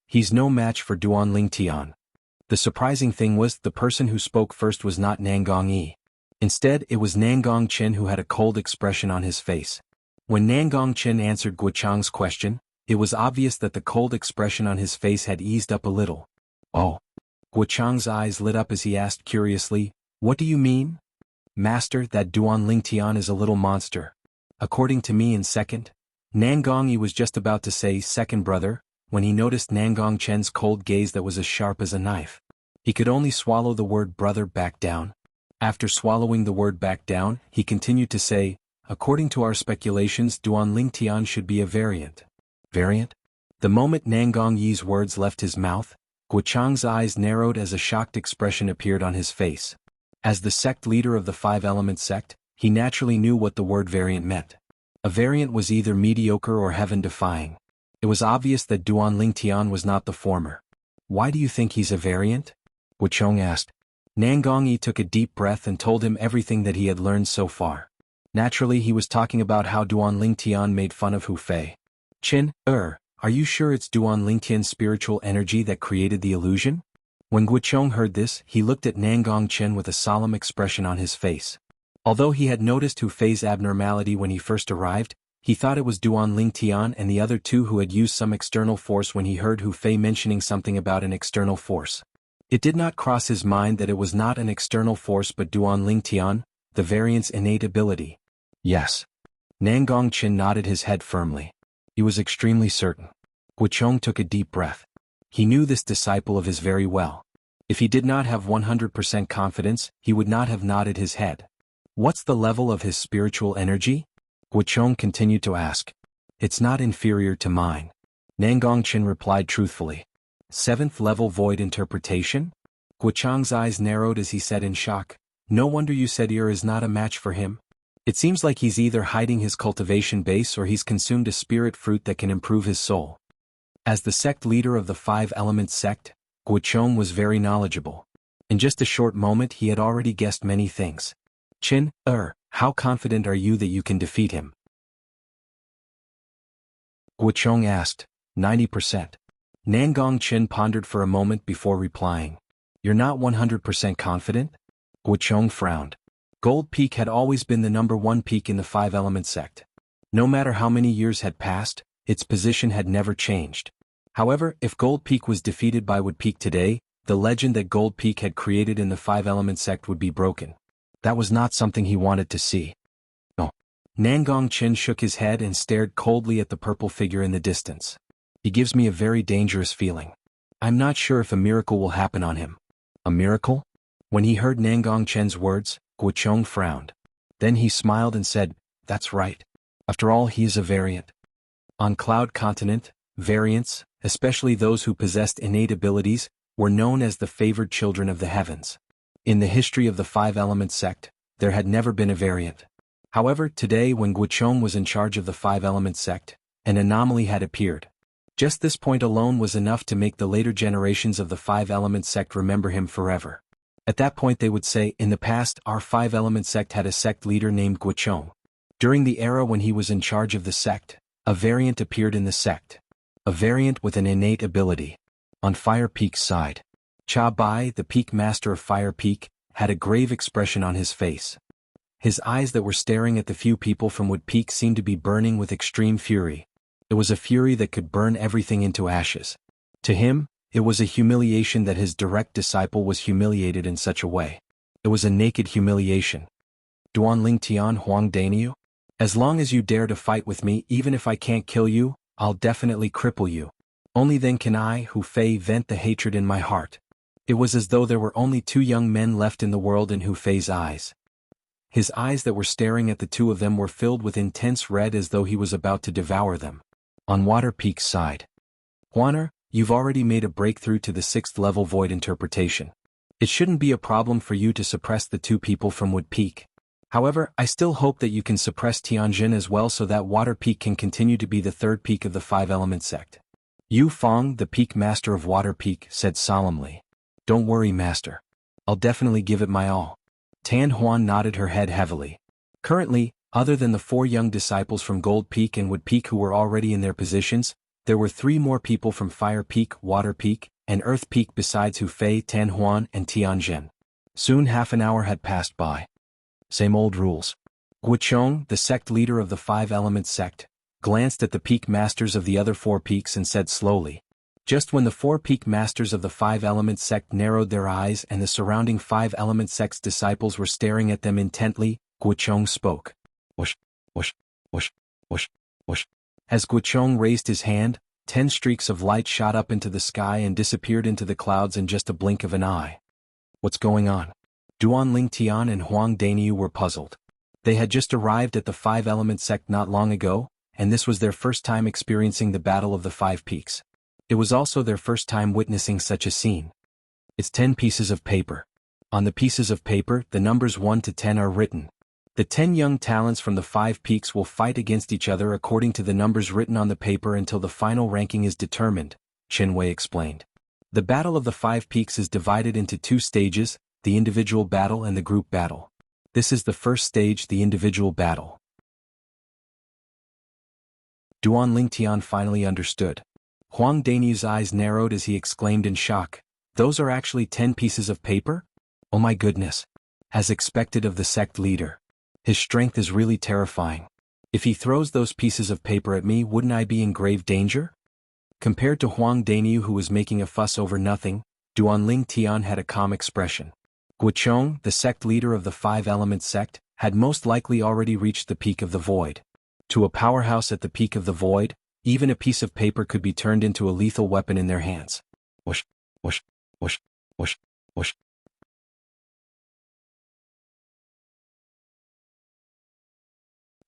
He's no match for Duan Lingtian. The surprising thing was the person who spoke first was not Nangong Yi. Instead, it was Nangong Chen who had a cold expression on his face. When Nangong Chen answered Guichong's question, it was obvious that the cold expression on his face had eased up a little. Oh. Guichong's eyes lit up as he asked curiously, What do you mean? Master, that Duan Lingtian is a little monster. According to me in second. Nangong Yi was just about to say second brother, when he noticed Nangong Chen's cold gaze that was as sharp as a knife. He could only swallow the word brother back down. After swallowing the word back down, he continued to say, According to our speculations, Duan Lingtian should be a variant. Variant? The moment Nangong Yi's words left his mouth, Guichong's eyes narrowed as a shocked expression appeared on his face. As the sect leader of the 5-element sect, he naturally knew what the word variant meant. A variant was either mediocre or heaven-defying. It was obvious that Duan Lingtian was not the former. Why do you think he's a variant? Guichong asked. Nangong Yi took a deep breath and told him everything that he had learned so far. Naturally he was talking about how Duan Lingtian made fun of Hu Fei. Chin, are you sure it's Duan Lingtian's spiritual energy that created the illusion? When Guichong heard this, he looked at Nangong Chen with a solemn expression on his face. Although he had noticed Hu Fei's abnormality when he first arrived, he thought it was Duan Lingtian and the other 2 who had used some external force when he heard Hu Fei mentioning something about an external force. It did not cross his mind that it was not an external force but Duan Lingtian, the variant's innate ability. Yes. Nangong Qin nodded his head firmly. He was extremely certain. Guochong took a deep breath. He knew this disciple of his very well. If he did not have 100% confidence, he would not have nodded his head. What's the level of his spiritual energy? Guochong continued to ask. It's not inferior to mine. Nangong Qin replied truthfully. 7th level void interpretation? Guochong's eyes narrowed as he said in shock. No wonder you said Ur is not a match for him. It seems like he's either hiding his cultivation base or he's consumed a spirit fruit that can improve his soul. As the sect leader of the 5-element sect, Guochong was very knowledgeable. In just a short moment he had already guessed many things. Qin, how confident are you that you can defeat him? Guochong asked. 90%. Nangong Qin pondered for a moment before replying. You're not 100% confident? Guochong frowned. Gold Peak had always been the #1 peak in the 5-element sect. No matter how many years had passed, its position had never changed. However, if Gold Peak was defeated by Wood Peak today, the legend that Gold Peak had created in the 5-element sect would be broken. That was not something he wanted to see. No. Nangong Qin shook his head and stared coldly at the purple figure in the distance. He gives me a very dangerous feeling. I'm not sure if a miracle will happen on him. A miracle? When he heard Nangong Qin's words, Guochong frowned. Then he smiled and said, that's right. After all, he is a variant. On Cloud Continent, variants, especially those who possessed innate abilities, were known as the favored children of the heavens. In the history of the 5-element sect, there had never been a variant. However, today when Guochong was in charge of the 5-element sect, an anomaly had appeared. Just this point alone was enough to make the later generations of the 5-element sect remember him forever. At that point they would say, in the past, our 5-element sect had a sect leader named Guochong. During the era when he was in charge of the sect, a variant appeared in the sect. A variant with an innate ability. On Fire Peak's side, Cha Bai, the Peak Master of Fire Peak, had a grave expression on his face. His eyes that were staring at the few people from Wood Peak seemed to be burning with extreme fury. It was a fury that could burn everything into ashes. To him, it was a humiliation that his direct disciple was humiliated in such a way. It was a naked humiliation. Duanling Tian Huang Daniu? As long as you dare to fight with me, even if I can't kill you, I'll definitely cripple you. Only then can I, Hu Fei, vent the hatred in my heart. It was as though there were only 2 young men left in the world in Hu Fei's eyes. His eyes that were staring at the 2 of them were filled with intense red as though he was about to devour them. On Water Peak's side. Huaner, you've already made a breakthrough to the 6th level void interpretation. It shouldn't be a problem for you to suppress the 2 people from Wood Peak. However, I still hope that you can suppress Tianjin as well so that Water Peak can continue to be the 3rd peak of the 5-element sect. Yu Feng, the Peak Master of Water Peak, said solemnly. Don't worry, Master. I'll definitely give it my all. Tan Huan nodded her head heavily. Currently, other than the 4 young disciples from Gold Peak and Wood Peak who were already in their positions, there were 3 more people from Fire Peak, Water Peak, and Earth Peak besides Hu Fei, Tan Huan, and Tianjin. Soon half an hour had passed by. Same old rules. Guochong, the sect leader of the 5-element sect, glanced at the peak masters of the other 4 peaks and said slowly. Just when the 4 peak masters of the 5-element sect narrowed their eyes and the surrounding 5-element sect's disciples were staring at them intently, Guochong spoke. Whoosh, whoosh, whoosh, whoosh, whoosh. As Guochong raised his hand, 10 streaks of light shot up into the sky and disappeared into the clouds in just a blink of an eye. What's going on? Duanling Tian and Huang Daniu were puzzled. They had just arrived at the 5-element sect not long ago, and this was their first time experiencing the Battle of the 5 Peaks. It was also their first time witnessing such a scene. It's 10 pieces of paper. On the pieces of paper, the numbers 1 to 10 are written. The 10 young talents from the 5 peaks will fight against each other according to the numbers written on the paper until the final ranking is determined, Chen Wei explained. The Battle of the 5 Peaks is divided into 2 stages, the individual battle and the group battle. This is the first stage, the individual battle. Duanling Tian finally understood. Huang Daniu's eyes narrowed as he exclaimed in shock, those are actually 10 pieces of paper? Oh my goodness. As expected of the sect leader. His strength is really terrifying. If he throws those pieces of paper at me, wouldn't I be in grave danger? Compared to Huang Daniu, who was making a fuss over nothing, Duanling Tian had a calm expression. Guochong, the sect leader of the 5-element sect, had most likely already reached the peak of the void. To a powerhouse at the peak of the void, even a piece of paper could be turned into a lethal weapon in their hands. Whoosh, whoosh, whoosh, whoosh, whoosh.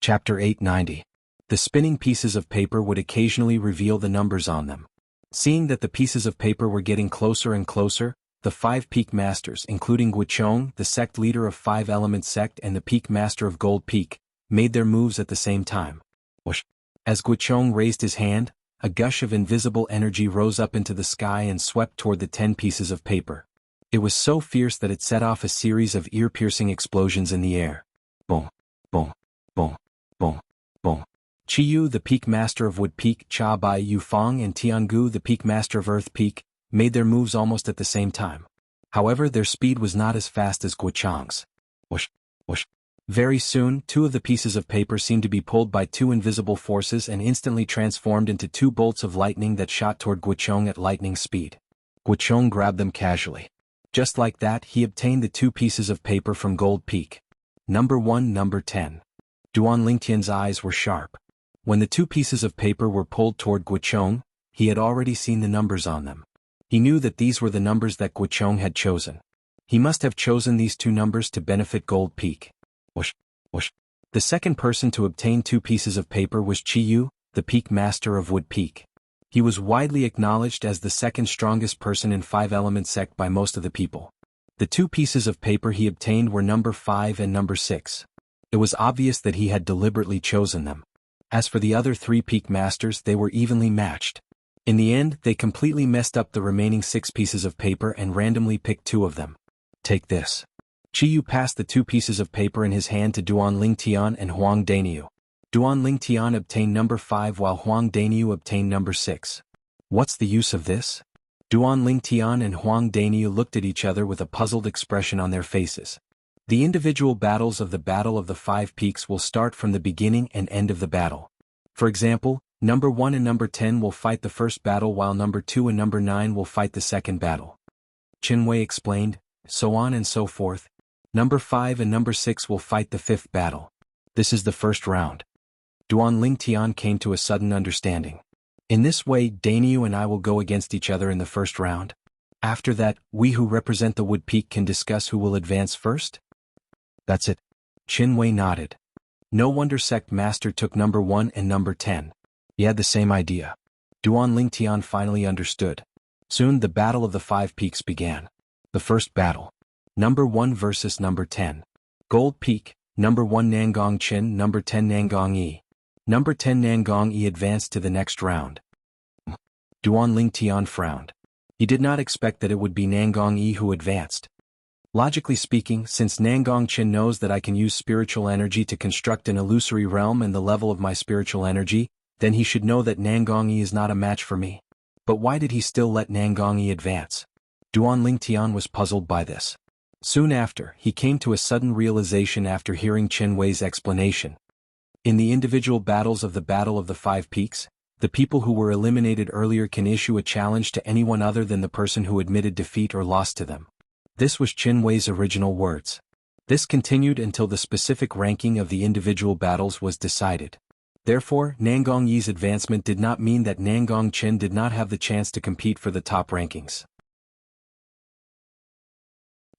Chapter 890. The spinning pieces of paper would occasionally reveal the numbers on them. Seeing that the pieces of paper were getting closer and closer, the 5 peak masters, including Guichong, the sect leader of 5 Element sect and the peak master of Gold Peak, made their moves at the same time. Whoosh. As Guichong raised his hand, a gush of invisible energy rose up into the sky and swept toward the 10 pieces of paper. It was so fierce that it set off a series of ear-piercing explosions in the air. Boom, boom, boom, boom, boom. Qiyu, the peak master of Wood Peak, Cha Bai Yufang and Jianghu, the peak master of Earth Peak, made their moves almost at the same time. However, their speed was not as fast as Guichong's. Whoosh, whoosh. Very soon, 2 of the pieces of paper seemed to be pulled by 2 invisible forces and instantly transformed into 2 bolts of lightning that shot toward Guichong at lightning speed. Guichong grabbed them casually. Just like that, he obtained the 2 pieces of paper from Gold Peak. Number 1, number 10. Duan Lingtian's eyes were sharp. When the 2 pieces of paper were pulled toward Guichong, he had already seen the numbers on them. He knew that these were the numbers that Guichong had chosen. He must have chosen these 2 numbers to benefit Gold Peak. Whoosh, whoosh. The second person to obtain 2 pieces of paper was Qiyu, the peak master of Wood Peak. He was widely acknowledged as the second strongest person in 5 Element sect by most of the people. The 2 pieces of paper he obtained were number 5 and number 6. It was obvious that he had deliberately chosen them. As for the other 3 peak masters, they were evenly matched. In the end, they completely messed up the remaining 6 pieces of paper and randomly picked 2 of them. Take this. Qiyu passed the 2 pieces of paper in his hand to Duan Lingtian and Huang Daniu. Duan Lingtian obtained number 5 while Huang Daniu obtained number 6. What's the use of this? Duan Lingtian and Huang Daniu looked at each other with a puzzled expression on their faces. The individual battles of the Battle of the 5 Peaks will start from the beginning and end of the battle. For example, number 1 and number 10 will fight the first battle while number 2 and number 9 will fight the second battle. Qinwei explained, so on and so forth. Number 5 and number 6 will fight the 5th battle. This is the first round. Duan Lingtian came to a sudden understanding. In this way, Daniu and I will go against each other in the first round. After that, we who represent the Wood Peak can discuss who will advance first? That's it. Qinwei nodded. No wonder Sect Master took number 1 and number 10. He had the same idea. Duan Lingtian finally understood. Soon the Battle of the 5 Peaks began. The first battle. Number 1 versus number 10. Gold Peak, number 1 Nangong Qin, number 10 Nangong Yi. Number 10 Nangong Yi advanced to the next round. Duan Lingtian frowned. He did not expect that it would be Nangong Yi who advanced. Logically speaking, since Nangong Qin knows that I can use spiritual energy to construct an illusory realm and the level of my spiritual energy, then he should know that Nangong Yi is not a match for me. But why did he still let Nangong Yi advance? Duan Lingtian was puzzled by this. Soon after, he came to a sudden realization after hearing Qinwei's explanation. In the individual battles of the Battle of the 5 Peaks, the people who were eliminated earlier can issue a challenge to anyone other than the person who admitted defeat or lost to them. This was Qinwei's original words. This continued until the specific ranking of the individual battles was decided. Therefore, Nangong Yi's advancement did not mean that Nangong Qin did not have the chance to compete for the top rankings.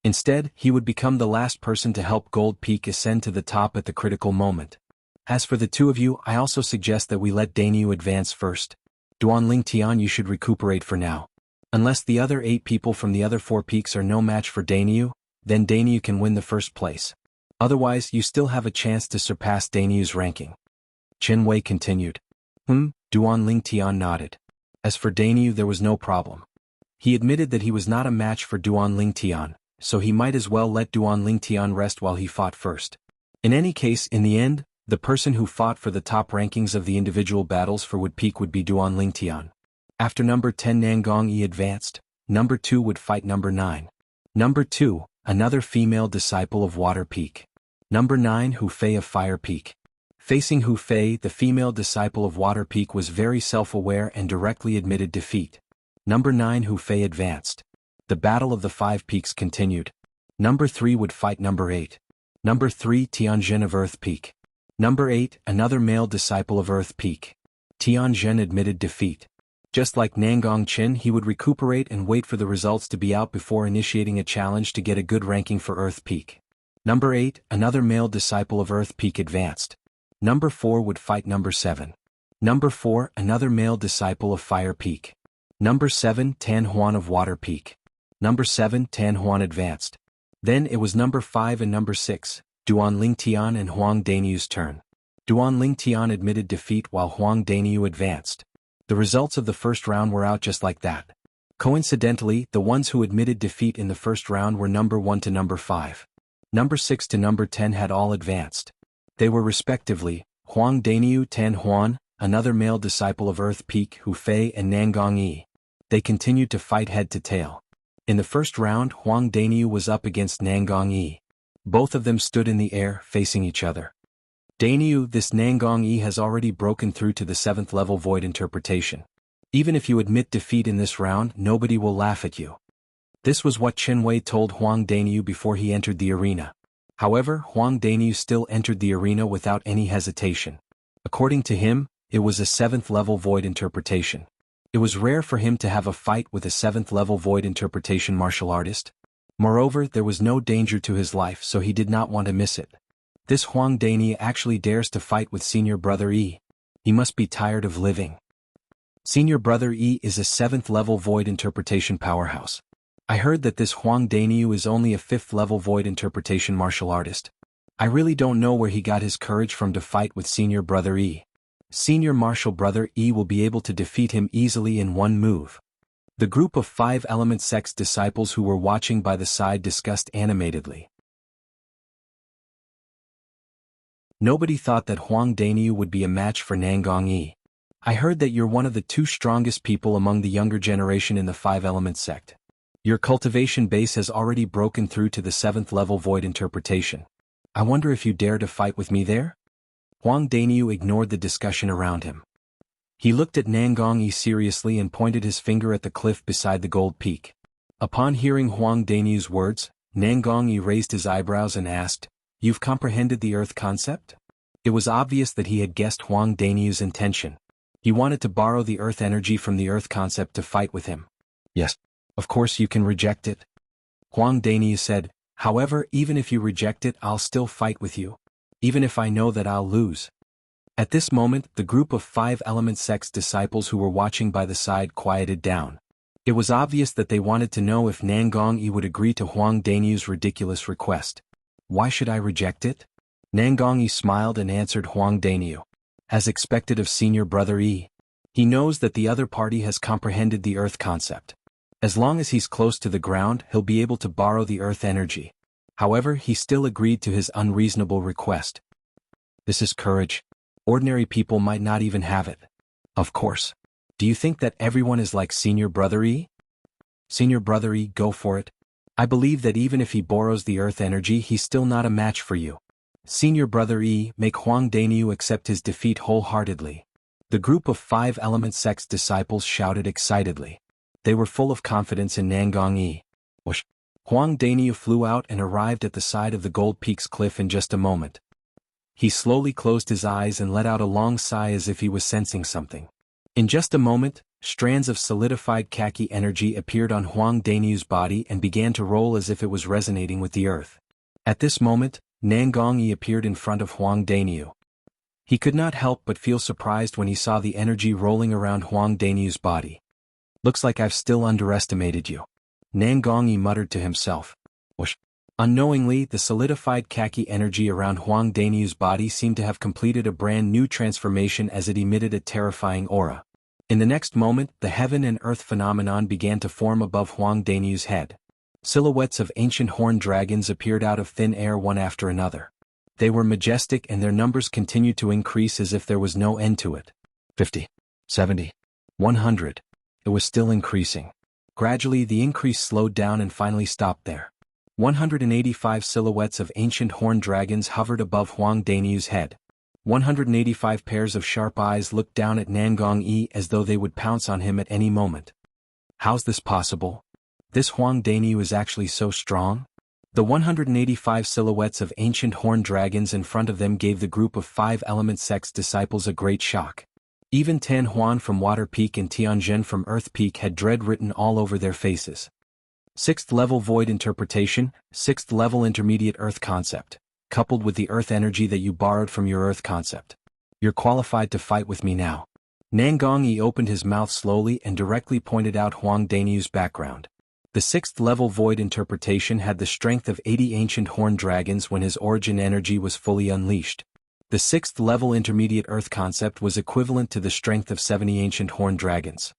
Instead, he would become the last person to help Gold Peak ascend to the top at the critical moment. As for the 2 of you, I also suggest that we let Daniu advance first. Duan Lingtian, you should recuperate for now. Unless the other 8 people from the other 4 peaks are no match for Daniu, then Daniu can win the first place. Otherwise, you still have a chance to surpass Daniu's ranking. Qinwei continued. Duan Lingtian nodded. As for Daniu, there was no problem. He admitted that he was not a match for Duan Lingtian, so he might as well let Duan Lingtian rest while he fought first. In any case, in the end, the person who fought for the top rankings of the individual battles for Wood Peak would be Duan Lingtian. After number 10 Nangong Yi advanced, number 2 would fight number 9. Number 2, another female disciple of Water Peak. Number 9 Hu Fei of Fire Peak. Facing Hu Fei, the female disciple of Water Peak was very self-aware and directly admitted defeat. Number 9 Hu Fei advanced. The Battle of the 5 Peaks continued. Number 3 would fight number 8. Number 3, Tianjin of Earth Peak. Number 8, another male disciple of Earth Peak. Tianjin admitted defeat. Just like Nangong Qin, he would recuperate and wait for the results to be out before initiating a challenge to get a good ranking for Earth Peak. Number 8, another male disciple of Earth Peak advanced. Number 4 would fight number 7. Number 4, another male disciple of Fire Peak. Number 7, Tan Huan of Water Peak. Number 7, Tan Huan advanced. Then it was number 5 and number 6, Duan Lingtian and Huang Danyu's turn. Duan Lingtian admitted defeat while Huang Danyu advanced. The results of the first round were out just like that. Coincidentally, the ones who admitted defeat in the first round were number 1 to number 5. Number 6 to number 10 had all advanced. They were respectively, Huang Danyu, Tan Huan, another male disciple of Earth Peak, Hu Fei and Nangong Yi. They continued to fight head to tail. In the first round, Huang Danyu was up against Nangong Yi. Both of them stood in the air, facing each other. Danyu, this Nangong Yi has already broken through to the 7th level void interpretation. Even if you admit defeat in this round, nobody will laugh at you. This was what Chen Wei told Huang Danyu before he entered the arena. However, Huang Danyu still entered the arena without any hesitation. According to him, it was a 7th level void interpretation. It was rare for him to have a fight with a 7th level void interpretation martial artist. Moreover, there was no danger to his life, so he did not want to miss it. This Huang Danyu actually dares to fight with senior brother Yi. He must be tired of living. Senior brother Yi is a 7th level void interpretation powerhouse. I heard that this Huang Danyu is only a 5th level void interpretation martial artist. I really don't know where he got his courage from to fight with senior brother Yi. Senior martial brother Yi will be able to defeat him easily in one move. The group of 5 element sect's disciples who were watching by the side discussed animatedly. Nobody thought that Huang Danyu would be a match for Nangong Yi. I heard that you're one of the 2 strongest people among the younger generation in the 5 element sect. Your cultivation base has already broken through to the 7th level void interpretation. I wonder if you dare to fight with me there? Huang Danyu ignored the discussion around him. He looked at Nangong Yi seriously and pointed his finger at the cliff beside the gold peak. Upon hearing Huang Danyu's words, Nangong Yi raised his eyebrows and asked, "You've comprehended the earth concept?" It was obvious that he had guessed Huang Danyu's intention. He wanted to borrow the earth energy from the earth concept to fight with him. "Yes, of course you can reject it," Huang Danyu said. "However, even if you reject it, I'll still fight with you. Even if I know that I'll lose." At this moment, the group of 5 element sect's disciples who were watching by the side quieted down. It was obvious that they wanted to know if Nangong Yi would agree to Huang Danyu's ridiculous request. "Why should I reject it?" Nangong Yi smiled and answered Huang Danyu. As expected of senior brother Yi. He knows that the other party has comprehended the earth concept. As long as he's close to the ground, he'll be able to borrow the earth energy. However, he still agreed to his unreasonable request. This is courage. Ordinary people might not even have it. Of course. Do you think that everyone is like senior brother Yi? Senior brother Yi, go for it. I believe that even if he borrows the earth energy, he's still not a match for you. Senior brother Yi, make Huang Danyu accept his defeat wholeheartedly. The group of 5 element sect's disciples shouted excitedly. They were full of confidence in Nangong Yi. Whoosh! Huang Danyu flew out and arrived at the side of the Gold Peak's cliff in just a moment. He slowly closed his eyes and let out a long sigh as if he was sensing something. In just a moment, strands of solidified khaki energy appeared on Huang Danyu's body and began to roll as if it was resonating with the earth. At this moment, Nangong Yi appeared in front of Huang Danyu. He could not help but feel surprised when he saw the energy rolling around Huang Danyu's body. "Looks like I've still underestimated you," Nangong Yi muttered to himself. Whoosh! Unknowingly, the solidified khaki energy around Huang Danyu's body seemed to have completed a brand new transformation as it emitted a terrifying aura. In the next moment, the heaven and earth phenomenon began to form above Huang Danyu's head. Silhouettes of ancient horned dragons appeared out of thin air one after another. They were majestic and their numbers continued to increase as if there was no end to it. 50, 70, 100. It was still increasing. Gradually the increase slowed down and finally stopped there. 185 silhouettes of ancient horned dragons hovered above Huang Danyu's head. 185 pairs of sharp eyes looked down at Nangong Yi as though they would pounce on him at any moment. How's this possible? This Huang Danyu is actually so strong? The 185 silhouettes of ancient horned dragons in front of them gave the group of 5 element sect's disciples a great shock. Even Tan Huan from Water Peak and Tianjin from Earth Peak had dread written all over their faces. 6th level Void Interpretation, 6th level Intermediate Earth Concept, coupled with the Earth energy that you borrowed from your Earth concept. You're qualified to fight with me now. Nangongyi opened his mouth slowly and directly pointed out Huang Danyu's background. The 6th level Void Interpretation had the strength of 80 ancient horned dragons when his origin energy was fully unleashed. The 6th level Intermediate Earth Concept was equivalent to the strength of 70 ancient horned dragons.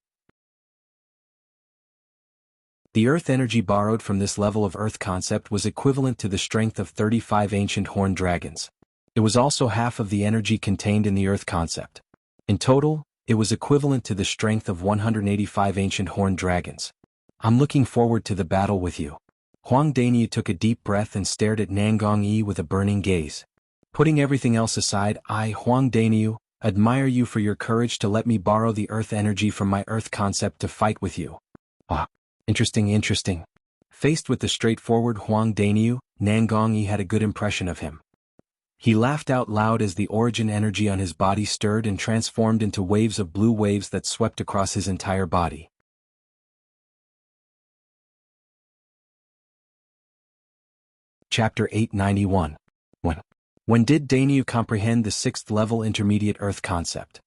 The Earth energy borrowed from this level of Earth Concept was equivalent to the strength of 35 ancient horned dragons. It was also half of the energy contained in the Earth Concept. In total, it was equivalent to the strength of 185 ancient horned dragons. I'm looking forward to the battle with you. Huang Danyu took a deep breath and stared at Nangongyi with a burning gaze. Putting everything else aside, I, Huang Danyu, admire you for your courage to let me borrow the Earth energy from my Earth concept to fight with you. Ah, interesting. Faced with the straightforward Huang Danyu, Nangongyi had a good impression of him. He laughed out loud as the origin energy on his body stirred and transformed into waves of blue waves that swept across his entire body. Chapter 891. When did Danyu comprehend the 6th level intermediate Earth concept?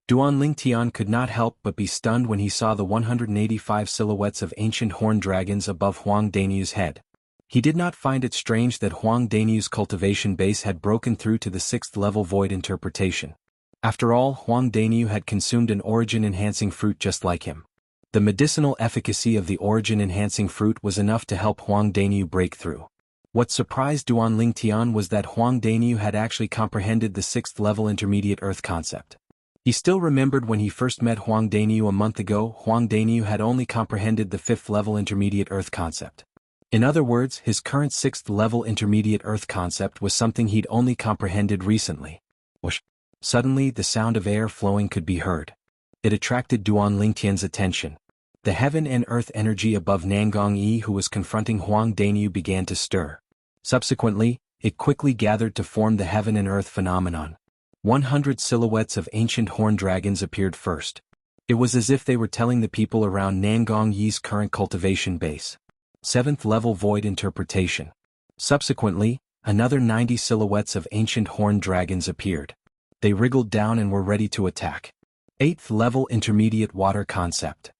Duan Lingtian could not help but be stunned when he saw the 185 silhouettes of ancient horned dragons above Huang Danyu's head. He did not find it strange that Huang Danyu's cultivation base had broken through to the 6th level Void Interpretation. After all, Huang Danyu had consumed an origin-enhancing fruit just like him. The medicinal efficacy of the origin-enhancing fruit was enough to help Huang Danyu break through. What surprised Duan Lingtian was that Huang Danyu had actually comprehended the 6th level intermediate Earth concept. He still remembered when he first met Huang Danyu a month ago, Huang Danyu had only comprehended the 5th level intermediate Earth concept. In other words, his current 6th level intermediate Earth concept was something he'd only comprehended recently. Whoosh! Suddenly, the sound of air flowing could be heard. It attracted Duan Lingtian's attention. The heaven and earth energy above Nangongyi who was confronting Huang Danyu began to stir. Subsequently, it quickly gathered to form the heaven and earth phenomenon. 100 silhouettes of ancient horned dragons appeared first. It was as if they were telling the people around Nangongyi's current cultivation base. 7th level Void Interpretation. Subsequently, another 90 silhouettes of ancient horned dragons appeared. They wriggled down and were ready to attack. 8th level Intermediate Water Concept.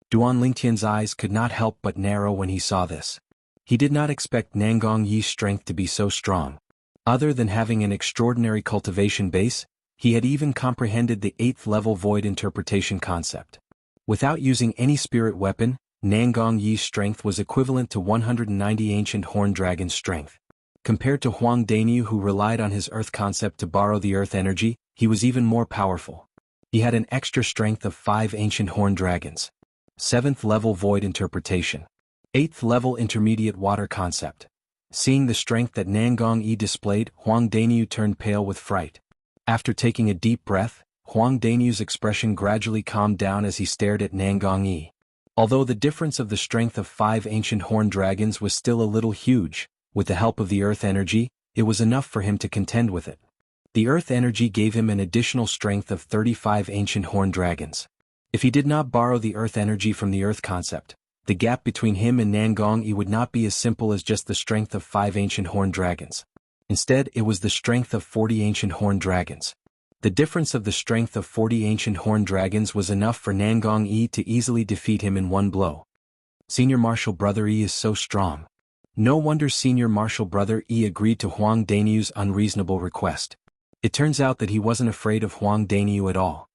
Duan Lingtian's eyes could not help but narrow when he saw this. He did not expect Nangongyi's strength to be so strong. Other than having an extraordinary cultivation base, he had even comprehended the 8th level Void Interpretation concept. Without using any spirit weapon, Nangongyi's strength was equivalent to 190 ancient horned dragon's strength. Compared to Huang Danyu who relied on his Earth concept to borrow the Earth energy, he was even more powerful. He had an extra strength of 5 ancient horned dragons. 7th level Void Interpretation. 8th level Intermediate Water Concept. Seeing the strength that Nangongyi displayed, Huang Danyu turned pale with fright. After taking a deep breath, Huang Danyu's expression gradually calmed down as he stared at Nangongyi. Although the difference of the strength of 5 ancient horned dragons was still a little huge, with the help of the Earth energy, it was enough for him to contend with it. The Earth energy gave him an additional strength of 35 ancient horned dragons. If he did not borrow the Earth energy from the Earth concept, the gap between him and Nangongyi would not be as simple as just the strength of 5 ancient horned dragons. Instead, it was the strength of 40 ancient horned dragons. The difference of the strength of 40 ancient horned dragons was enough for Nangongyi to easily defeat him in one blow. Senior Marshal Brother Yi is so strong. No wonder Senior Marshal Brother Yi agreed to Huang Danyu's unreasonable request. It turns out that he wasn't afraid of Huang Danyu at all.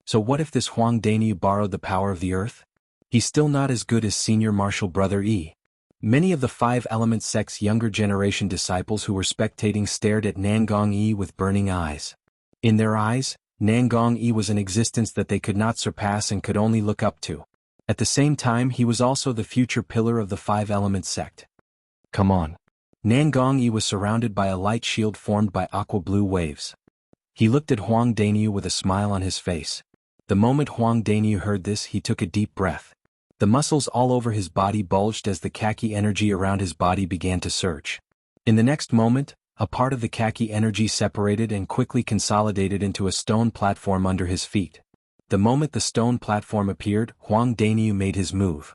So what if this Huang Danyu borrowed the power of the earth? He's still not as good as Senior Marshal Brother Yi. Many of the 5 Element sect's younger generation disciples who were spectating stared at Nangongyi with burning eyes. In their eyes, Nangongyi was an existence that they could not surpass and could only look up to. At the same time, he was also the future pillar of the 5 Element sect. Come on. Nangongyi was surrounded by a light shield formed by aqua-blue waves. He looked at Huang Danyu with a smile on his face. The moment Huang Danyu heard this, he took a deep breath. The muscles all over his body bulged as the khaki energy around his body began to surge. In the next moment, a part of the khaki energy separated and quickly consolidated into a stone platform under his feet. The moment the stone platform appeared, Huang Daniu made his move.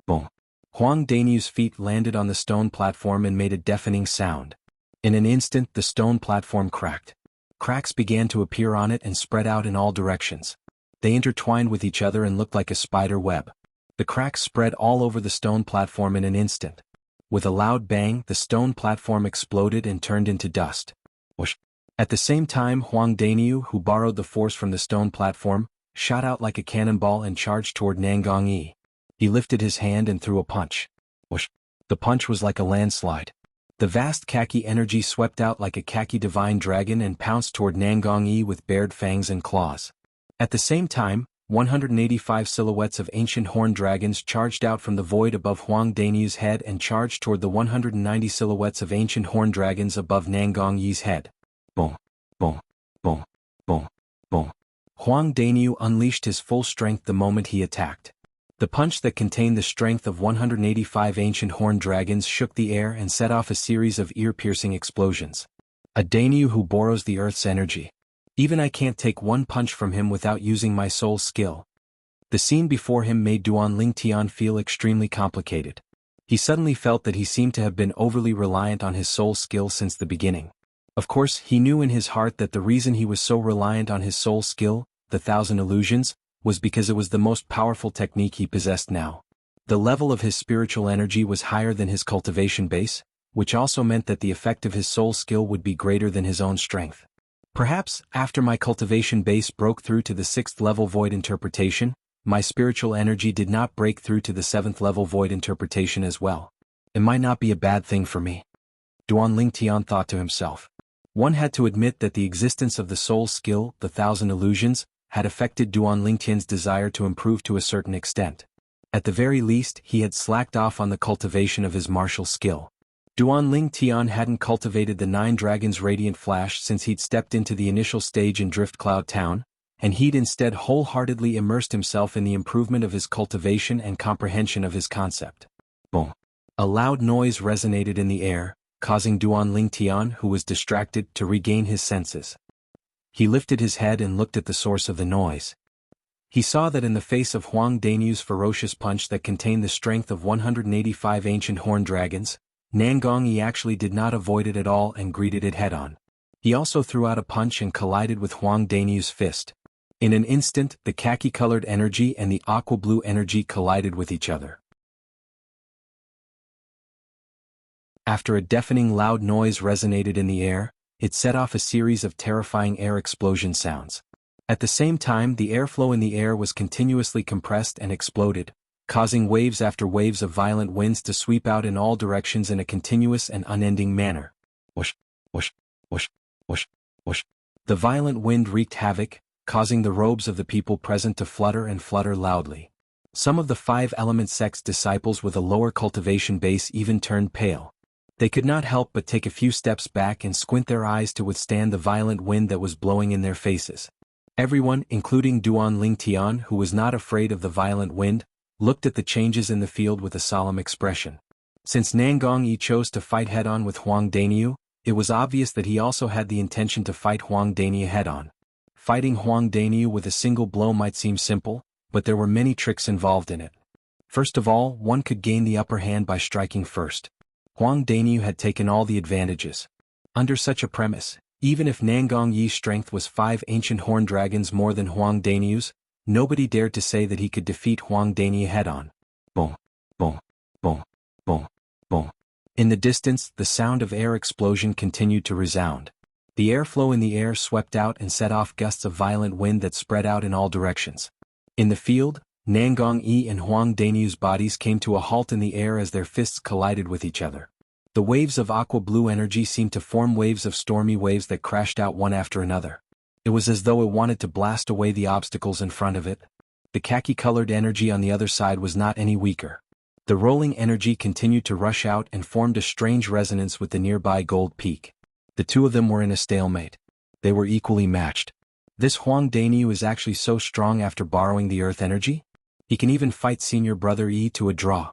Boom! Huang Daniu's feet landed on the stone platform and made a deafening sound. In an instant the stone platform cracked. Cracks began to appear on it and spread out in all directions. They intertwined with each other and looked like a spider web. The cracks spread all over the stone platform in an instant. With a loud bang, the stone platform exploded and turned into dust. Whoosh! At the same time, Huang Daniu, who borrowed the force from the stone platform, shot out like a cannonball and charged toward Nangang Yi. He lifted his hand and threw a punch. Whoosh! The punch was like a landslide. The vast khaki energy swept out like a khaki divine dragon and pounced toward Nangang Yi with bared fangs and claws. At the same time, 185 silhouettes of ancient horned dragons charged out from the void above Huang Daniu's head and charged toward the 190 silhouettes of ancient horned dragons above Nangang Yi's head. Boom! Boom! Boom! Boom! Boom! Huang Daniu unleashed his full strength the moment he attacked. The punch that contained the strength of 185 ancient horned dragons shook the air and set off a series of ear-piercing explosions. A Daniu who borrows the earth's energy. Even I can't take one punch from him without using my soul skill. The scene before him made Duan Lingtian feel extremely complicated. He suddenly felt that he seemed to have been overly reliant on his soul skill since the beginning. Of course, he knew in his heart that the reason he was so reliant on his soul skill, the 1,000 illusions, was because it was the most powerful technique he possessed now. The level of his spiritual energy was higher than his cultivation base, which also meant that the effect of his soul skill would be greater than his own strength. Perhaps, after my cultivation base broke through to the 6th level void interpretation, my spiritual energy did not break through to the 7th level void interpretation as well. It might not be a bad thing for me. Duan Lingtian thought to himself. One had to admit that the existence of the soul skill, the 1,000 illusions, had affected Duan Lingtian's desire to improve to a certain extent. At the very least, he had slacked off on the cultivation of his martial skill. Duan Lingtian hadn't cultivated the 9 Dragons' Radiant Flash since he'd stepped into the initial stage in Drift Cloud Town, and he'd instead wholeheartedly immersed himself in the improvement of his cultivation and comprehension of his concept. Boom! A loud noise resonated in the air, causing Duan Lingtian, who was distracted, to regain his senses. He lifted his head and looked at the source of the noise. He saw that in the face of Huang Daniu's ferocious punch that contained the strength of 185 ancient horned dragons, Nangang Yi actually did not avoid it at all and greeted it head-on. He also threw out a punch and collided with Huang Daniu's fist. In an instant, the khaki-colored energy and the aqua-blue energy collided with each other. After a deafening loud noise resonated in the air, it set off a series of terrifying air explosion sounds. At the same time, the airflow in the air was continuously compressed and exploded, causing waves after waves of violent winds to sweep out in all directions in a continuous and unending manner. Whoosh, whoosh, whoosh, whoosh, whoosh. The violent wind wreaked havoc, causing the robes of the people present to flutter and flutter loudly. Some of the 5-element sect's disciples with a lower cultivation base even turned pale. They could not help but take a few steps back and squint their eyes to withstand the violent wind that was blowing in their faces. Everyone, including Duan Lingtian, who was not afraid of the violent wind, looked at the changes in the field with a solemn expression. Since Nangang Yi chose to fight head-on with Huang Daniu, it was obvious that he also had the intention to fight Huang Daniu head-on. Fighting Huang Daniu with a single blow might seem simple, but there were many tricks involved in it. First of all, one could gain the upper hand by striking first. Huang Daniu had taken all the advantages. Under such a premise, even if Nangang Yi's strength was 5 ancient horned dragons more than Huang Daniu's, nobody dared to say that he could defeat Huang Daniu head-on. Boom, boom, boom, boom, boom. In the distance, the sound of air explosion continued to resound. The airflow in the air swept out and set off gusts of violent wind that spread out in all directions. In the field, Nangang Yi and Huang Daniu's bodies came to a halt in the air as their fists collided with each other. The waves of aqua-blue energy seemed to form waves of stormy waves that crashed out one after another. It was as though it wanted to blast away the obstacles in front of it. The khaki-colored energy on the other side was not any weaker. The rolling energy continued to rush out and formed a strange resonance with the nearby gold peak. The two of them were in a stalemate. They were equally matched. This Huang Daniu is actually so strong after borrowing the earth energy? He can even fight senior brother Yi to a draw.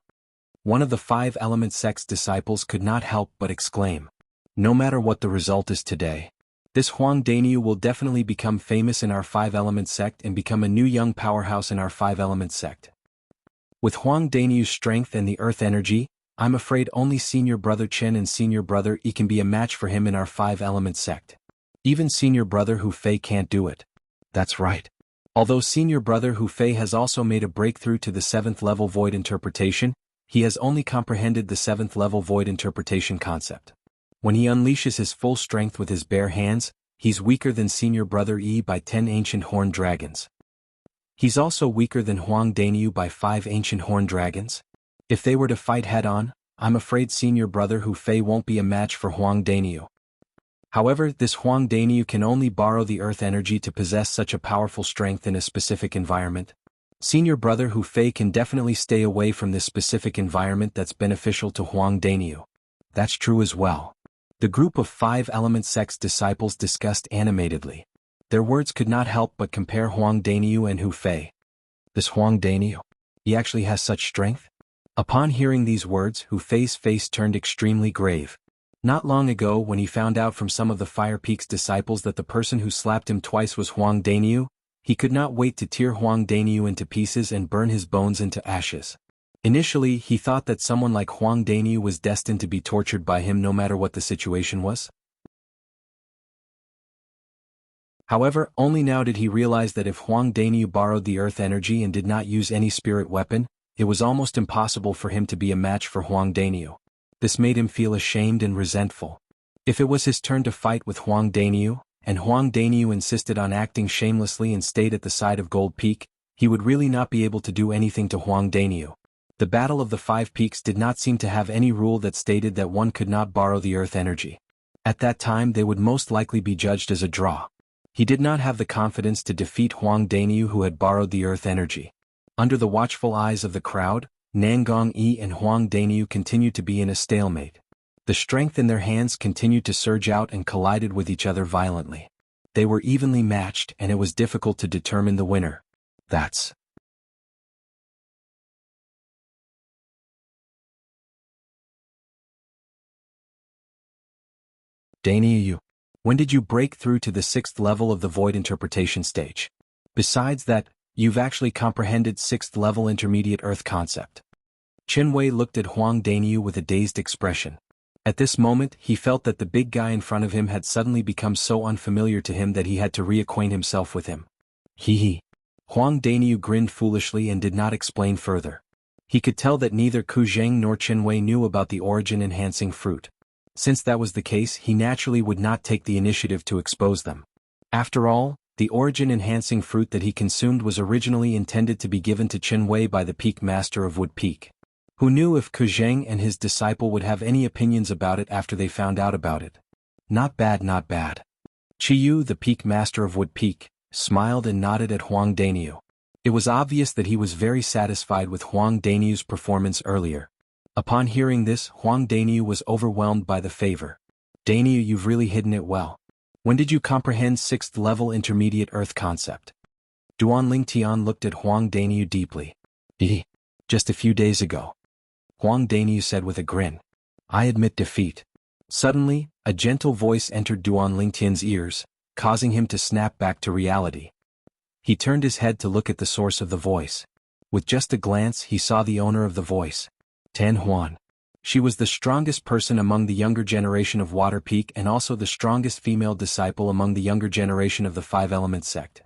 One of the five element sect's disciples could not help but exclaim. No matter what the result is today, this Huang Daniu will definitely become famous in our five element sect and become a new young powerhouse in our five element sect. With Huang Daniu's strength and the earth energy, I'm afraid only senior brother Chen and senior brother Yi can be a match for him in our five element sect. Even senior brother Hu Fei can't do it. That's right. Although senior brother Hu Fei has also made a breakthrough to the 7th level void interpretation, he has only comprehended the 7th level void interpretation concept. When he unleashes his full strength with his bare hands, he's weaker than senior brother Yi by 10 ancient horned dragons. He's also weaker than Huang Daniu by 5 ancient horned dragons. If they were to fight head-on, I'm afraid senior brother Hu Fei won't be a match for Huang Daniu. However, this Huang Daniu can only borrow the earth energy to possess such a powerful strength in a specific environment. Senior brother Hu Fei can definitely stay away from this specific environment that's beneficial to Huang Daniu. That's true as well. The group of 5 element sect's disciples discussed animatedly. Their words could not help but compare Huang Daniu and Hu Fei. This Huang Daniu, he actually has such strength? Upon hearing these words, Hu Fei's face turned extremely grave. Not long ago, when he found out from some of the Fire Peak's disciples that the person who slapped him twice was Huang Daniu, he could not wait to tear Huang Daniu into pieces and burn his bones into ashes. Initially, he thought that someone like Huang Daniu was destined to be tortured by him no matter what the situation was. However, only now did he realize that if Huang Daniu borrowed the earth energy and did not use any spirit weapon, it was almost impossible for him to be a match for Huang Daniu. This made him feel ashamed and resentful. If it was his turn to fight with Huang Daniu, and Huang Daniu insisted on acting shamelessly and stayed at the side of Gold Peak, he would really not be able to do anything to Huang Daniu. The Battle of the Five Peaks did not seem to have any rule that stated that one could not borrow the earth energy. At that time they would most likely be judged as a draw. He did not have the confidence to defeat Huang Daniu who had borrowed the earth energy. Under the watchful eyes of the crowd, Nangong Yi and Huang Daniu continued to be in a stalemate. The strength in their hands continued to surge out and collided with each other violently. They were evenly matched and it was difficult to determine the winner. That's Daniu, when did you break through to the 6th level of the void interpretation stage? Besides that, you've actually comprehended 6th level intermediate earth concept. Chen Wei looked at Huang Daniu with a dazed expression. At this moment, he felt that the big guy in front of him had suddenly become so unfamiliar to him that he had to reacquaint himself with him. Hee. Huang Daniu grinned foolishly and did not explain further. He could tell that neither Ku Zheng nor Chen Wei knew about the origin-enhancing fruit. Since that was the case, he naturally would not take the initiative to expose them. After all, the origin-enhancing fruit that he consumed was originally intended to be given to Chen Wei by the Peak Master of Wood Peak. Who knew if Ku Zheng and his disciple would have any opinions about it after they found out about it? Not bad, not bad. Chi Yu, the Peak Master of Wood Peak, smiled and nodded at Huang Daniu. It was obvious that he was very satisfied with Huang Daniu's performance earlier. Upon hearing this, Huang Daniu was overwhelmed by the favor. Daniu, you've really hidden it well. When did you comprehend 6th level intermediate earth concept? Duan Lingtian looked at Huang Daniu deeply. Just a few days ago. Huang Daniu said with a grin. I admit defeat. Suddenly, a gentle voice entered Duan Lingtian's ears, causing him to snap back to reality. He turned his head to look at the source of the voice. With just a glance, he saw the owner of the voice. Tan Huan. She was the strongest person among the younger generation of Water Peak and also the strongest female disciple among the younger generation of the Five Element sect.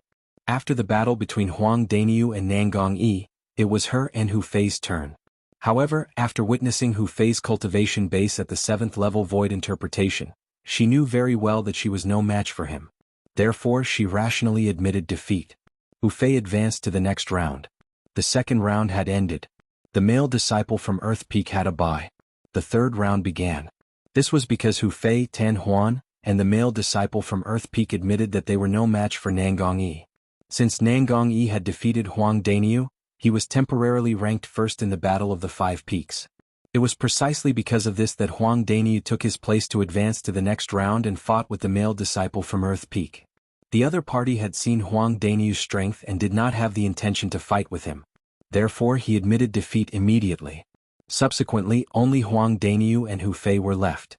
After the battle between Huang Daniu and Nangong Yi, it was her and Hu Fei's turn. However, after witnessing Hu Fei's cultivation base at the 7th level void interpretation, she knew very well that she was no match for him. Therefore, she rationally admitted defeat. Hu Fei advanced to the next round. The second round had ended. The male disciple from Earth Peak had a bye. The third round began. This was because Hu Fei, Tan Huan, and the male disciple from Earth Peak admitted that they were no match for Nangong Yi. Since Nangong Yi had defeated Huang Daniu, he was temporarily ranked first in the Battle of the Five Peaks. It was precisely because of this that Huang Daniu took his place to advance to the next round and fought with the male disciple from Earth Peak. The other party had seen Huang Danyu's strength and did not have the intention to fight with him. Therefore he admitted defeat immediately. Subsequently, only Huang Danyu and Hu Fei were left.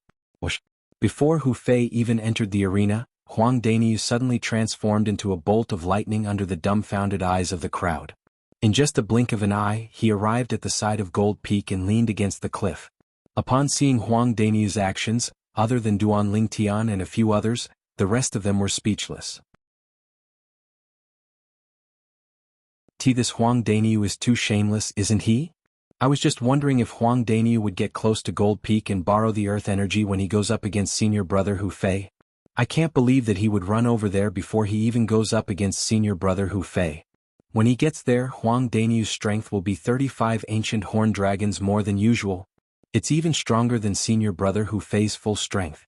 Before Hu Fei even entered the arena, Huang Danyu suddenly transformed into a bolt of lightning under the dumbfounded eyes of the crowd. In just a blink of an eye, he arrived at the side of Gold Peak and leaned against the cliff. Upon seeing Huang Danyu's actions, other than Duan Lingtian and a few others, the rest of them were speechless. This Huang Danyu is too shameless, isn't he? I was just wondering if Huang Danyu would get close to Gold Peak and borrow the earth energy when he goes up against senior brother Hu Fei. I can't believe that he would run over there before he even goes up against senior brother Hu Fei. When he gets there, Huang Danyu's strength will be 35 ancient horn dragons more than usual. It's even stronger than senior brother Hu Fei's full strength.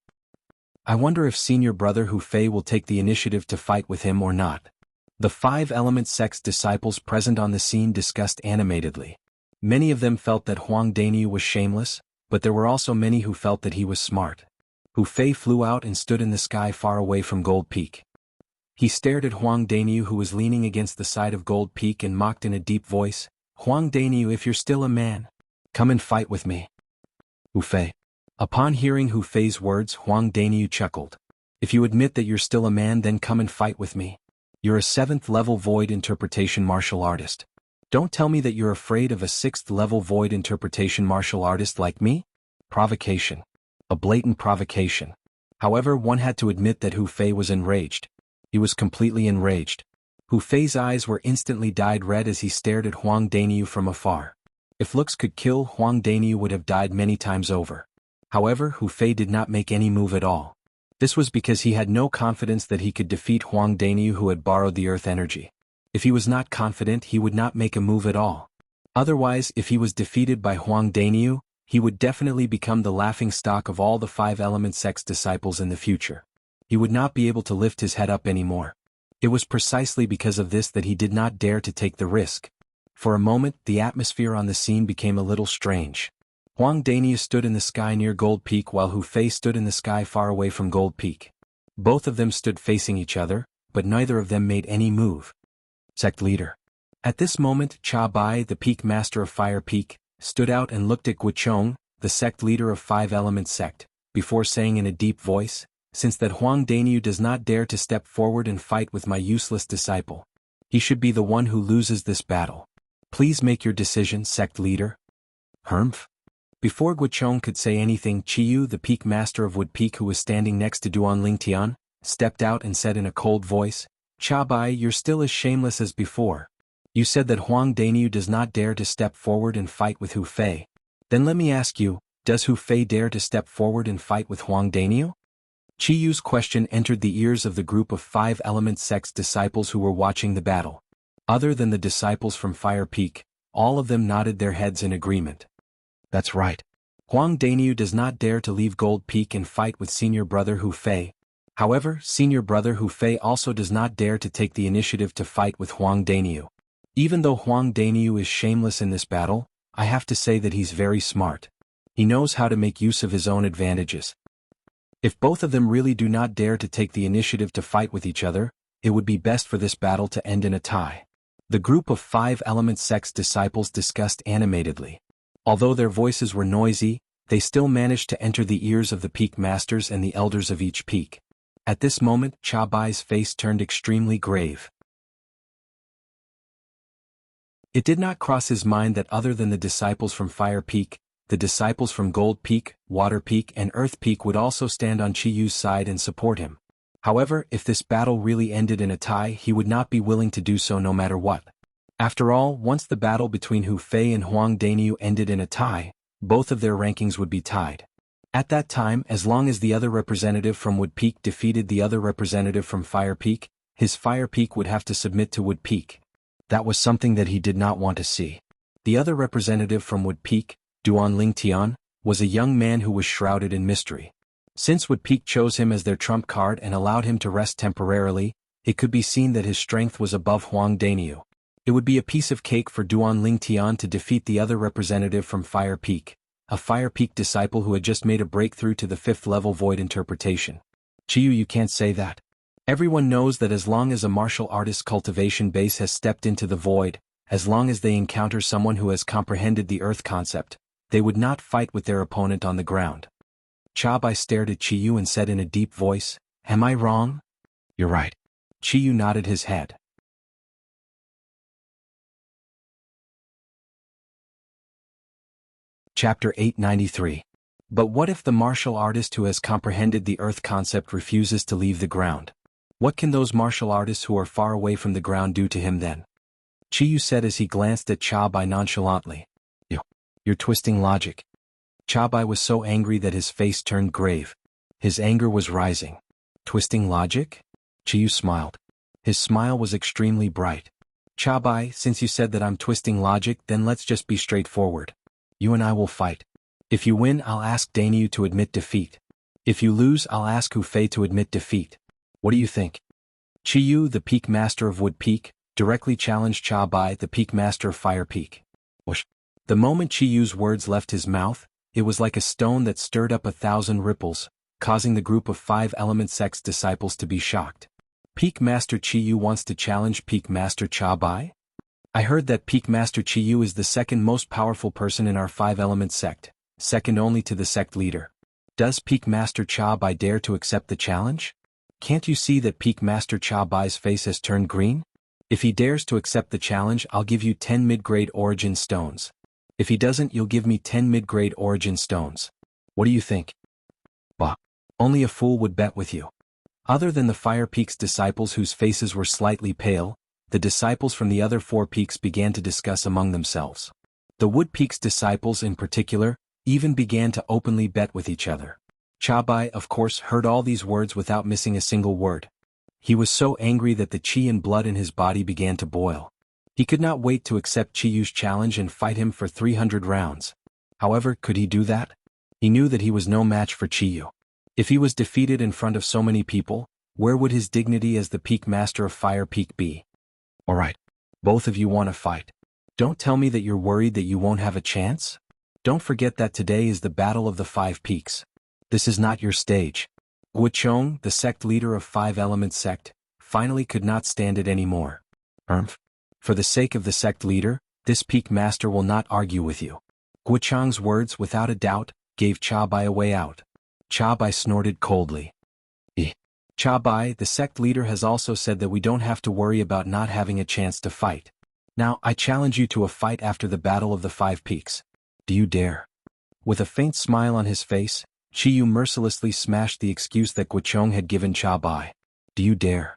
I wonder if senior brother Hu Fei will take the initiative to fight with him or not. The 5-element sect's disciples present on the scene discussed animatedly. Many of them felt that Huang Danyu was shameless, but there were also many who felt that he was smart. Hu Fei flew out and stood in the sky far away from Gold Peak. He stared at Huang Danyu, who was leaning against the side of Gold Peak, and mocked in a deep voice, "Huang Danyu, if you're still a man, come and fight with me." Hu Fei. Upon hearing Hu Fei's words, Huang Danyu chuckled. "If you admit that you're still a man, then come and fight with me. You're a 7th-level void interpretation martial artist. Don't tell me that you're afraid of a 6th-level void interpretation martial artist like me?" Provocation. A blatant provocation. However, one had to admit that Hu Fei was enraged. He was completely enraged. Hu Fei's eyes were instantly dyed red as he stared at Huang Danyu from afar. If looks could kill, Huang Danyu would have died many times over. However, Hu Fei did not make any move at all. This was because he had no confidence that he could defeat Huang Danyu, who had borrowed the earth energy. If he was not confident, he would not make a move at all. Otherwise, if he was defeated by Huang Danyu, he would definitely become the laughingstock of all the 5-element sect's disciples in the future. He would not be able to lift his head up anymore. It was precisely because of this that he did not dare to take the risk. For a moment, the atmosphere on the scene became a little strange. Huang Danyu stood in the sky near Gold Peak while Hu Fei stood in the sky far away from Gold Peak. Both of them stood facing each other, but neither of them made any move. Sect leader. At this moment, Cha Bai, the peak master of Fire Peak, stood out and looked at Guichong, the sect leader of 5-element sect, before saying in a deep voice, "Since that Huang Danyu does not dare to step forward and fight with my useless disciple, he should be the one who loses this battle. Please make your decision, sect leader." Humph. Before Guichong could say anything, Chiyu, the peak master of Wood Peak, who was standing next to Duan Lingtian, stepped out and said in a cold voice, "Cha Bai, you're still as shameless as before. You said that Huang Danyu does not dare to step forward and fight with Hu Fei. Then let me ask you, does Hu Fei dare to step forward and fight with Huang Danyu?" Chiyu's question entered the ears of the group of 5-element sect's disciples who were watching the battle. Other than the disciples from Fire Peak, all of them nodded their heads in agreement. That's right. Huang Danyu does not dare to leave Gold Peak and fight with senior brother Hu Fei. However, senior brother Hu Fei also does not dare to take the initiative to fight with Huang Danyu. Even though Huang Danyu is shameless in this battle, I have to say that he's very smart. He knows how to make use of his own advantages. If both of them really do not dare to take the initiative to fight with each other, it would be best for this battle to end in a tie. The group of 5-element sect's disciples discussed animatedly. Although their voices were noisy, they still managed to enter the ears of the peak masters and the elders of each peak. At this moment, Cha Bai's face turned extremely grave. It did not cross his mind that other than the disciples from Fire Peak, the disciples from Gold Peak, Water Peak and Earth Peak would also stand on Chiyu's side and support him. However, if this battle really ended in a tie, he would not be willing to do so no matter what. After all, once the battle between Hu Fei and Huang Danyu ended in a tie, both of their rankings would be tied. At that time, as long as the other representative from Wood Peak defeated the other representative from Fire Peak, his Fire Peak would have to submit to Wood Peak. That was something that he did not want to see. The other representative from Wood Peak, Duan Lingtian, was a young man who was shrouded in mystery. Since Wood Peak chose him as their trump card and allowed him to rest temporarily, it could be seen that his strength was above Huang Danyu. It would be a piece of cake for Duan Lingtian to defeat the other representative from Fire Peak, a Fire Peak disciple who had just made a breakthrough to the 5th level void interpretation. Chiyu, you can't say that. Everyone knows that as long as a martial artist's cultivation base has stepped into the void, as long as they encounter someone who has comprehended the earth concept, they would not fight with their opponent on the ground. Chabai stared at Chiyu and said in a deep voice, "Am I wrong?" "You're right." Chiyu nodded his head. Chapter 893. But what if the martial artist who has comprehended the earth concept refuses to leave the ground? What can those martial artists who are far away from the ground do to him then? Chiyu said as he glanced at Chabai nonchalantly. You're twisting logic." Chabai was so angry that his face turned grave. His anger was rising. "Twisting logic?" Chiyu smiled. His smile was extremely bright. "Chabai, since you said that I'm twisting logic, then let's just be straightforward. You and I will fight. If you win, I'll ask Danyu to admit defeat. If you lose, I'll ask Hu Fei to admit defeat. What do you think?" Chiyu, the Peak Master of Wood Peak, directly challenged Chabai, the Peak Master of Fire Peak. Whoosh. The moment Chiyu's words left his mouth, it was like a stone that stirred up 1,000 ripples, causing the group of 5 Element Sect's disciples to be shocked. "Peak Master Chiyu wants to challenge Peak Master Chabai? I heard that Peak Master Chiyu is the second most powerful person in our 5 Element Sect, second only to the sect leader. Does Peak Master Chabai dare to accept the challenge? Can't you see that Peak Master Chabai's face has turned green? If he dares to accept the challenge, I'll give you 10 mid-grade origin stones. If he doesn't, you'll give me 10 mid-grade origin stones. What do you think?" "Bah. Only a fool would bet with you." Other than the Fire Peak's disciples whose faces were slightly pale, the disciples from the other 4 peaks began to discuss among themselves. The Wood Peak's disciples in particular, even began to openly bet with each other. Chabai, of course, heard all these words without missing a single word. He was so angry that the chi and blood in his body began to boil. He could not wait to accept Chiyu's challenge and fight him for 300 rounds. However, could he do that? He knew that he was no match for Chiyu. If he was defeated in front of so many people, where would his dignity as the Peak Master of Fire Peak be? "Alright. Both of you want to fight. Don't tell me that you're worried that you won't have a chance? Don't forget that today is the Battle of the 5 Peaks. This is not your stage." Guochong, the sect leader of 5 Element Sect, finally could not stand it anymore. For the sake of the sect leader, this Peak Master will not argue with you." Guochong's words, without a doubt, gave Chabai a way out. Chabai snorted coldly. Chabai, the sect leader, has also said that we don't have to worry about not having a chance to fight. Now, I challenge you to a fight after the Battle of the 5 Peaks. Do you dare?" With a faint smile on his face, Chiyu mercilessly smashed the excuse that Guochong had given Chabai. "Do you dare?"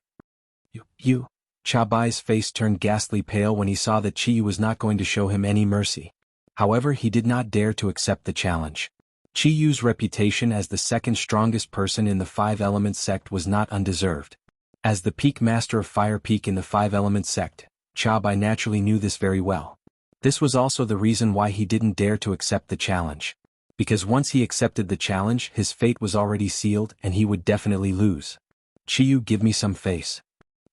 You. Chabai's face turned ghastly pale when he saw that Chiyu was not going to show him any mercy. However, he did not dare to accept the challenge. Chiyu's reputation as the second strongest person in the 5 Element Sect was not undeserved. As the Peak Master of Fire Peak in the 5 Element Sect, Chabai naturally knew this very well. This was also the reason why he didn't dare to accept the challenge. Because once he accepted the challenge, his fate was already sealed and he would definitely lose. "Chiyu, give me some face."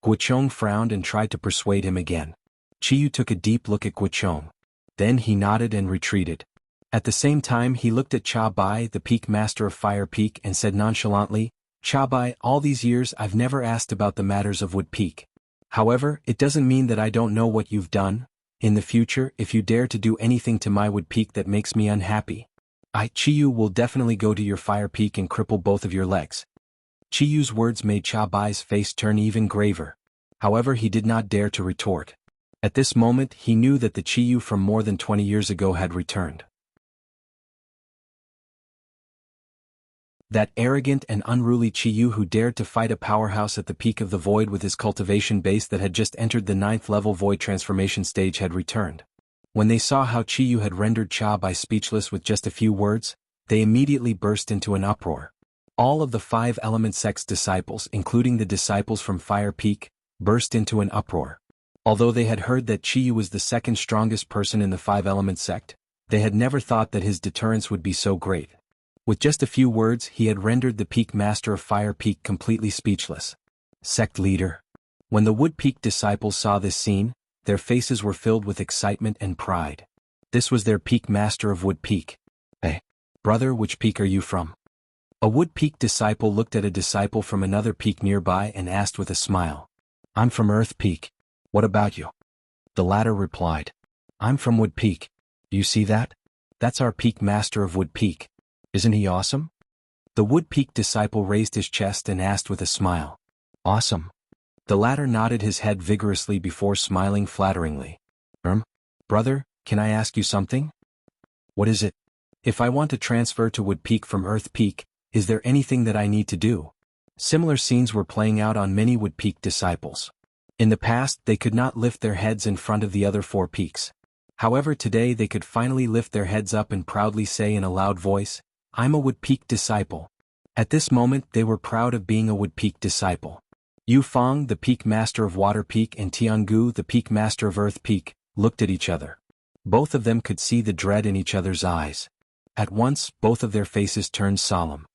Guochong frowned and tried to persuade him again. Chiyu took a deep look at Guochong. Then he nodded and retreated. At the same time he looked at Chabai, the Peak Master of Fire Peak, and said nonchalantly, "Chabai, all these years I've never asked about the matters of Wood Peak. However, it doesn't mean that I don't know what you've done. In the future, if you dare to do anything to my Wood Peak that makes me unhappy, Chiyu, will definitely go to your Fire Peak and cripple both of your legs." Chiyu's words made Chabai's face turn even graver. However, he did not dare to retort. At this moment, he knew that the Chiyu from more than 20 years ago had returned. That arrogant and unruly Chiyu who dared to fight a powerhouse at the peak of the void with his cultivation base that had just entered the 9th level void transformation stage had returned. When they saw how Chiyu had rendered Chabai speechless with just a few words, they immediately burst into an uproar. All of the 5 Element Sect's disciples, including the disciples from Fire Peak, burst into an uproar. Although they had heard that Chiyu was the second strongest person in the 5 Element Sect, they had never thought that his deterrence would be so great. With just a few words, he had rendered the Peak Master of Fire Peak completely speechless. Sect leader. When the Wood Peak disciples saw this scene, their faces were filled with excitement and pride. This was their Peak Master of Wood Peak. "Hey, brother, which peak are you from?" A Wood Peak disciple looked at a disciple from another peak nearby and asked with a smile. I'm from Earth Peak. What about you? The latter replied. I'm from Wood Peak. You see that? That's our peak master of Wood Peak. Isn't he awesome? The Wood Peak disciple raised his chest and asked with a smile. Awesome. The latter nodded his head vigorously before smiling flatteringly. Brother, can I ask you something? What is it? If I want to transfer to Wood Peak from Earth Peak, is there anything that I need to do? Similar scenes were playing out on many Wood Peak disciples. In the past, they could not lift their heads in front of the other 4 peaks. However, today they could finally lift their heads up and proudly say in a loud voice, I'm a Wood Peak disciple. At this moment they were proud of being a Wood Peak disciple. Yu Feng, the Peak Master of Water Peak, and Jianghu, the Peak Master of Earth Peak, looked at each other. Both of them could see the dread in each other's eyes. At once, both of their faces turned solemn.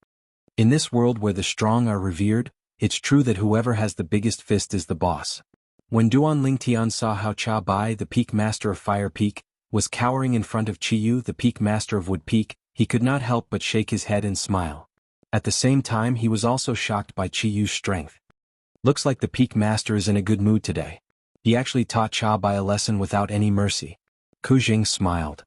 In this world where the strong are revered, it's true that whoever has the biggest fist is the boss. When Duan Lingtian saw how Cha Bai, the Peak Master of Fire Peak, was cowering in front of Qiyu, the Peak Master of Wood Peak, he could not help but shake his head and smile. At the same time he was also shocked by Qiyu's strength. Looks like the Peak Master is in a good mood today. He actually taught Cha Bai a lesson without any mercy. Ku Jing smiled.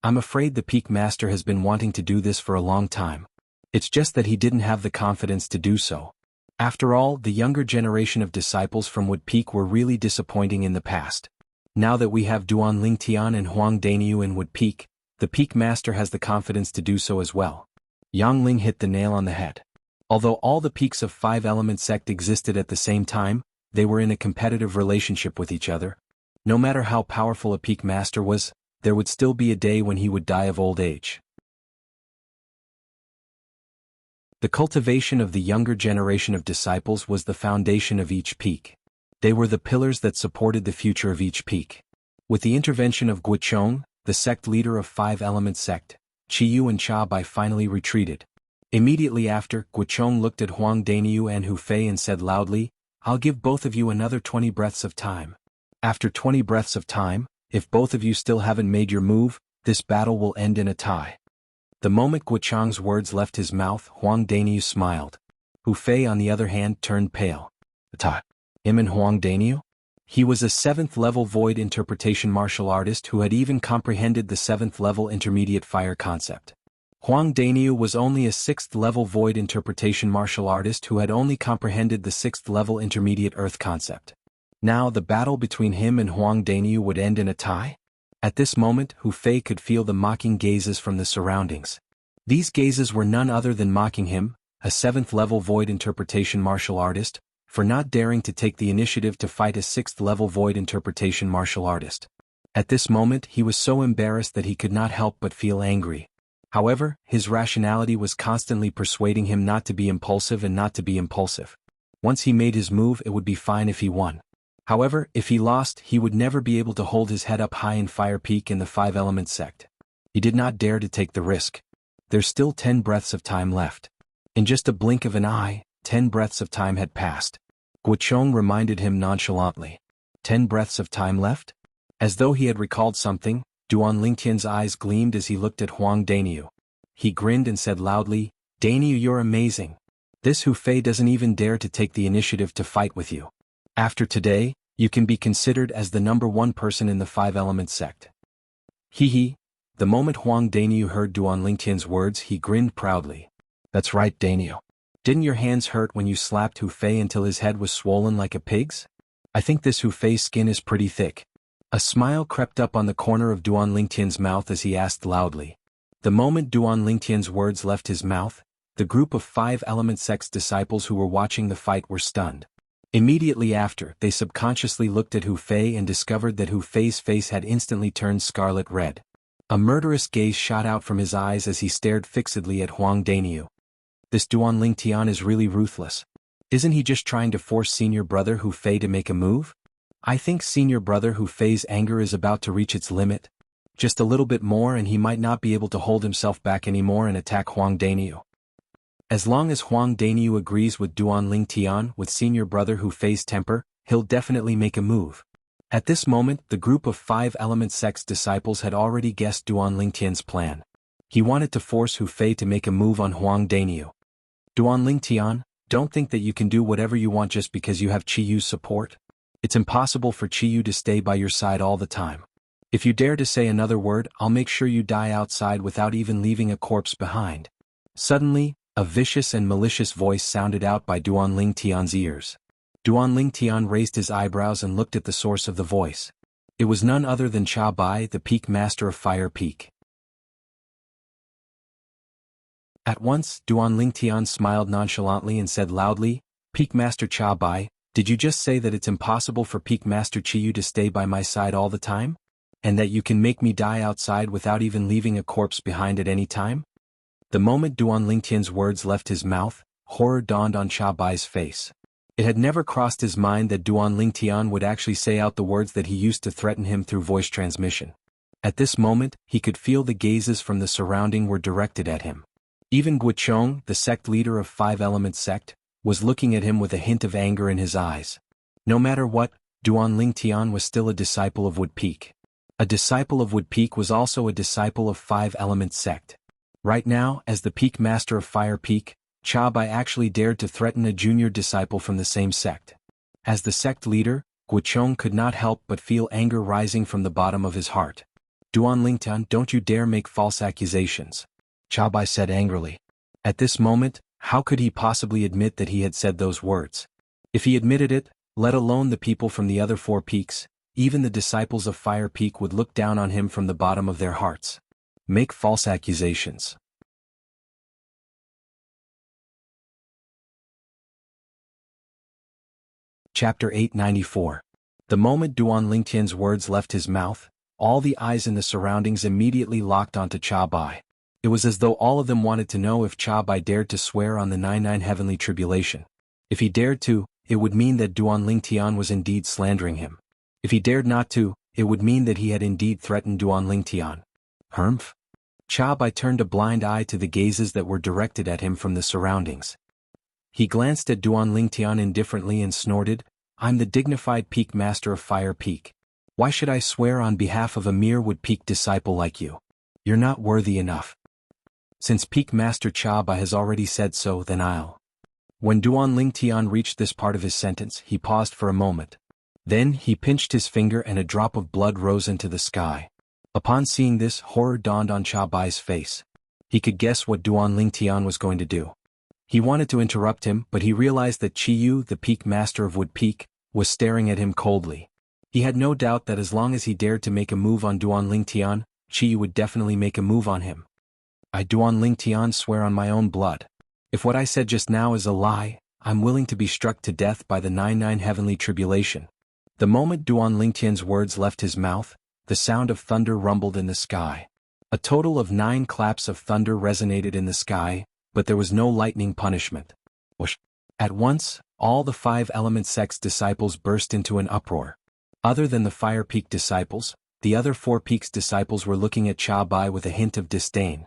I'm afraid the Peak Master has been wanting to do this for a long time. It's just that he didn't have the confidence to do so. After all, the younger generation of disciples from Wood Peak were really disappointing in the past. Now that we have Duan Lingtian and Huang Daniu in Wood Peak, the Peak Master has the confidence to do so as well. Yang Ling hit the nail on the head. Although all the peaks of 5-element sect existed at the same time, they were in a competitive relationship with each other. No matter how powerful a Peak Master was, there would still be a day when he would die of old age. The cultivation of the younger generation of disciples was the foundation of each peak. They were the pillars that supported the future of each peak. With the intervention of Guochong, the sect leader of 5-element sect, Qiyu and Cha Bai finally retreated. Immediately after, Guochong looked at Huang Daniu and Hu Fei and said loudly, I'll give both of you another 20 breaths of time. After 20 breaths of time, if both of you still haven't made your move, this battle will end in a tie. The moment Guochong's words left his mouth, Huang Daniu smiled. Hu Fei on the other hand turned pale. Him and Huang Daniu? He was a 7th-level void interpretation martial artist who had even comprehended the 7th-level intermediate fire concept. Huang Daniu was only a 6th-level void interpretation martial artist who had only comprehended the 6th-level intermediate earth concept. Now the battle between him and Huang Daniu would end in a tie? At this moment, Hu Fei could feel the mocking gazes from the surroundings. These gazes were none other than mocking him, a 7th-level void interpretation martial artist, for not daring to take the initiative to fight a 6th-level void interpretation martial artist. At this moment he was so embarrassed that he could not help but feel angry. However, his rationality was constantly persuading him not to be impulsive and not to be impulsive. Once he made his move, it would be fine if he won. However, if he lost, he would never be able to hold his head up high in Fire Peak in the 5-element sect. He did not dare to take the risk. There's still 10 breaths of time left. In just a blink of an eye, 10 breaths of time had passed. Guochong reminded him nonchalantly. 10 breaths of time left? As though he had recalled something, Duan Lingtian's eyes gleamed as he looked at Huang Daniu. He grinned and said loudly, Daniu, you're amazing. This Hu Fei doesn't even dare to take the initiative to fight with you. After today, you can be considered as the number 1 person in the 5-element sect. Hee. The moment Huang Daniu heard Duan Lingtian's words, he grinned proudly. That's right, Daniu. Didn't your hands hurt when you slapped Hu Fei until his head was swollen like a pig's? I think this Hu Fei's skin is pretty thick. A smile crept up on the corner of Duan Lingtian's mouth as he asked loudly. The moment Duan Lingtian's words left his mouth, the group of 5-element sect's disciples who were watching the fight were stunned. Immediately after, they subconsciously looked at Hu Fei and discovered that Hu Fei's face had instantly turned scarlet red. A murderous gaze shot out from his eyes as he stared fixedly at Huang Daniu. This Duan Lingtian is really ruthless. Isn't he just trying to force senior brother Hu Fei to make a move? I think senior brother Hu Fei's anger is about to reach its limit. Just a little bit more and he might not be able to hold himself back anymore and attack Huang Daniu. As long as Huang Daniu agrees with Duan Lingtian with senior brother Hu Fei's temper, he'll definitely make a move. At this moment, the group of 5-element sect's disciples had already guessed Duan Lingtian's plan. He wanted to force Hu Fei to make a move on Huang Daniu. Duanling Tian, don't think that you can do whatever you want just because you have Qiyu's support. It's impossible for Qiyu to stay by your side all the time. If you dare to say another word, I'll make sure you die outside without even leaving a corpse behind. Suddenly, a vicious and malicious voice sounded out by Duanling Tian's ears. Duanling Tian raised his eyebrows and looked at the source of the voice. It was none other than Cha Bai, the Peak Master of Fire Peak. At once, Duanling Tian smiled nonchalantly and said loudly, "Peak Master Cha Bai, did you just say that it's impossible for Peak Master Qiyu to stay by my side all the time? And that you can make me die outside without even leaving a corpse behind at any time?" The moment Duanling Tian's words left his mouth, horror dawned on Cha Bai's face. It had never crossed his mind that Duanling Tian would actually say out the words that he used to threaten him through voice transmission. At this moment, he could feel the gazes from the surrounding were directed at him. Even Guochong, the sect leader of Five Element sect, was looking at him with a hint of anger in his eyes. No matter what, Duanling Tian was still a disciple of Wood Peak. A disciple of Wood Peak was also a disciple of Five Element sect. Right now, as the Peak Master of Fire Peak, Cha Bai actually dared to threaten a junior disciple from the same sect. As the sect leader, Guochong could not help but feel anger rising from the bottom of his heart. "Duanling Tian, don't you dare make false accusations," Cha Bai said angrily. At this moment, how could he possibly admit that he had said those words? If he admitted it, let alone the people from the other four peaks, even the disciples of Fire Peak would look down on him from the bottom of their hearts. Make false accusations. Chapter 894. The moment Duanling Tian's words left his mouth, all the eyes in the surroundings immediately locked onto Cha Bai. It was as though all of them wanted to know if Cha Bai dared to swear on the 99 Heavenly Tribulation. If he dared to, it would mean that Duanling Tian was indeed slandering him. If he dared not to, it would mean that he had indeed threatened Duanling Tian. Humph? Cha Bai turned a blind eye to the gazes that were directed at him from the surroundings. He glanced at Duanling Tian indifferently and snorted, "I'm the dignified Peak Master of Fire Peak. Why should I swear on behalf of a mere Wood Peak disciple like you? You're not worthy enough. Since Peak Master Cha Bai has already said so, then I'll." When Duanling Tian reached this part of his sentence, he paused for a moment. Then he pinched his finger and a drop of blood rose into the sky. Upon seeing this, horror dawned on Cha Bai's face. He could guess what Duanling Tian was going to do. He wanted to interrupt him, but he realized that Qiyu, the Peak Master of Wood Peak, was staring at him coldly. He had no doubt that as long as he dared to make a move on Duanling Tian, Qiyu would definitely make a move on him. "I, Duanling Tian, swear on my own blood. If what I said just now is a lie, I'm willing to be struck to death by the 99 Heavenly Tribulation." The moment Duanling Tian's words left his mouth, the sound of thunder rumbled in the sky. A total of 9 claps of thunder resonated in the sky, but there was no lightning punishment. Whoosh! At once, all the Five Element sect's disciples burst into an uproar. Other than the Fire Peak disciples, the other 4 peaks disciples were looking at Cha Bai with a hint of disdain.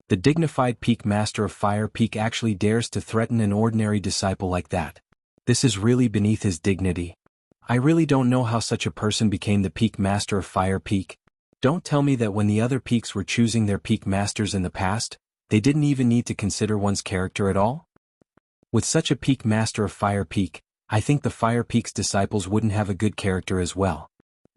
The dignified Peak Master of Fire Peak actually dares to threaten an ordinary disciple like that. This is really beneath his dignity. I really don't know how such a person became the Peak Master of Fire Peak. Don't tell me that when the other peaks were choosing their Peak Masters in the past, they didn't even need to consider one's character at all? With such a Peak Master of Fire Peak, I think the Fire Peak's disciples wouldn't have a good character as well.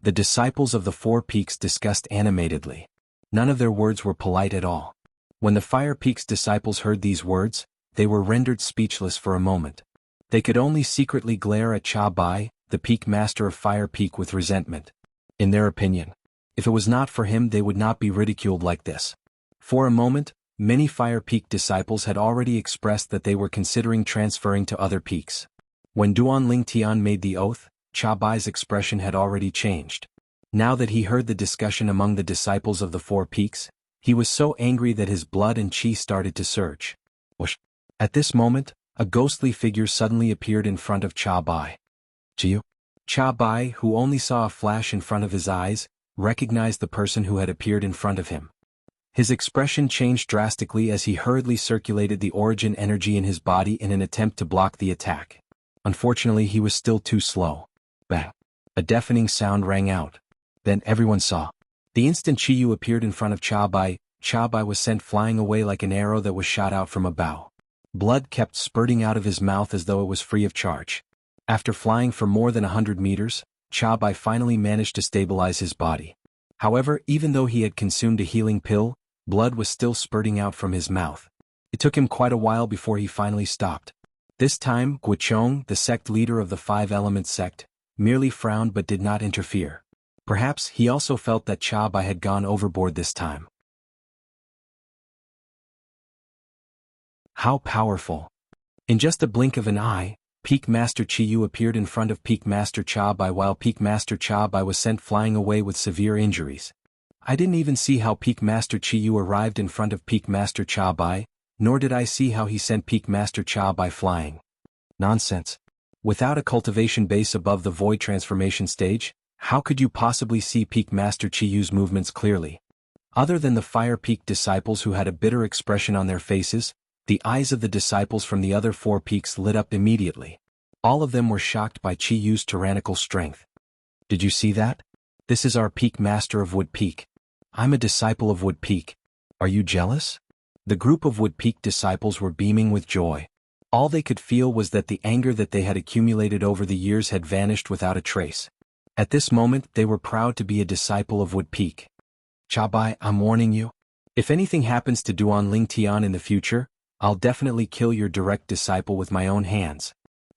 The disciples of the 4 peaks discussed animatedly. None of their words were polite at all. When the Fire Peak's disciples heard these words, they were rendered speechless for a moment. They could only secretly glare at Cha Bai, the Peak Master of Fire Peak, with resentment. In their opinion, if it was not for him, they would not be ridiculed like this. For a moment, many Fire Peak disciples had already expressed that they were considering transferring to other peaks. When Duanling Tian made the oath, Cha Bai's expression had already changed. Now that he heard the discussion among the disciples of the 4 peaks, he was so angry that his blood and qi started to surge. Whoosh! At this moment, a ghostly figure suddenly appeared in front of Cha Bai. "Jiu?" Cha Bai, who only saw a flash in front of his eyes, recognized the person who had appeared in front of him. His expression changed drastically as he hurriedly circulated the origin energy in his body in an attempt to block the attack. Unfortunately, he was still too slow. Bang! A deafening sound rang out. Then everyone saw. The instant Qiyu appeared in front of Cha Bai was sent flying away like an arrow that was shot out from a bow. Blood kept spurting out of his mouth as though it was free of charge. After flying for more than 100 meters, Bai finally managed to stabilize his body. However, even though he had consumed a healing pill, blood was still spurting out from his mouth. It took him quite a while before he finally stopped. This time, Guochong, the sect leader of the Five Elements sect, merely frowned but did not interfere. Perhaps he also felt that Bai had gone overboard this time. How powerful! In just a blink of an eye, Peak Master Qiyu appeared in front of Peak Master Bai while Peak Master Bai was sent flying away with severe injuries. I didn't even see how Peak Master Qiyu arrived in front of Peak Master Bai, nor did I see how he sent Peak Master Bai flying. Nonsense. Without a cultivation base above the void transformation stage, how could you possibly see Peak Master Qiyu's movements clearly? Other than the Fire Peak disciples who had a bitter expression on their faces, the eyes of the disciples from the other 4 peaks lit up immediately. All of them were shocked by Qiyu's tyrannical strength. Did you see that? This is our Peak Master of Wood Peak. I'm a disciple of Wood Peak. Are you jealous? The group of Wood Peak disciples were beaming with joy. All they could feel was that the anger that they had accumulated over the years had vanished without a trace. At this moment, they were proud to be a disciple of Wood Peak. Bai, I'm warning you. If anything happens to Duan Tian in the future, I'll definitely kill your direct disciple with my own hands.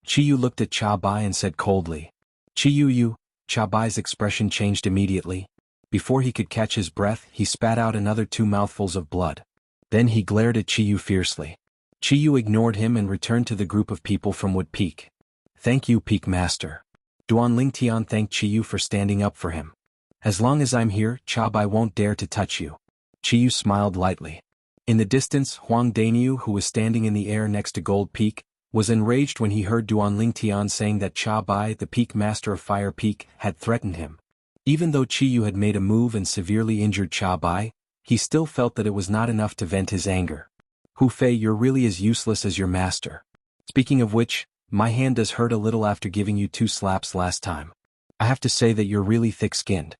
Qiyu looked at Bai and said coldly. Qiyu, Bai's expression changed immediately. Before he could catch his breath, he spat out another 2 mouthfuls of blood. Then he glared at Qiyu fiercely. Qiyu ignored him and returned to the group of people from Wood Peak. Thank you, Peak Master. Duan Tian thanked Qiyu for standing up for him. As long as I'm here, Bai won't dare to touch you. Qiyu smiled lightly. In the distance, Huang Daniu, who was standing in the air next to Gold Peak, was enraged when he heard Duan Tian saying that Bai, the Peak Master of Fire Peak, had threatened him. Even though Qiyu had made a move and severely injured Bai, he still felt that it was not enough to vent his anger. Hu Fei, you're really as useless as your master. Speaking of which, my hand does hurt a little after giving you 2 slaps last time. I have to say that you're really thick-skinned.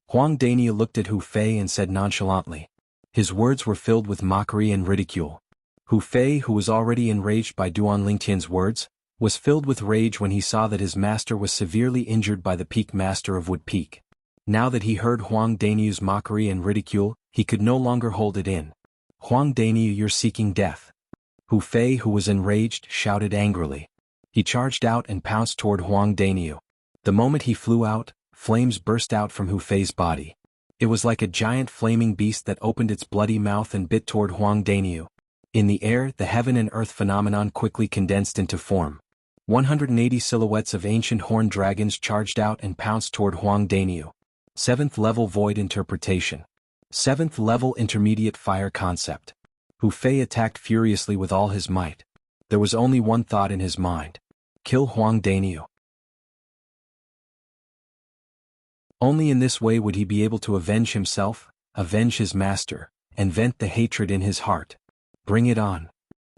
Huang Daniu looked at Hu Fei and said nonchalantly. His words were filled with mockery and ridicule. Hu Fei, who was already enraged by Duan Tian's words, was filled with rage when he saw that his master was severely injured by the Peak Master of Wood Peak. Now that he heard Huang Daniu's mockery and ridicule, he could no longer hold it in. Huang Daniu, you're seeking death. Hu Fei, who was enraged, shouted angrily. He charged out and pounced toward Huang Daniu. The moment he flew out, flames burst out from Hu Fei's body. It was like a giant flaming beast that opened its bloody mouth and bit toward Huang Daniu. In the air, the heaven and earth phenomenon quickly condensed into form. 180 silhouettes of ancient horned dragons charged out and pounced toward Huang Daniu. 7th level void interpretation. 7th level intermediate fire concept. Hu Fei attacked furiously with all his might. There was only one thought in his mind. Kill Huang Daniu. Only in this way would he be able to avenge himself, avenge his master, and vent the hatred in his heart. Bring it on.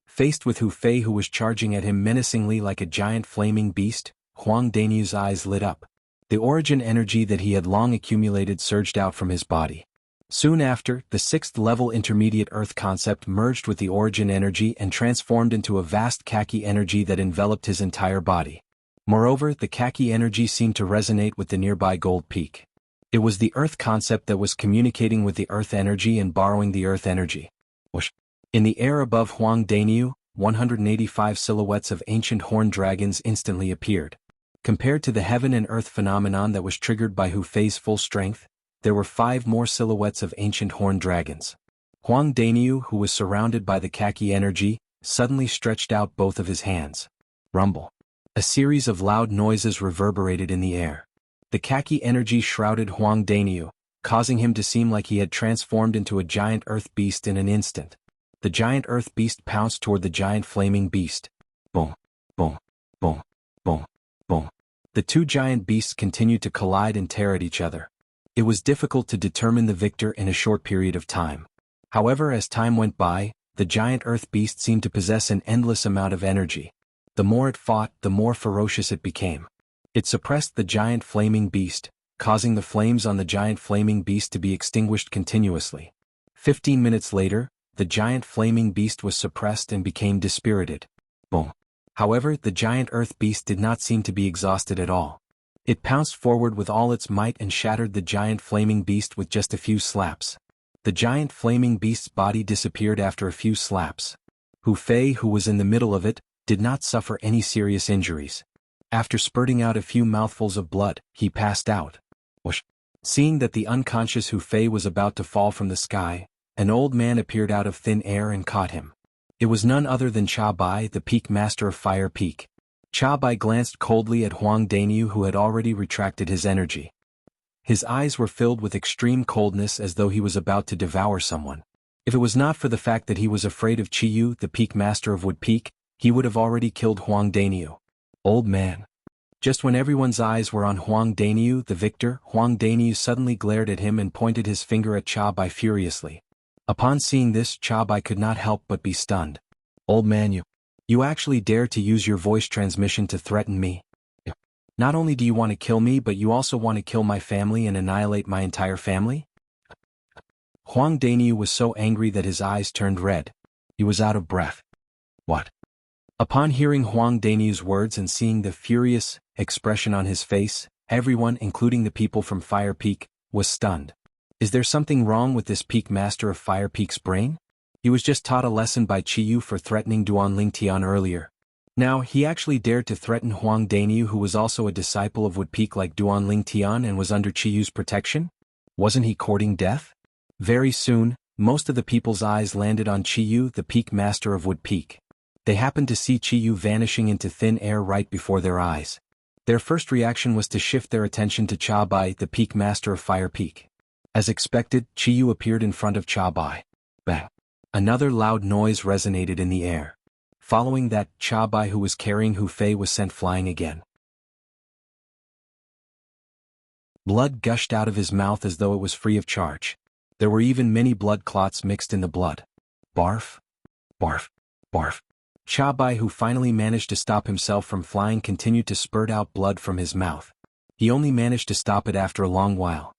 Faced with Hu Fei, who was charging at him menacingly like a giant flaming beast, Huang Daniu's eyes lit up. The origin energy that he had long accumulated surged out from his body. Soon after, the 6th level intermediate earth concept merged with the origin energy and transformed into a vast khaki energy that enveloped his entire body. Moreover, the khaki energy seemed to resonate with the nearby Gold Peak. It was the earth concept that was communicating with the earth energy and borrowing the earth energy. Whoosh. In the air above Huang Daniu, 185 silhouettes of ancient horned dragons instantly appeared. Compared to the heaven and earth phenomenon that was triggered by Hu Fei's full strength, there were 5 more silhouettes of ancient horned dragons. Huang Daniu, who was surrounded by the khaki energy, suddenly stretched out both of his hands. Rumble. A series of loud noises reverberated in the air. The khaki energy shrouded Huang Daniu, causing him to seem like he had transformed into a giant earth beast in an instant. The giant earth beast pounced toward the giant flaming beast. Boom, boom, boom, boom, boom. The 2 giant beasts continued to collide and tear at each other. It was difficult to determine the victor in a short period of time. However, as time went by, the giant earth beast seemed to possess an endless amount of energy. The more it fought, the more ferocious it became. It suppressed the giant flaming beast, causing the flames on the giant flaming beast to be extinguished continuously. 15 minutes later, the giant flaming beast was suppressed and became dispirited. Boom. However, the giant earth beast did not seem to be exhausted at all. It pounced forward with all its might and shattered the giant flaming beast with just a few slaps. The giant flaming beast's body disappeared after a few slaps. Hu Fei, who was in the middle of it, did not suffer any serious injuries. After spurting out a few mouthfuls of blood, he passed out. Whoosh. Seeing that the unconscious Hu Fei was about to fall from the sky, an old man appeared out of thin air and caught him. It was none other than Cha Bai, the Peak Master of Fire Peak. Cha Bai glanced coldly at Huang Daniu, who had already retracted his energy. His eyes were filled with extreme coldness, as though he was about to devour someone. If it was not for the fact that he was afraid of Qiyu, the Peak Master of Wood Peak, he would have already killed Huang Daniu. Old man. Just when everyone's eyes were on Huang Daniu, the victor, Huang Daniu suddenly glared at him and pointed his finger at Cha Bai furiously. Upon seeing this, Cha Bai could not help but be stunned. Old man, you actually dare to use your voice transmission to threaten me? Not only do you want to kill me, but you also want to kill my family and annihilate my entire family? Huang Daniu was so angry that his eyes turned red. He was out of breath. What? Upon hearing Huang Daniu's words and seeing the furious expression on his face, everyone, including the people from Fire Peak, was stunned. Is there something wrong with this Peak Master of Fire Peak's brain? He was just taught a lesson by Qiyu for threatening Duanling Tian earlier. Now, he actually dared to threaten Huang Daniu, who was also a disciple of Wood Peak like Duanling Tian and was under Qiyu's protection? Wasn't he courting death? Very soon, most of the people's eyes landed on Qiyu, the Peak Master of Wood Peak. They happened to see Qiyu vanishing into thin air right before their eyes. Their first reaction was to shift their attention to Cha Bai, the Peak Master of Fire Peak. As expected, Qiyu appeared in front of Cha Bai. Bang! Another loud noise resonated in the air. Following that, Cha Bai, who was carrying Hu Fei, was sent flying again. Blood gushed out of his mouth as though it was free of charge. There were even many blood clots mixed in the blood. Barf! Barf! Barf! Cha Bai, who finally managed to stop himself from flying, continued to spurt out blood from his mouth. He only managed to stop it after a long while.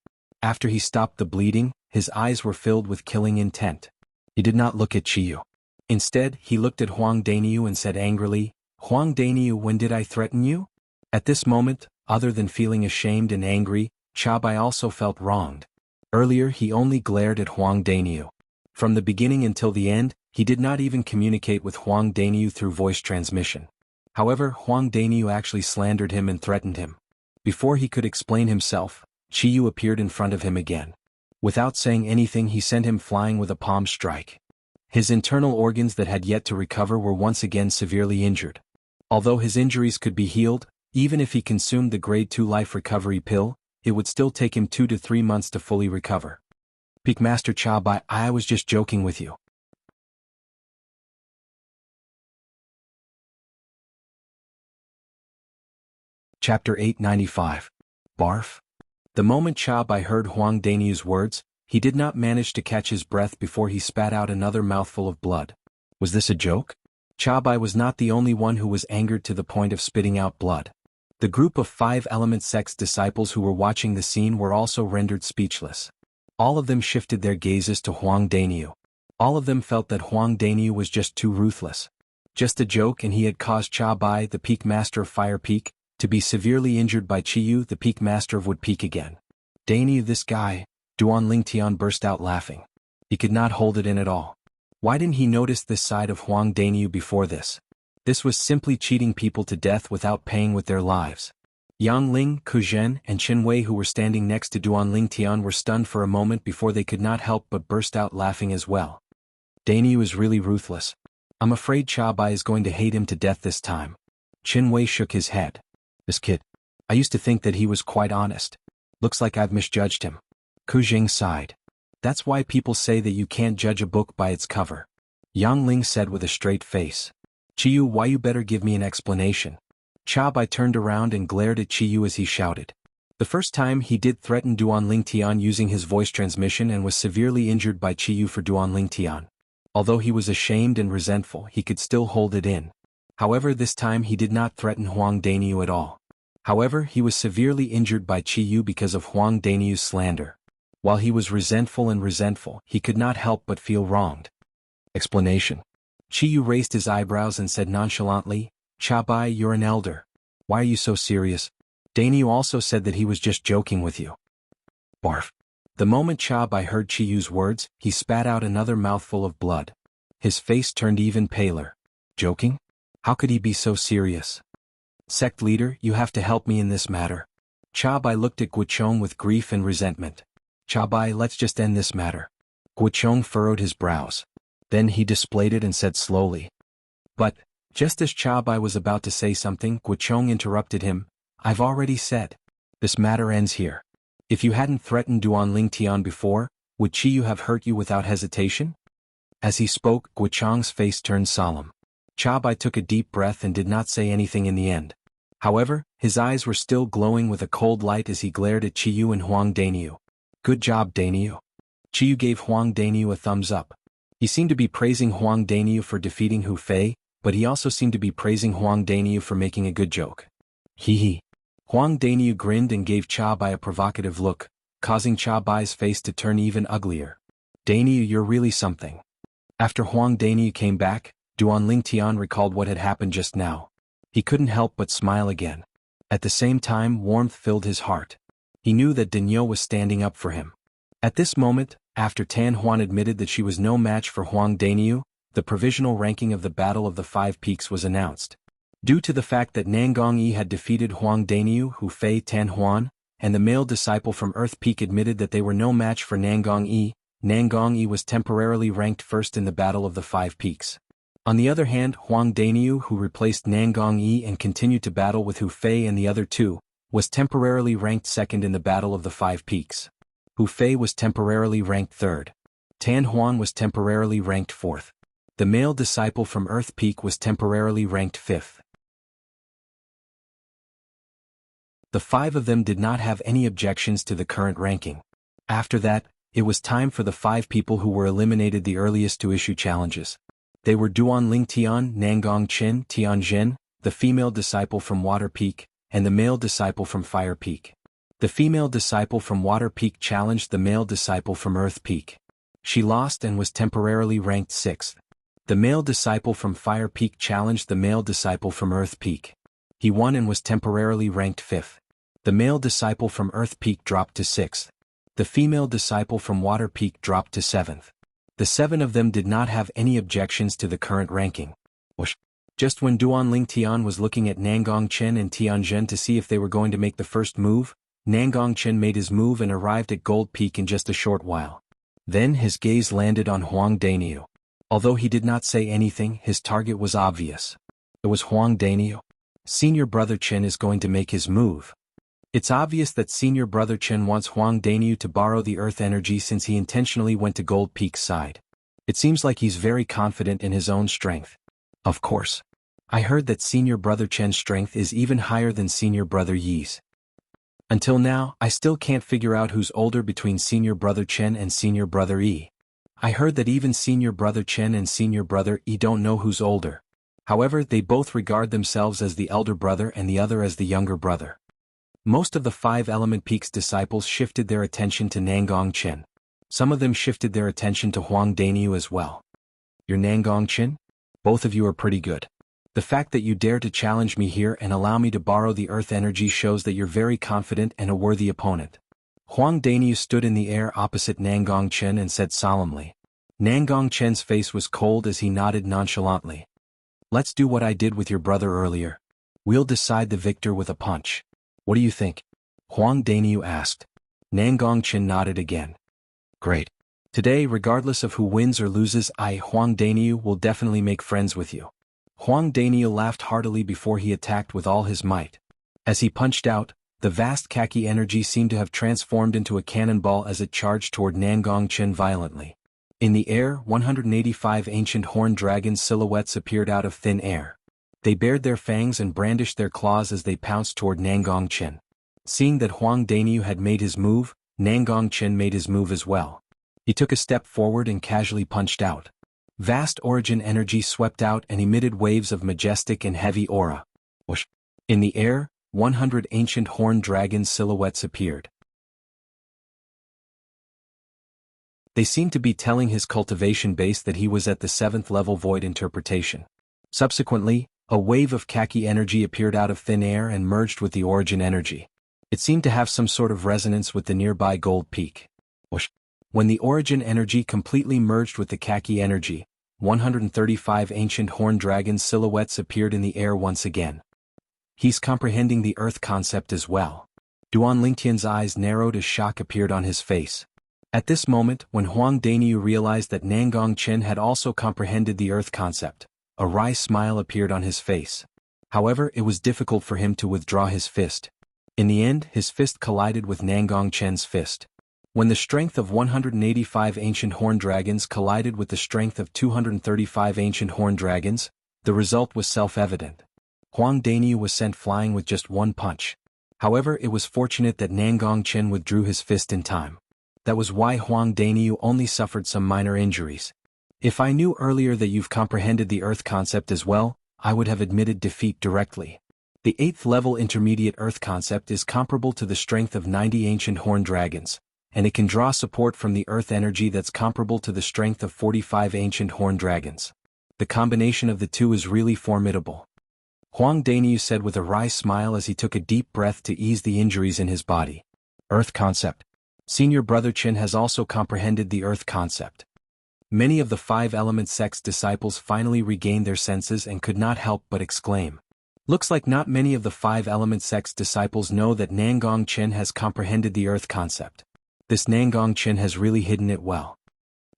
After he stopped the bleeding, his eyes were filled with killing intent. He did not look at Qiyu. Instead, he looked at Huang Daniu and said angrily, "Huang Daniu, when did I threaten you?" At this moment, other than feeling ashamed and angry, Cha Bai also felt wronged. Earlier he only glared at Huang Daniu. From the beginning until the end, he did not even communicate with Huang Daniu through voice transmission. However, Huang Daniu actually slandered him and threatened him. Before he could explain himself, Qiyu appeared in front of him again. Without saying anything, he sent him flying with a palm strike. His internal organs that had yet to recover were once again severely injured. Although his injuries could be healed, even if he consumed the Grade 2 life recovery pill, it would still take him 2 to 3 months to fully recover. Peak Master Cha Bai, I was just joking with you. Chapter 895. Barf. The moment Cha Bai heard Huang Daniu's words, he did not manage to catch his breath before he spat out another mouthful of blood. Was this a joke? Cha Bai was not the only one who was angered to the point of spitting out blood. The group of 5 Element Sect's disciples who were watching the scene were also rendered speechless. All of them shifted their gazes to Huang Daniu. All of them felt that Huang Daniu was just too ruthless. Just a joke, and he had caused Cha Bai, the Peak Master of Fire Peak, to be severely injured by Qiyu, the Peak Master of Wood Peak again. Daniu, this guy, Duanling Tian burst out laughing. He could not hold it in at all. Why didn't he notice this side of Huang Daniu before this? This was simply cheating people to death without paying with their lives. Yang Ling, Ku Zhen, and Qin Wei, who were standing next to Duanling Tian, were stunned for a moment before they could not help but burst out laughing as well. Daniu is really ruthless. I'm afraid Cha Bai is going to hate him to death this time. Qin Wei shook his head. This kid. I used to think that he was quite honest. Looks like I've misjudged him. Ku Jing sighed. That's why people say that you can't judge a book by its cover. Yang Ling said with a straight face. Qiyu, why you better give me an explanation. Cha Bai turned around and glared at Qiyu as he shouted. The first time he did threaten Duanling Tian using his voice transmission and was severely injured by Qiyu for Duanling Tian. Although he was ashamed and resentful, he could still hold it in. However, this time he did not threaten Huang Daniu at all. However, he was severely injured by Qiyu because of Huang Daniu's slander. While he was resentful, he could not help but feel wronged. Explanation. Qiyu raised his eyebrows and said nonchalantly, "Cha Bai, you're an elder. Why are you so serious? Dainyu also said that he was just joking with you." Barf. The moment Cha Bai heard Qiyu's words, he spat out another mouthful of blood. His face turned even paler. Joking? How could he be so serious? "Sect leader, you have to help me in this matter." Cha Bai looked at Guochong with grief and resentment. "Cha Bai, let's just end this matter." Guochong furrowed his brows. Then he displayed it and said slowly. But, just as Cha Bai was about to say something, Guochong interrupted him. "I've already said. This matter ends here. If you hadn't threatened Duan Lingtian before, would Qiyu have hurt you without hesitation?" As he spoke, Guochong's face turned solemn. Cha Bai took a deep breath and did not say anything in the end. However, his eyes were still glowing with a cold light as he glared at Qiyu and Huang Dainyu. "Good job, Dainyu." Qiyu gave Huang Dainyu a thumbs up. He seemed to be praising Huang Dainyu for defeating Hu Fei, but he also seemed to be praising Huang Dainyu for making a good joke. Hee hee. Huang Dainyu grinned and gave Cha Bai a provocative look, causing Cha Bai's face to turn even uglier. "Dainyu, you're really something." After Huang Dainyu came back, Duan Lingtian recalled what had happened just now. He couldn't help but smile again. At the same time, warmth filled his heart. He knew that Daniel was standing up for him. At this moment, after Tan Huan admitted that she was no match for Huang Dainyu, the provisional ranking of the Battle of the Five Peaks was announced. Due to the fact that Nangong Yi had defeated Huang Dainyu, Hu Fei, Tan Huan, and the male disciple from Earth Peak admitted that they were no match for Nangong Yi was temporarily ranked first in the Battle of the Five Peaks. On the other hand, Huang Dainyu, who replaced Nangong Yi and continued to battle with Hu Fei and the other two, was temporarily ranked second in the Battle of the Five Peaks. Hu Fei was temporarily ranked third. Tan Huan was temporarily ranked fourth. The male disciple from Earth Peak was temporarily ranked fifth. The five of them did not have any objections to the current ranking. After that, it was time for the five people who were eliminated the earliest to issue challenges. They were Duan Lingtian, Nangong Qin, Tianjin, the female disciple from Water Peak, and the male disciple from Fire Peak. The female disciple from Water Peak challenged the male disciple from Earth Peak. She lost and was temporarily ranked sixth. The male disciple from Fire Peak challenged the male disciple from Earth Peak. He won and was temporarily ranked fifth. The male disciple from Earth Peak dropped to sixth. The female disciple from Water Peak dropped to seventh. The seven of them did not have any objections to the current ranking. Just when Duan Lingtian was looking at Nangong Chen and Tianjin to see if they were going to make the first move, Nangong Chen made his move and arrived at Gold Peak in just a short while. Then his gaze landed on Huang Dainyu. Although he did not say anything, his target was obvious. It was Huang Dainyu. Senior brother Chen is going to make his move. It's obvious that senior brother Chen wants Huang Dainyu to borrow the earth energy since he intentionally went to Gold Peak's side. It seems like he's very confident in his own strength. Of course. I heard that senior brother Chen's strength is even higher than senior brother Yi's. Until now, I still can't figure out who's older between senior brother Chen and senior brother Yi. I heard that even senior brother Chen and senior brother Yi don't know who's older. However, they both regard themselves as the elder brother and the other as the younger brother. Most of the Five Element Peaks disciples shifted their attention to Nangong Chen. Some of them shifted their attention to Huang Dainyu as well. You're Nangong Chen? Both of you are pretty good. The fact that you dare to challenge me here and allow me to borrow the earth energy shows that you're very confident and a worthy opponent. Huang Dainyu stood in the air opposite Nangong Chen and said solemnly. Nangong Chen's face was cold as he nodded nonchalantly. Let's do what I did with your brother earlier. We'll decide the victor with a punch. What do you think? Huang Dainyu asked. Nangong Chen nodded again. Great. Today, regardless of who wins or loses, I, Huang Dainyu, will definitely make friends with you. Huang Dainyu laughed heartily before he attacked with all his might. As he punched out, the vast khaki energy seemed to have transformed into a cannonball as it charged toward Nangong Chen violently. In the air, 185 ancient horned dragon silhouettes appeared out of thin air. They bared their fangs and brandished their claws as they pounced toward Nangong Chen. Seeing that Huang Dainyu had made his move, Nangong Chen made his move as well. He took a step forward and casually punched out. Vast origin energy swept out and emitted waves of majestic and heavy aura. Whoosh. In the air, 100 ancient horned dragon silhouettes appeared. They seemed to be telling his cultivation base that he was at the 7th level void interpretation. Subsequently, a wave of khaki energy appeared out of thin air and merged with the origin energy. It seemed to have some sort of resonance with the nearby gold peak. When the origin energy completely merged with the khaki energy, 135 ancient horned dragons silhouettes appeared in the air once again. He's comprehending the earth concept as well. Duan Lingtian's eyes narrowed as shock appeared on his face. At this moment, when Huang Dainiu realized that Nangong Chen had also comprehended the earth concept, a wry smile appeared on his face. However, it was difficult for him to withdraw his fist. In the end, his fist collided with Nangong Chen's fist. When the strength of 185 ancient horned dragons collided with the strength of 235 ancient horned dragons, the result was self-evident. Huang Dainiu was sent flying with just one punch. However, it was fortunate that Nangong Chen withdrew his fist in time. That was why Huang Dainiu only suffered some minor injuries. If I knew earlier that you've comprehended the earth concept as well, I would have admitted defeat directly. The 8th level intermediate earth concept is comparable to the strength of 90 ancient horned dragons, and it can draw support from the earth energy that's comparable to the strength of 45 ancient horned dragons. The combination of the two is really formidable. Huang Dainiu said with a wry smile as he took a deep breath to ease the injuries in his body. Earth concept. Senior Brother Chen has also comprehended the earth concept. Many of the 5-element sect's disciples finally regained their senses and could not help but exclaim. Looks like not many of the 5-element sect's disciples know that Nangong Chen has comprehended the earth concept. This Nangong Chen has really hidden it well.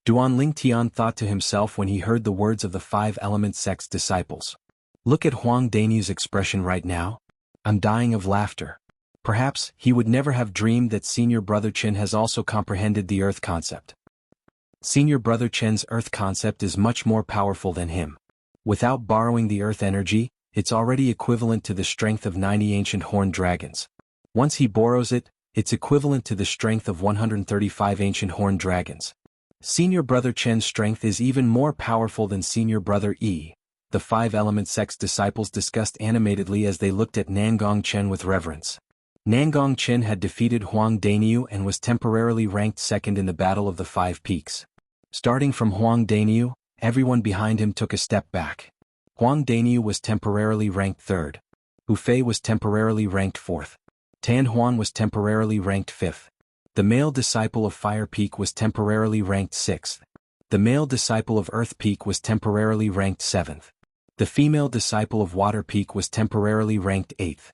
Duan Lingtian thought to himself when he heard the words of the 5-element sect's disciples. Look at Huang Dainiu's expression right now. I'm dying of laughter. Perhaps he would never have dreamed that Senior Brother Chen has also comprehended the earth concept. Senior Brother Chen's earth concept is much more powerful than him. Without borrowing the earth energy, it's already equivalent to the strength of 90 ancient horned dragons. Once he borrows it, it's equivalent to the strength of 135 ancient horned dragons. Senior Brother Chen's strength is even more powerful than Senior Brother Yi. The 5-element sect's disciples discussed animatedly as they looked at Nangong Chen with reverence. Nangong Chen had defeated Huang Dainiu and was temporarily ranked second in the Battle of the 5 Peaks. Starting from Huang Dainiu, everyone behind him took a step back. Huang Dainiu was temporarily ranked third. Hu Fei was temporarily ranked fourth. Tan Huan was temporarily ranked fifth. The male disciple of Fire Peak was temporarily ranked sixth. The male disciple of Earth Peak was temporarily ranked seventh. The female disciple of Water Peak was temporarily ranked 8th.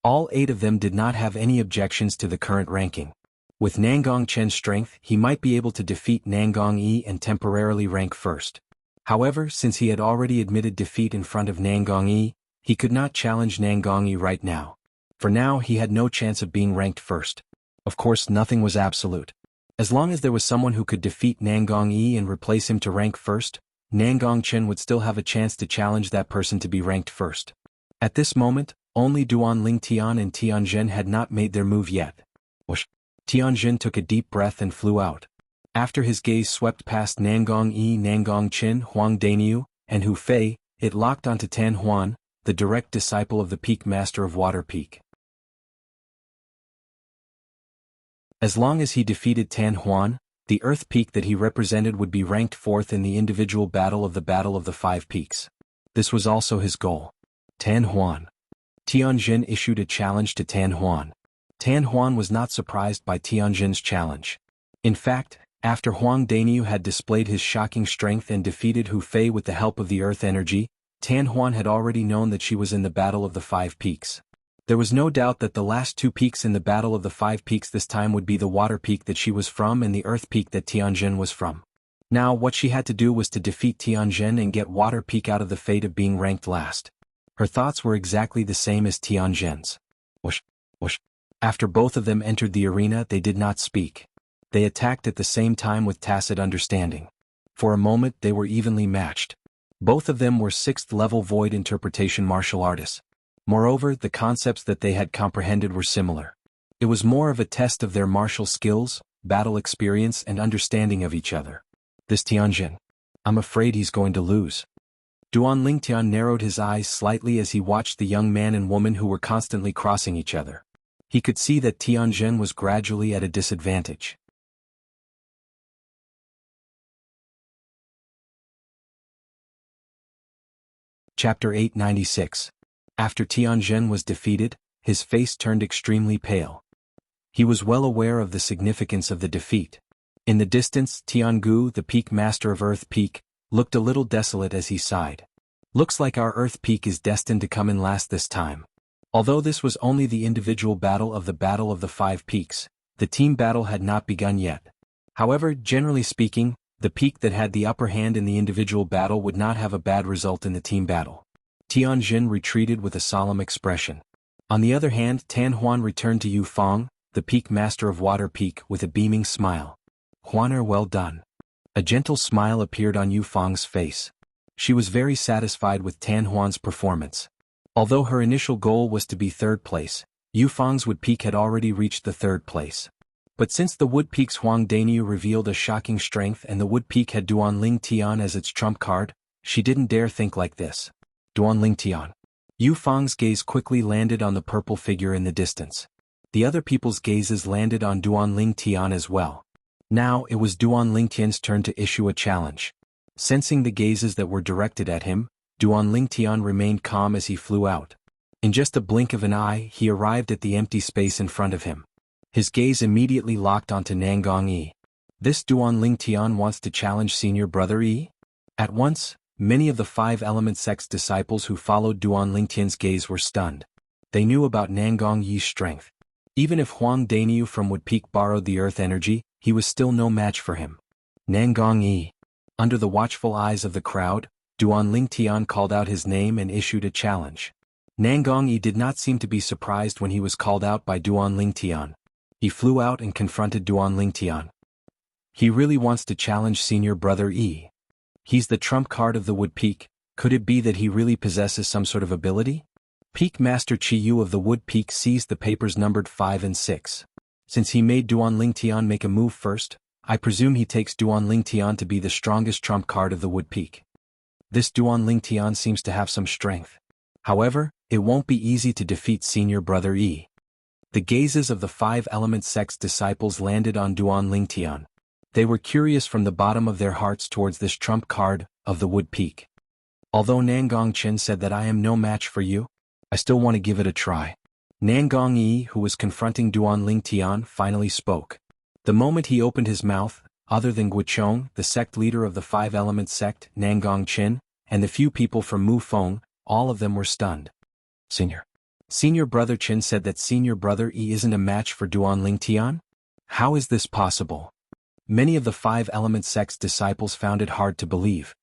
All 8 of them did not have any objections to the current ranking. With Nangong Chen's strength, he might be able to defeat Nangong Yi and temporarily rank first. However, since he had already admitted defeat in front of Nangong Yi, he could not challenge Nangong Yi right now. For now, he had no chance of being ranked first. Of course, nothing was absolute. As long as there was someone who could defeat Nangong Yi and replace him to rank first, Nangong Chen would still have a chance to challenge that person to be ranked first. At this moment, only Duan Lingtian and Tianjin had not made their move yet. Whoosh! Tianjin took a deep breath and flew out. After his gaze swept past Nangong Yi, Nangong Chen, Huang Dainiu, and Hu Fei, it locked onto Tan Huan, the direct disciple of the Peak Master of Water Peak. As long as he defeated Tan Huan, the Earth Peak that he represented would be ranked 4th in the individual battle of the 5 Peaks. This was also his goal. Tan Huan. Tianjin issued a challenge to Tan Huan. Tan Huan was not surprised by Tianjin's challenge. In fact, after Huang Dainiu had displayed his shocking strength and defeated Hu Fei with the help of the Earth energy, Tan Huan had already known that she was in the battle of the 5 Peaks. There was no doubt that the last 2 peaks in the battle of the 5 Peaks this time would be the Water Peak that she was from and the Earth Peak that Tianjin was from. Now what she had to do was to defeat Tianjin and get Water Peak out of the fate of being ranked last. Her thoughts were exactly the same as Tianjin's. Whoosh, whoosh. After both of them entered the arena, they did not speak. They attacked at the same time with tacit understanding. For a moment they were evenly matched. Both of them were 6th level void interpretation martial artists. Moreover, the concepts that they had comprehended were similar. It was more of a test of their martial skills, battle experience and understanding of each other. This Tianjin. I'm afraid he's going to lose. Duan Lingtian narrowed his eyes slightly as he watched the young man and woman who were constantly crossing each other. He could see that Tianjin was gradually at a disadvantage. Chapter 896. After Tianjin was defeated, his face turned extremely pale. He was well aware of the significance of the defeat. In the distance, Jianghu, the peak master of Earth Peak, looked a little desolate as he sighed. Looks like our Earth Peak is destined to come in last this time. Although this was only the individual battle of the 5 peaks, the team battle had not begun yet. However, generally speaking, the peak that had the upper hand in the individual battle would not have a bad result in the team battle. Tianjin retreated with a solemn expression. On the other hand, Tan Huan returned to Yu Fang, the peak master of Water Peak, with a beaming smile. "Huaner, well done." A gentle smile appeared on Yu Fang's face. She was very satisfied with Tan Huan's performance. Although her initial goal was to be 3rd place, Yu Fang's Wood Peak had already reached the 3rd place. But since the Wood Peak's Huang Daniu revealed a shocking strength and the Wood Peak had Duanling Tian as its trump card, she didn't dare think like this. Duanling Tian. Yu Fang's gaze quickly landed on the purple figure in the distance. The other people's gazes landed on Duanling Tian as well. Now it was Duanling Tian's turn to issue a challenge. Sensing the gazes that were directed at him, Duanling Tian remained calm as he flew out. In just a blink of an eye, he arrived at the empty space in front of him. His gaze immediately locked onto Nangong Yi. This Duanling Tian wants to challenge senior brother Yi? At once, many of the 5 Element sect's disciples who followed Duanling Tian's gaze were stunned. They knew about Nangong Yi's strength. Even if Huang Daniu from Wood Peak borrowed the earth energy, he was still no match for him. Nangong Yi. Under the watchful eyes of the crowd, Duanling Tian called out his name and issued a challenge. Nangong Yi did not seem to be surprised when he was called out by Duanling Tian. He flew out and confronted Duanling Tian. He really wants to challenge senior brother Yi. He's the trump card of the Wood Peak. Could it be that he really possesses some sort of ability? Peak Master Chi Yu of the Wood Peak seized the papers numbered 5 and 6. Since he made Duanling Tian make a move first, I presume he takes Duanling Tian to be the strongest trump card of the Wood Peak. This Duanling Tian seems to have some strength. However, it won't be easy to defeat senior brother Yi. The gazes of the 5 Element sect's disciples landed on Duanling Tian. They were curious from the bottom of their hearts towards this trump card of the Wood Peak. Although Nangong Chen said that I am no match for you, I still want to give it a try. Nangong Yi, who was confronting Duanling Tian, finally spoke. The moment he opened his mouth, other than Guichong, the sect leader of the 5 Element sect, Nangong Chen, and the few people from Mu Feng, all of them were stunned. Senior brother Chen said that senior brother Yi isn't a match for Duanling Tian? How is this possible? Many of the 5 Element sect's disciples found it hard to believe.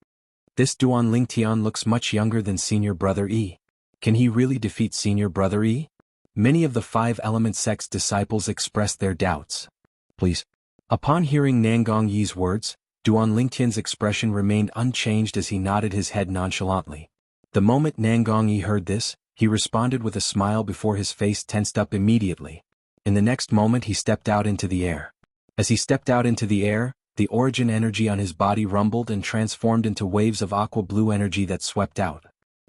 This Duanling Tian looks much younger than senior brother Yi. Can he really defeat senior brother Yi? Many of the 5 Element sect's disciples expressed their doubts. Please. Upon hearing Nangong Yi's words, Duanling Tian's expression remained unchanged as he nodded his head nonchalantly. The moment Nangong Yi heard this, he responded with a smile before his face tensed up immediately. In the next moment he stepped out into the air. As he stepped out into the air, the origin energy on his body rumbled and transformed into waves of aqua-blue energy that swept out.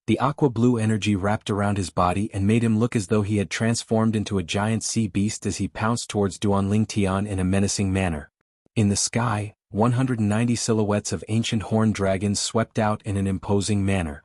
The aqua-blue energy wrapped around his body and made him look as though he had transformed into a giant sea beast as he pounced towards Duanling Tian in a menacing manner. In the sky, 190 silhouettes of ancient horned dragons swept out in an imposing manner.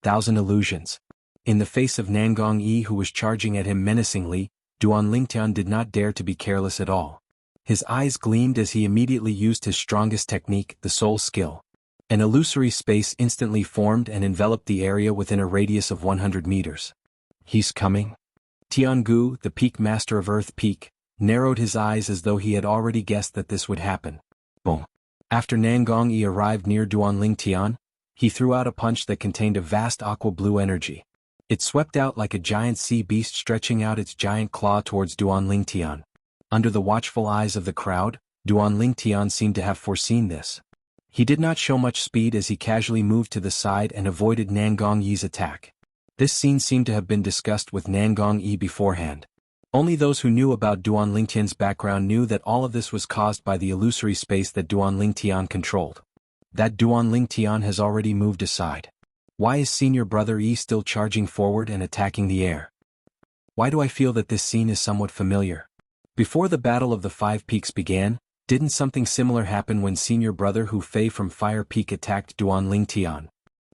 1,000 illusions. In the face of Nangong Yi, who was charging at him menacingly, Duanling Tian did not dare to be careless at all. His eyes gleamed as he immediately used his strongest technique, the soul skill. An illusory space instantly formed and enveloped the area within a radius of 100 meters. He's coming? Jianghu, the peak master of Earth Peak, narrowed his eyes as though he had already guessed that this would happen. Boom. After Nangong Yi arrived near Duanling Tian, he threw out a punch that contained a vast aqua-blue energy. It swept out like a giant sea beast, stretching out its giant claw towards Duanling Tian. Under the watchful eyes of the crowd, Duanling Tian seemed to have foreseen this. He did not show much speed as he casually moved to the side and avoided Nangong Yi's attack. This scene seemed to have been discussed with Nangong Yi beforehand. Only those who knew about Duanling Tian's background knew that all of this was caused by the illusory space that Duanling Tian controlled. That Duanling Tian has already moved aside. Why is senior brother Yi still charging forward and attacking the air? Why do I feel that this scene is somewhat familiar? Before the Battle of the 5 Peaks began, Didn't something similar happen when senior brother Hu Fei from Fire Peak attacked Duan Tian?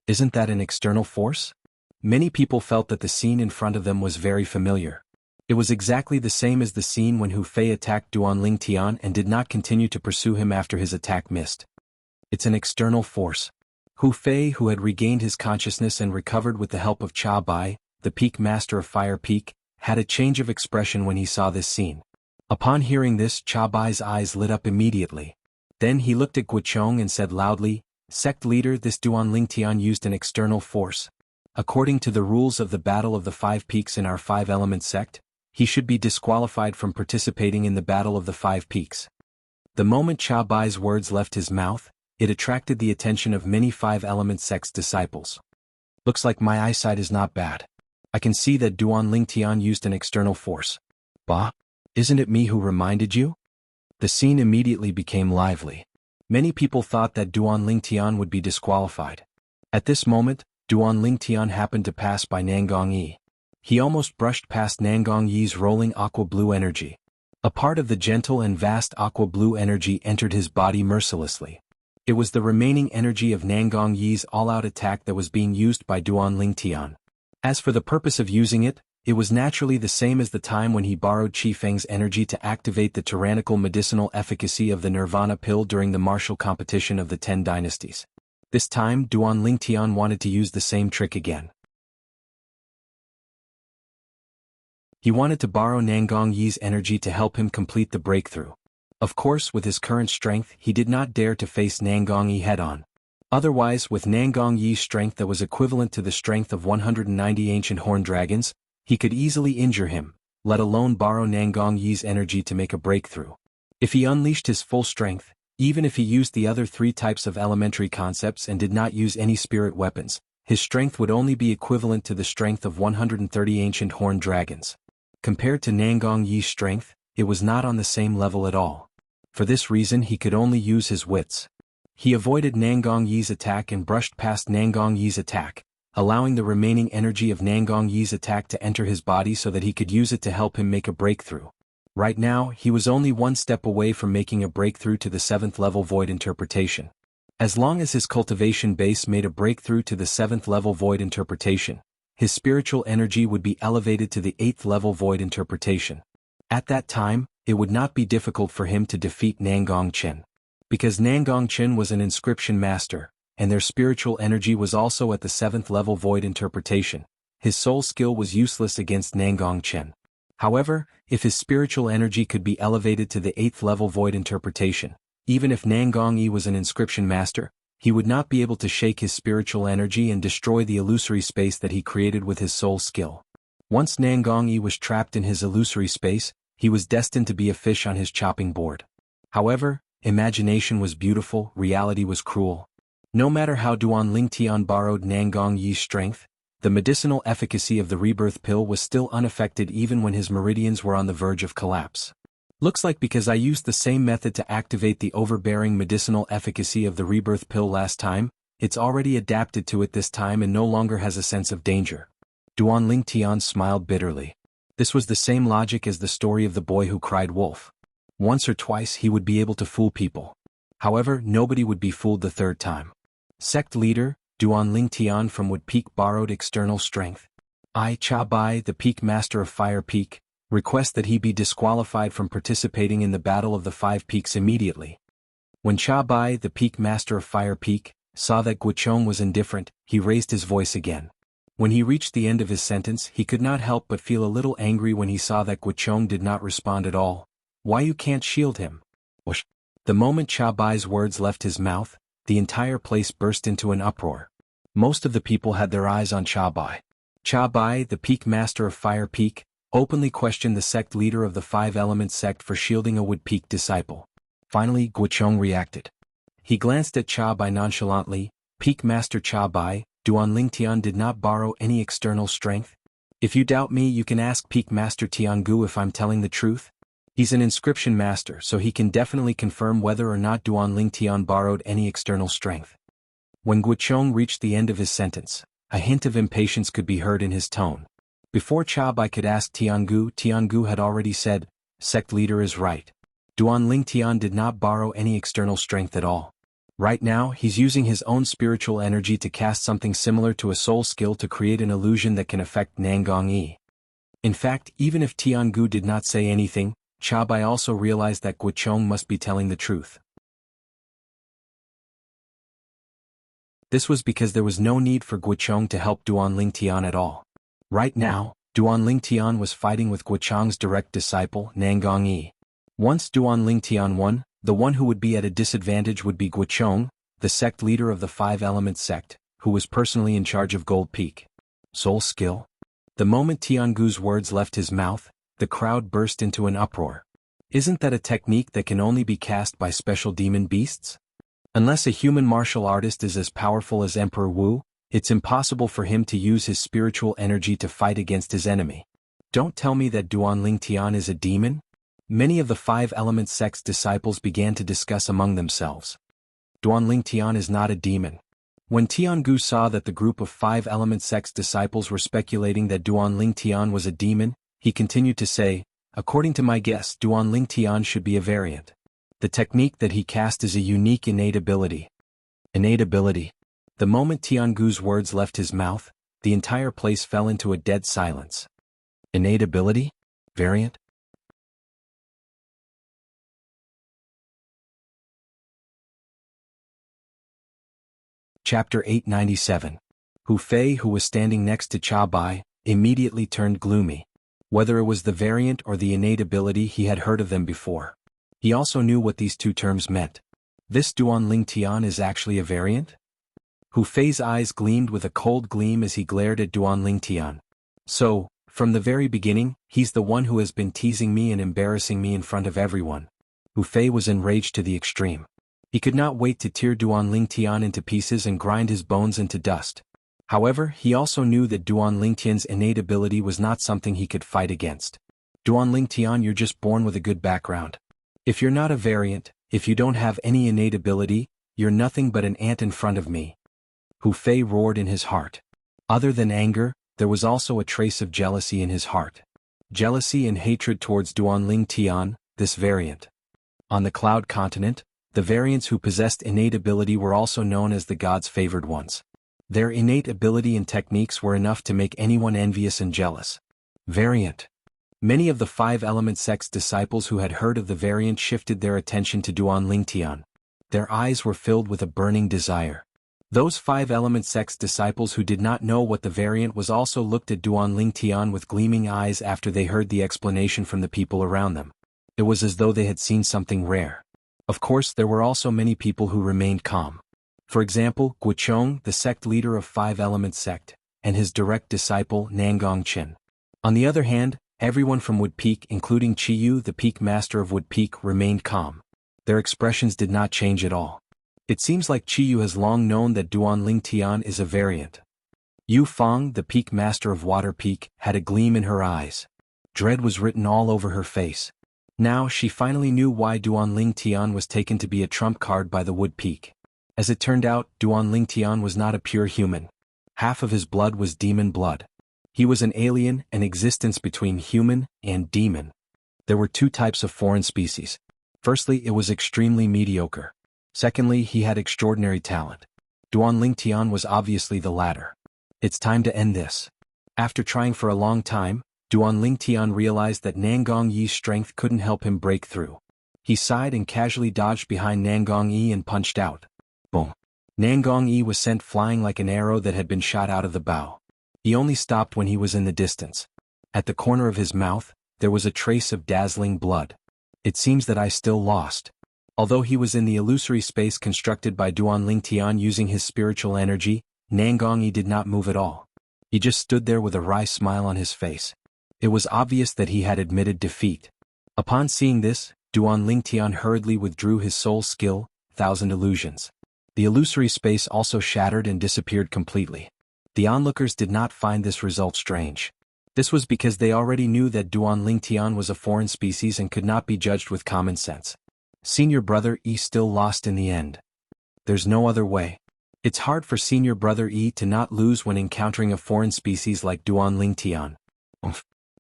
Isn't that an external force? Many people felt that the scene in front of them was very familiar. It was exactly the same as the scene when Hu Fei attacked Duan Tian and did not continue to pursue him after his attack missed. It's an external force. Hu Fei, who had regained his consciousness and recovered with the help of Cha Bai, the Peak Master of Fire Peak, had a change of expression when he saw this scene. Upon hearing this, Cha Bai's eyes lit up immediately. Then he looked at Guochong and said loudly, "Sect leader, this Duan Tian used an external force. According to the rules of the Battle of the Five Peaks in our Five-Element sect, he should be disqualified from participating in the Battle of the Five Peaks." The moment Cha Bai's words left his mouth, it attracted the attention of many Five-Element sect's disciples. "Looks like my eyesight is not bad. I can see that Duan Tian used an external force. Bah? Isn't it me who reminded you?" The scene immediately became lively. Many people thought that Duan Tian would be disqualified. At this moment, Duan Tian happened to pass by Nangong Yi. He almost brushed past Nangong Yi's rolling aqua-blue energy. A part of the gentle and vast aqua-blue energy entered his body mercilessly. It was the remaining energy of Nangong Yi's all-out attack that was being used by Duan Tian. As for the purpose of using it, it was naturally the same as the time when he borrowed Qi Feng's energy to activate the tyrannical medicinal efficacy of the Nirvana pill during the martial competition of the 10 dynasties. This time, Duan Tian wanted to use the same trick again. He wanted to borrow Nangong Yi's energy to help him complete the breakthrough. Of course, with his current strength, he did not dare to face Nangong Yi head-on. Otherwise, with Nangong Yi's strength that was equivalent to the strength of 190 ancient horned dragons, he could easily injure him, let alone borrow Nangong Yi's energy to make a breakthrough. If he unleashed his full strength, even if he used the other 3 types of elementary concepts and did not use any spirit weapons, his strength would only be equivalent to the strength of 130 ancient horned dragons. Compared to Nangong Yi's strength, it was not on the same level at all. For this reason he could only use his wits. He avoided Nangong Yi's attack and brushed past Nangong Yi's attack, allowing the remaining energy of Nangong Yi's attack to enter his body so that he could use it to help him make a breakthrough. Right now, he was only one step away from making a breakthrough to the 7th level void interpretation. As long as his cultivation base made a breakthrough to the 7th level void interpretation, his spiritual energy would be elevated to the 8th level void interpretation. At that time, it would not be difficult for him to defeat Nangong Chen. Because Nangong Chen was an inscription master, and their spiritual energy was also at the 7th level void interpretation, his soul skill was useless against Nangong Chen. However, if his spiritual energy could be elevated to the 8th level void interpretation, even if Nangong Yi was an inscription master, he would not be able to shake his spiritual energy and destroy the illusory space that he created with his soul skill. Once Nangong Yi was trapped in his illusory space, he was destined to be a fish on his chopping board. However, imagination was beautiful, reality was cruel. No matter how Duan Tian borrowed Nangong Yi's strength, the medicinal efficacy of the rebirth pill was still unaffected even when his meridians were on the verge of collapse. Looks like because I used the same method to activate the overbearing medicinal efficacy of the rebirth pill last time, it's already adapted to it this time and no longer has a sense of danger. Duan Tian smiled bitterly. This was the same logic as the story of the boy who cried wolf. Once or twice he would be able to fool people. However, nobody would be fooled the 3rd time. Sect leader, Duan Tian from Wood Peak borrowed external strength. I, Cha Bai, the Peak Master of Fire Peak, request that he be disqualified from participating in the Battle of the Five Peaks immediately. When Cha Bai, the Peak Master of Fire Peak, saw that Guochong was indifferent, he raised his voice again. When he reached the end of his sentence, he could not help but feel a little angry when he saw that Guochong did not respond at all. Why you can't shield him? Whoosh. The moment Cha Bai's words left his mouth, the entire place burst into an uproar. Most of the people had their eyes on Cha Bai. Cha Bai, the Peak Master of Fire Peak, openly questioned the sect leader of the 5-element sect for shielding a Wood Peak disciple. Finally, Guochong reacted. He glanced at Cha Bai nonchalantly. Peak Master Cha Bai, Duan Tian did not borrow any external strength. If you doubt me, you can ask Peak Master Jianghu if I'm telling the truth. He's an inscription master, so he can definitely confirm whether or not Duan Tian borrowed any external strength. When Guochong reached the end of his sentence, a hint of impatience could be heard in his tone. Before Cha Bai could ask Jianghu had already said, "Sect leader is right. Duan Lingtian did not borrow any external strength at all. Right now, he's using his own spiritual energy to cast something similar to a soul skill to create an illusion that can affect Nangong Yi. In fact, even if Tiangu did not say anything, Chabai also realized that Guichong must be telling the truth. This was because there was no need for Guichong to help Duan Lingtian at all. Right now, Duan Lingtian was fighting with Guichong's direct disciple, Nangong Yi. Once Duan Lingtian won, the one who would be at a disadvantage would be Guichong, the sect leader of the Five Elements sect, who was personally in charge of Gold Peak. Soul skill? The moment Tiangu's words left his mouth, the crowd burst into an uproar. Isn't that a technique that can only be cast by special demon beasts? Unless a human martial artist is as powerful as Emperor Wu, it's impossible for him to use his spiritual energy to fight against his enemy. Don't tell me that Duan Lingtian is a demon? Many of the Five Elements sect's disciples began to discuss among themselves. Duan Lingtian is not a demon. When Tiangu saw that the group of Five Elements sect's disciples were speculating that Duan Lingtian was a demon, he continued to say, according to my guess, Duan Lingtian should be a variant. The technique that he cast is a unique innate ability. Innate ability. The moment Tiangu's words left his mouth, the entire place fell into a dead silence. Innate ability? Variant? Chapter 897. Hu Fei, who was standing next to Cha Bai, immediately turned gloomy. Whether it was the variant or the innate ability, he had heard of them before. He also knew what these two terms meant. This Duan Lingtian is actually a variant? Hu Fei's eyes gleamed with a cold gleam as he glared at Duan Lingtian. So, from the very beginning, he's the one who has been teasing me and embarrassing me in front of everyone. Hu Fei was enraged to the extreme. He could not wait to tear Duan Lingtian into pieces and grind his bones into dust. However, he also knew that Duan Lingtian's innate ability was not something he could fight against. Duan Lingtian, you're just born with a good background. If you're not a variant, if you don't have any innate ability, you're nothing but an ant in front of me. Hu Fei roared in his heart. Other than anger, there was also a trace of jealousy in his heart. Jealousy and hatred towards Duan Lingtian, this variant. On the Cloud Continent, the variants who possessed innate ability were also known as the gods' favored ones. Their innate ability and techniques were enough to make anyone envious and jealous. Variant. Many of the Five Elements sect's disciples who had heard of the variant shifted their attention to Duan Lingtian. Their eyes were filled with a burning desire. Those Five Elements sect's disciples who did not know what the variant was also looked at Duan Lingtian with gleaming eyes after they heard the explanation from the people around them. It was as though they had seen something rare. Of course, there were also many people who remained calm. For example, Guichong, the sect leader of Five Elements sect, and his direct disciple Nangong Qin. On the other hand, everyone from Wood Peak, including Qiyu, the peak master of Wood Peak, remained calm. Their expressions did not change at all. It seems like Qiyu has long known that Duan Lingtian is a variant. Yu Fang, the peak master of Water Peak, had a gleam in her eyes. Dread was written all over her face. Now she finally knew why Duan Lingtian was taken to be a trump card by the Wood Peak. As it turned out, Duan Lingtian was not a pure human. Half of his blood was demon blood. He was an alien, an existence between human and demon. There were two types of foreign species. Firstly, it was extremely mediocre. Secondly, he had extraordinary talent. Duan Lingtian was obviously the latter. It's time to end this. After trying for a long time, Duan Lingtian realized that Nangong Yi's strength couldn't help him break through. He sighed and casually dodged behind Nangong Yi and punched out. Boom. Nangong Yi was sent flying like an arrow that had been shot out of the bow. He only stopped when he was in the distance. At the corner of his mouth, there was a trace of dazzling blood. It seems that I still lost. Although he was in the illusory space constructed by Duan Lingtian using his spiritual energy, Nangong Yi did not move at all. He just stood there with a wry smile on his face. It was obvious that he had admitted defeat. Upon seeing this, Duan Lingtian hurriedly withdrew his soul skill, Thousand Illusions. The illusory space also shattered and disappeared completely. The onlookers did not find this result strange. This was because they already knew that Duan Lingtian was a foreign species and could not be judged with common sense. Senior Brother Yi still lost in the end. There's no other way. It's hard for Senior Brother Yi to not lose when encountering a foreign species like Duan Lingtian.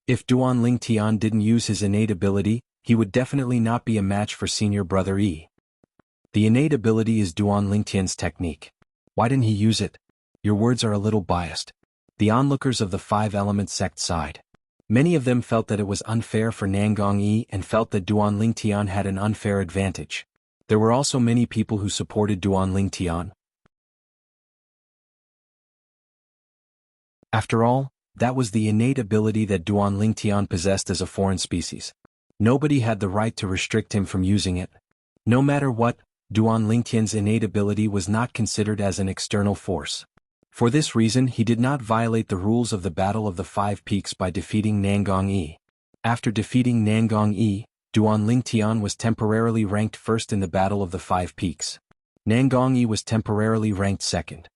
If Duan Lingtian didn't use his innate ability, he would definitely not be a match for senior brother Yi. The innate ability is Duan Lingtian's technique. Why didn't he use it? Your words are a little biased. The onlookers of the Five Elements sect sighed. Many of them felt that it was unfair for Nangong Yi and felt that Duan Lingtian had an unfair advantage. There were also many people who supported Duan Lingtian. After all, that was the innate ability that Duan Lingtian possessed as a foreign species. Nobody had the right to restrict him from using it. No matter what, Duan Lingtian's innate ability was not considered as an external force. For this reason he did not violate the rules of the Battle of the Five Peaks by defeating Nangong Yi. After defeating Nangong Yi, Duan Lingtian was temporarily ranked first in the Battle of the Five Peaks. Nangong Yi was temporarily ranked second.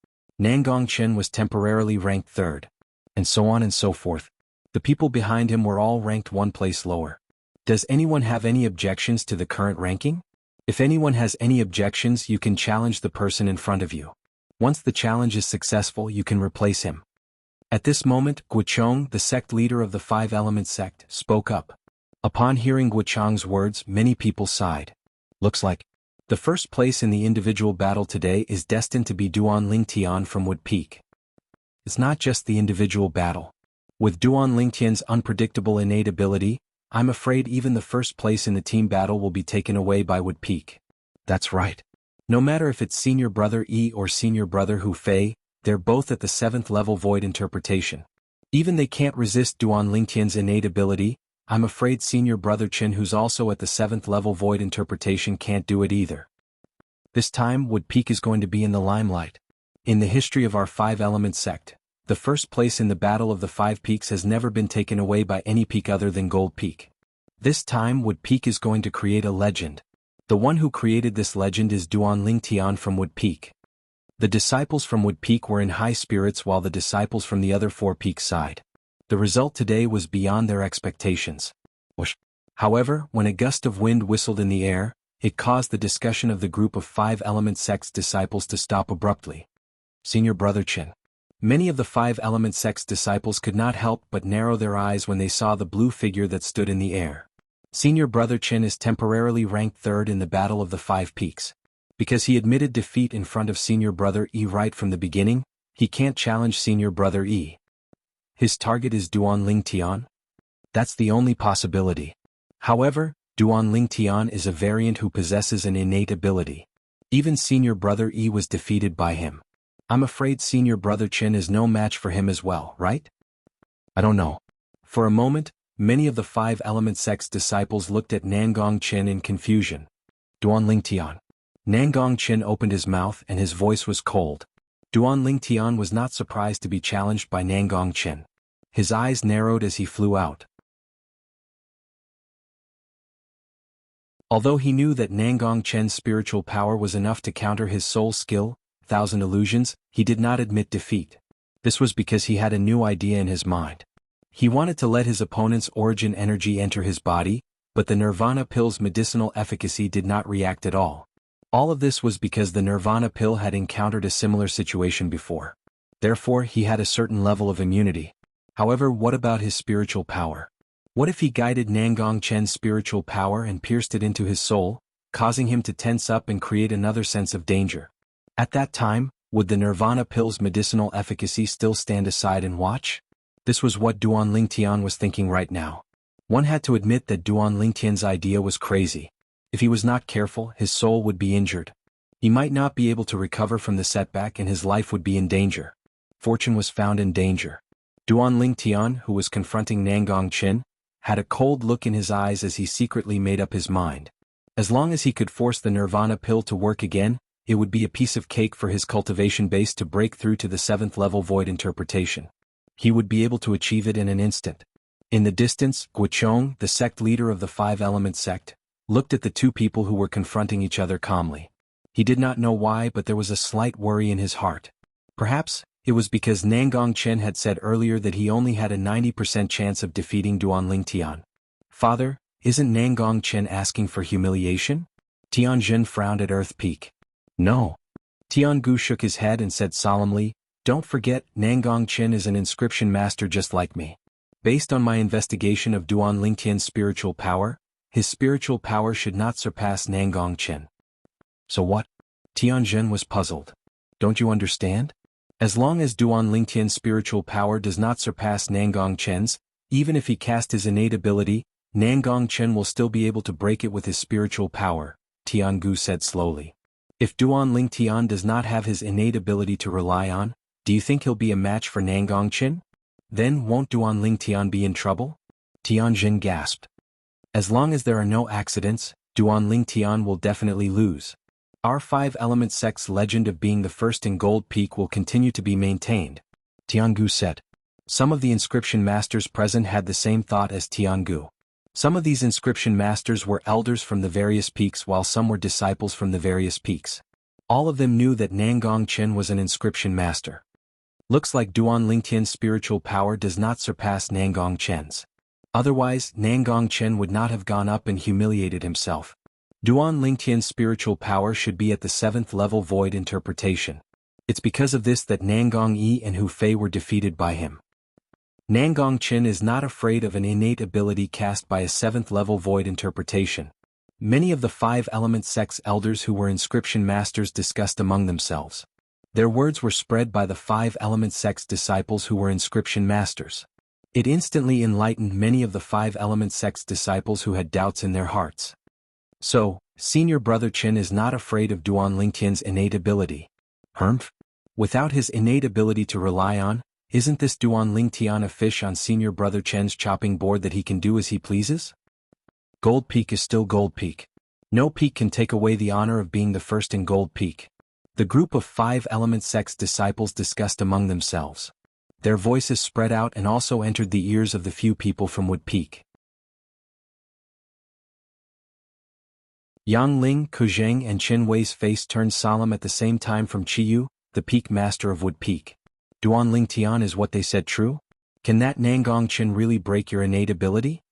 Nangong Chen was temporarily ranked third. And so on and so forth. The people behind him were all ranked one place lower. Does anyone have any objections to the current ranking? If anyone has any objections, you can challenge the person in front of you. Once the challenge is successful, you can replace him. At this moment, Guochong, the sect leader of the Five Elements sect, spoke up. Upon hearing Guochong's words, many people sighed. Looks like the first place in the individual battle today is destined to be Duan Lingtian from Wood Peak. It's not just the individual battle. With Duan Lingtian's unpredictable innate ability, I'm afraid even the first place in the team battle will be taken away by Wood Peak. That's right. No matter if it's senior brother Yi or senior brother Hu Fei, they're both at the 7th level void interpretation. Even they can't resist Duan Lingtian's innate ability. I'm afraid senior brother Chen, who's also at the 7th level void interpretation, can't do it either. This time Wood Peak is going to be in the limelight. In the history of our Five Elements sect, the first place in the Battle of the Five Peaks has never been taken away by any peak other than Gold Peak. This time Wood Peak is going to create a legend. The one who created this legend is Duan Lingtian from Wood Peak. The disciples from Wood Peak were in high spirits while the disciples from the other 4 peaks sighed. The result today was beyond their expectations. However, when a gust of wind whistled in the air, it caused the discussion of the group of Five Elements sect's disciples to stop abruptly. Senior brother Chen. Many of the Five Elements sect's disciples could not help but narrow their eyes when they saw the blue figure that stood in the air. Senior brother Chen is temporarily ranked third in the Battle of the Five Peaks. Because he admitted defeat in front of senior brother Yi right from the beginning, he can't challenge senior brother Yi. His target is Duan Lingtian? That's the only possibility. However, Duan Lingtian is a variant who possesses an innate ability. Even senior brother Yi was defeated by him. I'm afraid senior brother Chen is no match for him as well, right? I don't know. For a moment, many of the Five Elements sect's disciples looked at Nangong Chen in confusion. Duan Lingtian. Nangong Chen opened his mouth and his voice was cold. Duan Lingtian was not surprised to be challenged by Nangong Chen. His eyes narrowed as he flew out. Although he knew that Nangong Chen's spiritual power was enough to counter his soul skill, 1,000 illusions, he did not admit defeat. This was because he had a new idea in his mind. He wanted to let his opponent's origin energy enter his body, but the Nirvana pill's medicinal efficacy did not react at all. All of this was because the Nirvana pill had encountered a similar situation before. Therefore, he had a certain level of immunity. However, what about his spiritual power? What if he guided Nangong Chen's spiritual power and pierced it into his soul, causing him to tense up and create another sense of danger? At that time, would the Nirvana pill's medicinal efficacy still stand aside and watch? This was what Duan Lingtian was thinking right now. One had to admit that Duan Lingtian's idea was crazy. If he was not careful, his soul would be injured. He might not be able to recover from the setback and his life would be in danger. Fortune was found in danger. Duan Lingtian, who was confronting Nangong Chen, had a cold look in his eyes as he secretly made up his mind. As long as he could force the Nirvana pill to work again, it would be a piece of cake for his cultivation base to break through to the 7th level void interpretation. He would be able to achieve it in an instant. In the distance, Guochong, the sect leader of the Five Elements sect, looked at the two people who were confronting each other calmly. He did not know why, but there was a slight worry in his heart. Perhaps, it was because Nangong Chen had said earlier that he only had a 90% chance of defeating Duan Lingtian. Father, isn't Nangong Chen asking for humiliation? Tianjin frowned at Earth Peak. No. Tiangu shook his head and said solemnly, don't forget, Nangong Chen is an inscription master just like me. Based on my investigation of Duan Lingtian's spiritual power, his spiritual power should not surpass Nangong Chen. So what? Tianjin was puzzled. Don't you understand? As long as Duan Lingtian's spiritual power does not surpass Nangong Chen's, even if he cast his innate ability, Nangong Chen will still be able to break it with his spiritual power, Tiangu said slowly. If Duan Lingtian does not have his innate ability to rely on, do you think he'll be a match for Nangong Chen? Then won't Duan Lingtian be in trouble? Tianjin gasped. As long as there are no accidents, Duan Lingtian will definitely lose. Our five-element sect's legend of being the first in Gold Peak will continue to be maintained, Tiangu said. Some of the inscription masters present had the same thought as Tiangu. Some of these inscription masters were elders from the various peaks while some were disciples from the various peaks. All of them knew that Nangong Chen was an inscription master. Looks like Duan Lingtian's spiritual power does not surpass Nangong Chen's. Otherwise, Nangong Chen would not have gone up and humiliated himself. Duan Lingtian's spiritual power should be at the 7th level void interpretation. It's because of this that Nangong Yi and Hu Fei were defeated by him. Nangong Chen is not afraid of an innate ability cast by a 7th level void interpretation. Many of the 5-element sect's elders who were inscription masters discussed among themselves. Their words were spread by the 5-element sect's disciples who were inscription masters. It instantly enlightened many of the 5-element sect's disciples who had doubts in their hearts. So, Senior Brother Chen is not afraid of Duan Lingtian's innate ability. Humph? Without his innate ability to rely on, isn't this Duan Lingtian a fish on Senior Brother Chen's chopping board that he can do as he pleases? Gold Peak is still Gold Peak. No peak can take away the honor of being the first in Gold Peak. The group of 5-element sect's disciples discussed among themselves. Their voices spread out and also entered the ears of the few people from Wood Peak. Yang Ling, Kuzheng and Qin Wei's face turned solemn at the same time from Qiyu, the peak master of Wood Peak. Duan Lingtian, is what they said true? Can that Nangong Chen really break your innate ability?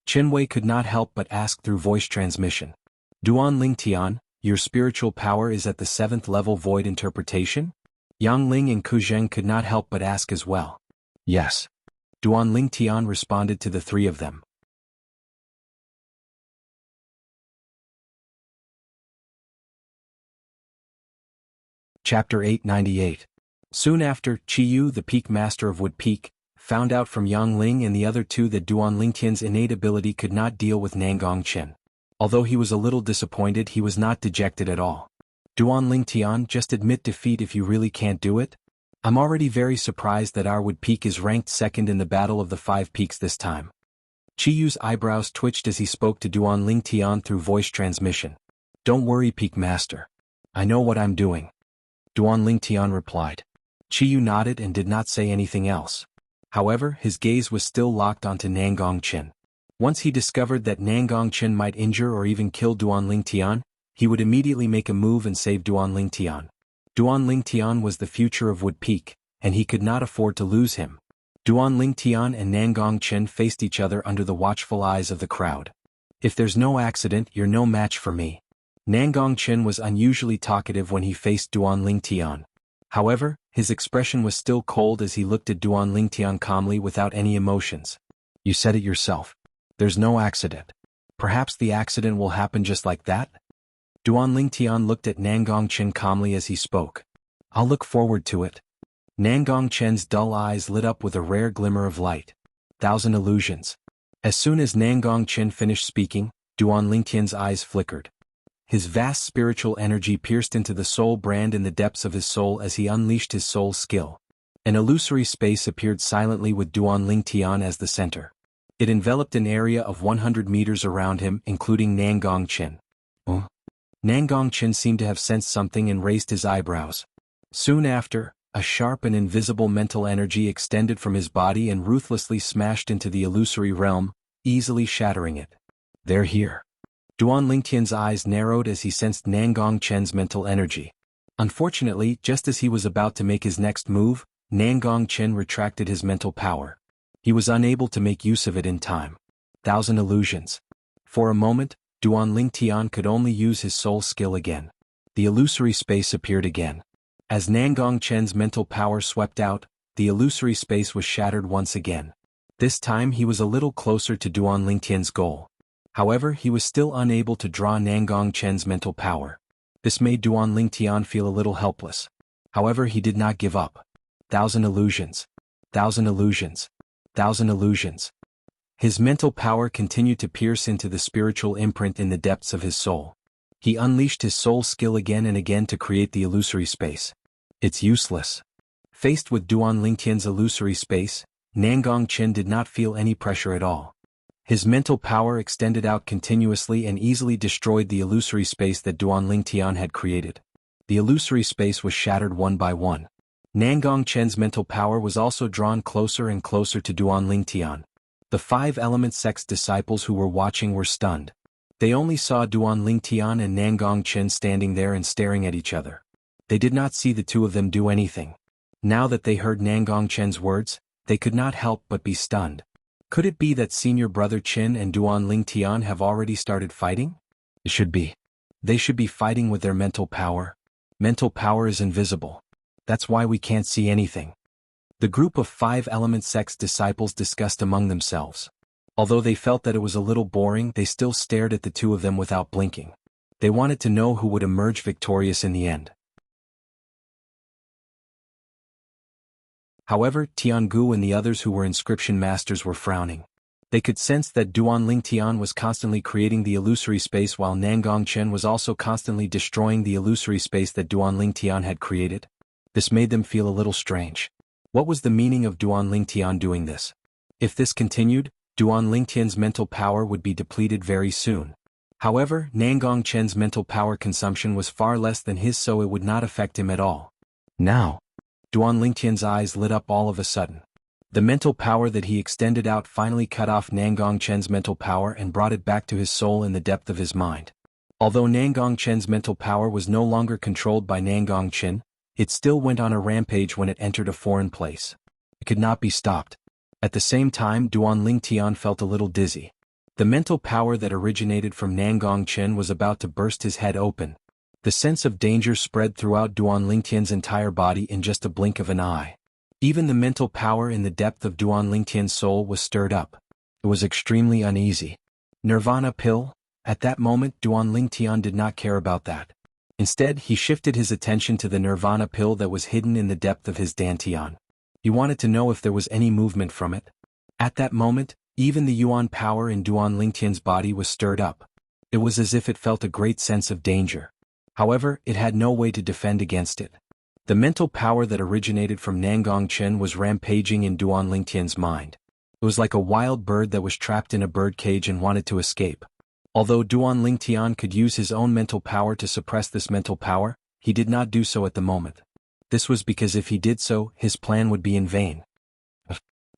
Qin Wei could not help but ask through voice transmission. Duan Lingtian, your spiritual power is at the 7th level void interpretation? Yang Ling and Kuzheng could not help but ask as well. Yes. Duan Lingtian responded to the three of them. Chapter 898. Soon after, Qiyu, the peak master of Wood Peak, found out from Yang Ling and the other two that Duan Lingtian's innate ability could not deal with Nangong Chen. Although he was a little disappointed, he was not dejected at all. Duan Lingtian, just admit defeat if you really can't do it? I'm already very surprised that our Wood Peak is ranked second in the Battle of the 5 Peaks this time. Qiyu's eyebrows twitched as he spoke to Duan Lingtian through voice transmission. Don't worry, Peak Master. I know what I'm doing. Duan Lingtian replied. Qiyu nodded and did not say anything else. However, his gaze was still locked onto Nangong Chen. Once he discovered that Nangong Chen might injure or even kill Duan Lingtian, he would immediately make a move and save Duan Lingtian. Duan Lingtian was the future of Wood Peak, and he could not afford to lose him. Duan Lingtian and Nangong Chen faced each other under the watchful eyes of the crowd. If there's no accident, you're no match for me. Nangong Chen was unusually talkative when he faced Duan Lingtian. However, his expression was still cold as he looked at Duan Lingtian calmly without any emotions. You said it yourself. There's no accident. Perhaps the accident will happen just like that? Duan Lingtian looked at Nangong Chen calmly as he spoke. I'll look forward to it. Nangong Chen's dull eyes lit up with a rare glimmer of light. 1,000 illusions. As soon as Nangong Chen finished speaking, Duan Lingtian's eyes flickered. His vast spiritual energy pierced into the soul brand in the depths of his soul as he unleashed his soul skill. An illusory space appeared silently with Duan Lingtian as the center. It enveloped an area of 100 meters around him, including Nangong Chen. Nangong Chen seemed to have sensed something and raised his eyebrows. Soon after, a sharp and invisible mental energy extended from his body and ruthlessly smashed into the illusory realm, easily shattering it. They're here. Duan Lingtian's eyes narrowed as he sensed Nangong Chen's mental energy. Unfortunately, just as he was about to make his next move, Nangong Chen retracted his mental power. He was unable to make use of it in time. 1,000 illusions. For a moment, Duan Lingtian could only use his soul skill again. The illusory space appeared again. As Nangong Chen's mental power swept out, the illusory space was shattered once again. This time he was a little closer to Duan Lingtian's goal. However, he was still unable to draw Nangong Chen's mental power. This made Duan Lingtian feel a little helpless. However, he did not give up. Thousand illusions. Thousand illusions. Thousand illusions. His mental power continued to pierce into the spiritual imprint in the depths of his soul. He unleashed his soul skill again and again to create the illusory space. It's useless. Faced with Duan Lingtian's illusory space, Nangong Chen did not feel any pressure at all. His mental power extended out continuously and easily destroyed the illusory space that Duan Lingtian had created. The illusory space was shattered one by one. Nangong Chen's mental power was also drawn closer and closer to Duan Lingtian. The 5-element sect's disciples who were watching were stunned. They only saw Duan Lingtian and Nangong Chen standing there and staring at each other. They did not see the two of them do anything. Now that they heard Nangong Chen's words, they could not help but be stunned. Could it be that senior brother Qin and Duan Lingtian have already started fighting? It should be. They should be fighting with their mental power. Mental power is invisible. That's why we can't see anything. The group of 5-element sect's disciples discussed among themselves. Although they felt that it was a little boring, they still stared at the two of them without blinking. They wanted to know who would emerge victorious in the end. However, Jianghu and the others who were inscription masters were frowning. They could sense that Duan Lingtian was constantly creating the illusory space while Nangong Chen was also constantly destroying the illusory space that Duan Lingtian had created. This made them feel a little strange. What was the meaning of Duan Lingtian doing this? If this continued, Duan Lingtian's mental power would be depleted very soon. However, Nangong Chen's mental power consumption was far less than his, so it would not affect him at all. Now, Duan Lingtian's eyes lit up all of a sudden. The mental power that he extended out finally cut off Nangong Chen's mental power and brought it back to his soul in the depth of his mind. Although Nangong Chen's mental power was no longer controlled by Nangong Chen, it still went on a rampage when it entered a foreign place. It could not be stopped. At the same time, Duan Lingtian felt a little dizzy. The mental power that originated from Nangong Chen was about to burst his head open. The sense of danger spread throughout Duan Lingtian's entire body in just a blink of an eye. Even the mental power in the depth of Duan Lingtian's soul was stirred up. It was extremely uneasy. Nirvana pill? At that moment, Duan Lingtian did not care about that. Instead, he shifted his attention to the nirvana pill that was hidden in the depth of his dantian. He wanted to know if there was any movement from it. At that moment, even the yuan power in Duan Lingtian's body was stirred up. It was as if it felt a great sense of danger. However, it had no way to defend against it. The mental power that originated from Nangong Chen was rampaging in Duan Lingtian's mind. It was like a wild bird that was trapped in a bird cage and wanted to escape. Although Duan Lingtian could use his own mental power to suppress this mental power, he did not do so at the moment. This was because if he did so, his plan would be in vain.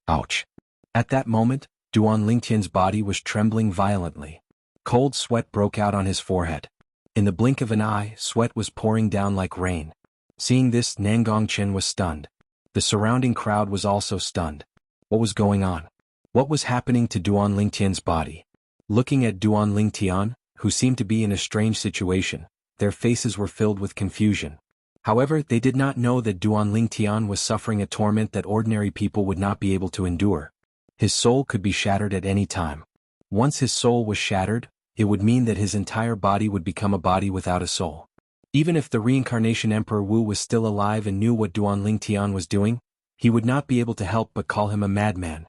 Ouch. At that moment, Duan Lingtian's body was trembling violently. Cold sweat broke out on his forehead. In the blink of an eye, sweat was pouring down like rain. Seeing this, Nangong Chen was stunned. The surrounding crowd was also stunned. What was going on? What was happening to Duan Lingtian's body? Looking at Duan Lingtian, who seemed to be in a strange situation, their faces were filled with confusion. However, they did not know that Duan Lingtian was suffering a torment that ordinary people would not be able to endure. His soul could be shattered at any time. Once his soul was shattered, it would mean that his entire body would become a body without a soul. Even if the reincarnation Emperor Wu was still alive and knew what Duan Lingtian was doing, he would not be able to help but call him a madman.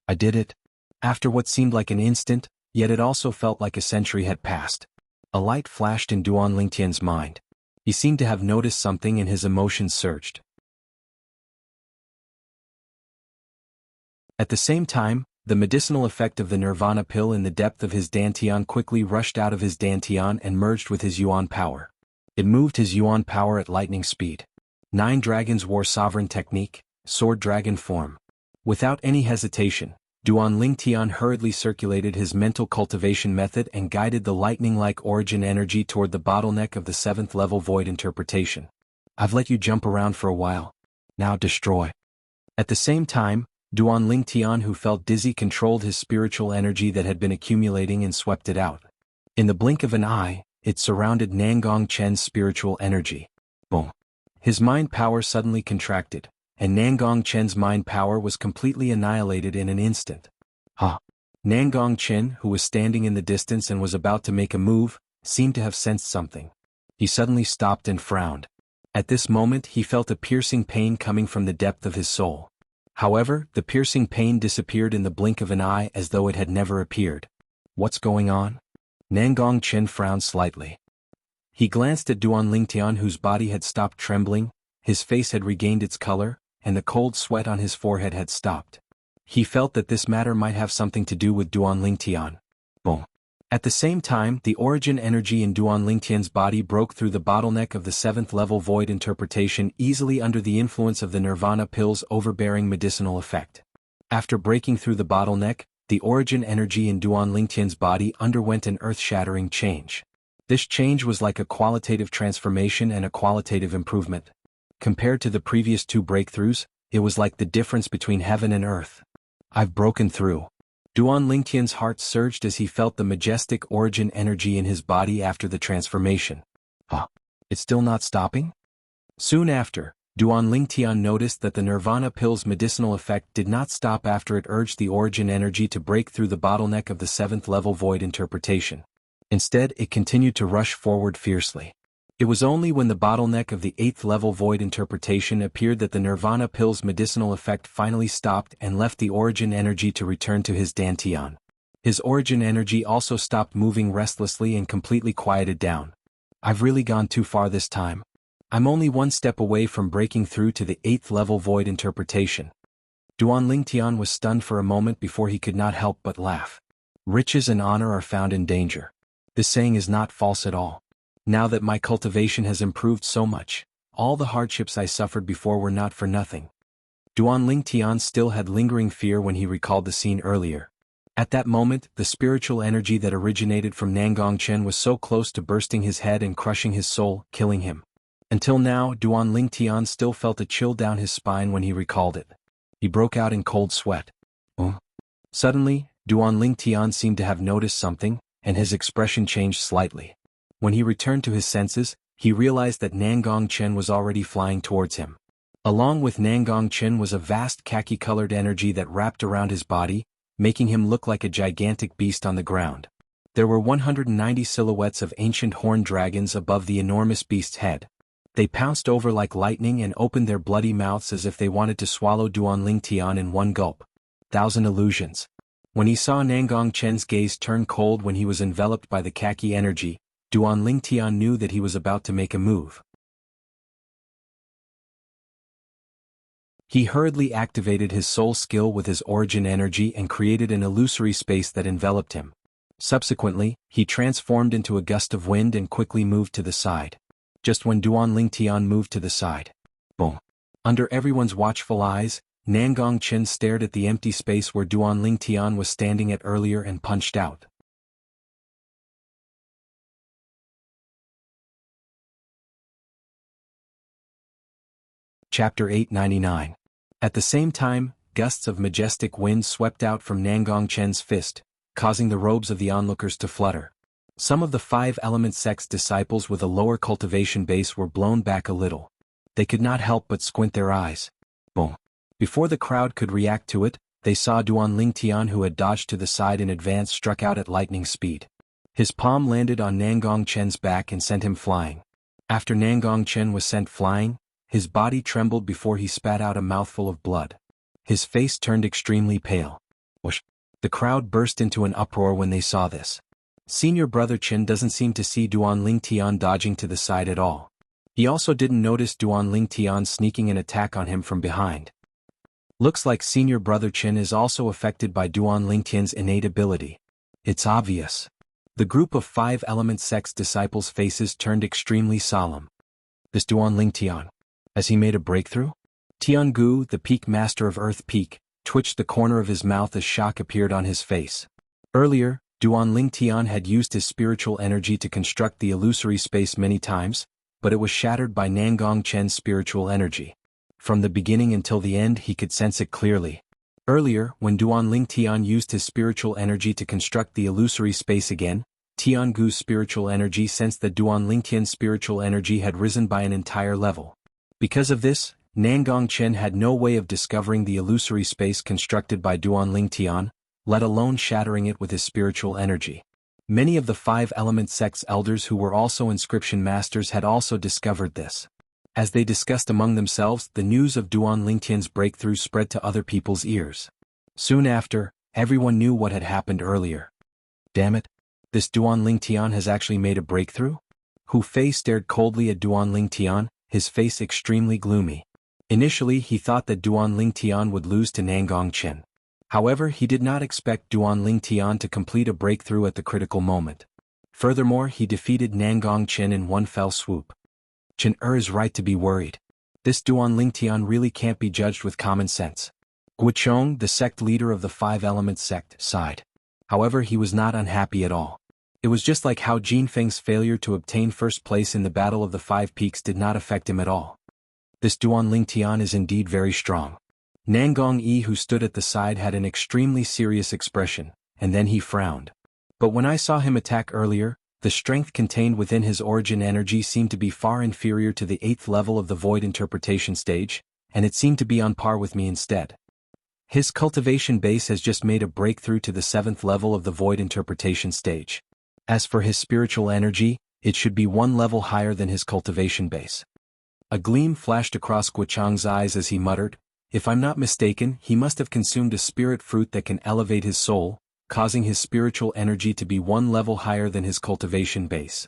I did it. After what seemed like an instant, yet it also felt like a century had passed. A light flashed in Duan Lingtian's mind. He seemed to have noticed something and his emotions surged. At the same time, the medicinal effect of the nirvana pill in the depth of his dantian quickly rushed out of his dantian and merged with his yuan power. It moved his yuan power at lightning speed. 9 dragons wore sovereign technique, sword dragon form. Without any hesitation, Duan Lingtian hurriedly circulated his mental cultivation method and guided the lightning-like origin energy toward the bottleneck of the 7th level void interpretation. I've let you jump around for a while. Now destroy. At the same time, Duan Lingtian, who felt dizzy, controlled his spiritual energy that had been accumulating and swept it out. In the blink of an eye, it surrounded Nangong Chen's spiritual energy. Boom. His mind power suddenly contracted, and Nangong Chen's mind power was completely annihilated in an instant. Nangong Chen, who was standing in the distance and was about to make a move, seemed to have sensed something. He suddenly stopped and frowned. At this moment he felt a piercing pain coming from the depth of his soul. However, the piercing pain disappeared in the blink of an eye as though it had never appeared. What's going on? Nangong Chen frowned slightly. He glanced at Duan Lingtian, whose body had stopped trembling, his face had regained its color, and the cold sweat on his forehead had stopped. He felt that this matter might have something to do with Duan Lingtian. Boom. At the same time, the origin energy in Duan Lingtian's body broke through the bottleneck of the 7th level void interpretation easily under the influence of the nirvana pill's overbearing medicinal effect. After breaking through the bottleneck, the origin energy in Duan Lingtian's body underwent an earth-shattering change. This change was like a qualitative transformation and a qualitative improvement. Compared to the previous two breakthroughs, it was like the difference between heaven and earth. I've broken through. Duan Lingtian's heart surged as he felt the majestic origin energy in his body after the transformation. It's still not stopping? Soon after, Duan Lingtian noticed that the nirvana pill's medicinal effect did not stop after it urged the origin energy to break through the bottleneck of the 7th level void interpretation. Instead, it continued to rush forward fiercely. It was only when the bottleneck of the 8th level void interpretation appeared that the nirvana pill's medicinal effect finally stopped and left the origin energy to return to his dantian. His origin energy also stopped moving restlessly and completely quieted down. I've really gone too far this time. I'm only one step away from breaking through to the 8th level void interpretation. Duan Lingtian was stunned for a moment before he could not help but laugh. Riches and honor are found in danger. This saying is not false at all. Now that my cultivation has improved so much, all the hardships I suffered before were not for nothing. Duan Lingtian still had lingering fear when he recalled the scene earlier. At that moment, the spiritual energy that originated from Nangong Chen was so close to bursting his head and crushing his soul, killing him. Until now, Duan Lingtian still felt a chill down his spine when he recalled it. He broke out in cold sweat. Suddenly, Duan Lingtian seemed to have noticed something, and his expression changed slightly. When he returned to his senses, he realized that Nangong Chen was already flying towards him. Along with Nangong Chen was a vast khaki-colored energy that wrapped around his body, making him look like a gigantic beast on the ground. There were 190 silhouettes of ancient horned dragons above the enormous beast's head. They pounced over like lightning and opened their bloody mouths as if they wanted to swallow Duan Lingtian in one gulp. 1,000 illusions. When he saw Nangong Chen's gaze turn cold when he was enveloped by the khaki energy, Duan Lingtian knew that he was about to make a move. He hurriedly activated his soul skill with his origin energy and created an illusory space that enveloped him. Subsequently, he transformed into a gust of wind and quickly moved to the side. Just when Duan Lingtian moved to the side, boom! Under everyone's watchful eyes, Nangong Chen stared at the empty space where Duan Lingtian was standing at earlier and punched out. Chapter 899. At the same time, gusts of majestic wind swept out from Nangong Chen's fist, causing the robes of the onlookers to flutter. Some of the 5-element sect's disciples with a lower cultivation base were blown back a little. They could not help but squint their eyes. Boom! Before the crowd could react to it, they saw Duan Lingtian, who had dodged to the side in advance, struck out at lightning speed. His palm landed on Nangong Chen's back and sent him flying. After Nangong Chen was sent flying, his body trembled before he spat out a mouthful of blood. His face turned extremely pale. Whoosh! The crowd burst into an uproar when they saw this. Senior Brother Chen doesn't seem to see Duan Lingtian dodging to the side at all. He also didn't notice Duan Lingtian sneaking an attack on him from behind. Looks like Senior Brother Chen is also affected by Duan Lingtian's innate ability. It's obvious. The group of 5-element sect's disciples' faces turned extremely solemn. This Duan Lingtian, has he made a breakthrough? Jianghu, the peak master of Earth Peak, twitched the corner of his mouth as shock appeared on his face. Earlier, Duan Lingtian had used his spiritual energy to construct the illusory space many times, but it was shattered by Nangong Chen's spiritual energy. From the beginning until the end he could sense it clearly. Earlier, when Duan Lingtian used his spiritual energy to construct the illusory space again, Jianghu's spiritual energy sensed that Duan Lingtian's spiritual energy had risen by an entire level. Because of this, Nangong Chen had no way of discovering the illusory space constructed by Duan Lingtian, let alone shattering it with his spiritual energy. Many of the Five Element sect's elders who were also inscription masters had also discovered this. As they discussed among themselves, the news of Duan Lingtian's breakthrough spread to other people's ears. Soon after, everyone knew what had happened earlier. Damn it! This Duan Lingtian has actually made a breakthrough? Hu Fei stared coldly at Duan Lingtian, his face extremely gloomy. Initially he thought that Duan Lingtian would lose to Nangong Chen. However, he did not expect Duan Lingtian to complete a breakthrough at the critical moment. Furthermore, he defeated Nangong Chen in one fell swoop. Chen is right to be worried. This Duan Lingtian really can't be judged with common sense. Guochong, the sect leader of the Five Elements sect, sighed. However, he was not unhappy at all. It was just like how Jin Feng's failure to obtain first place in the Battle of the Five Peaks did not affect him at all. This Duan Lingtian is indeed very strong. Nangong Yi, who stood at the side, had an extremely serious expression, and then he frowned. But when I saw him attack earlier, the strength contained within his origin energy seemed to be far inferior to the 8th level of the Void Interpretation stage, and it seemed to be on par with me instead. His cultivation base has just made a breakthrough to the 7th level of the Void Interpretation stage. As for his spiritual energy, it should be one level higher than his cultivation base. A gleam flashed across Guochang's eyes as he muttered, "If I'm not mistaken, he must have consumed a spirit fruit that can elevate his soul, causing his spiritual energy to be one level higher than his cultivation base.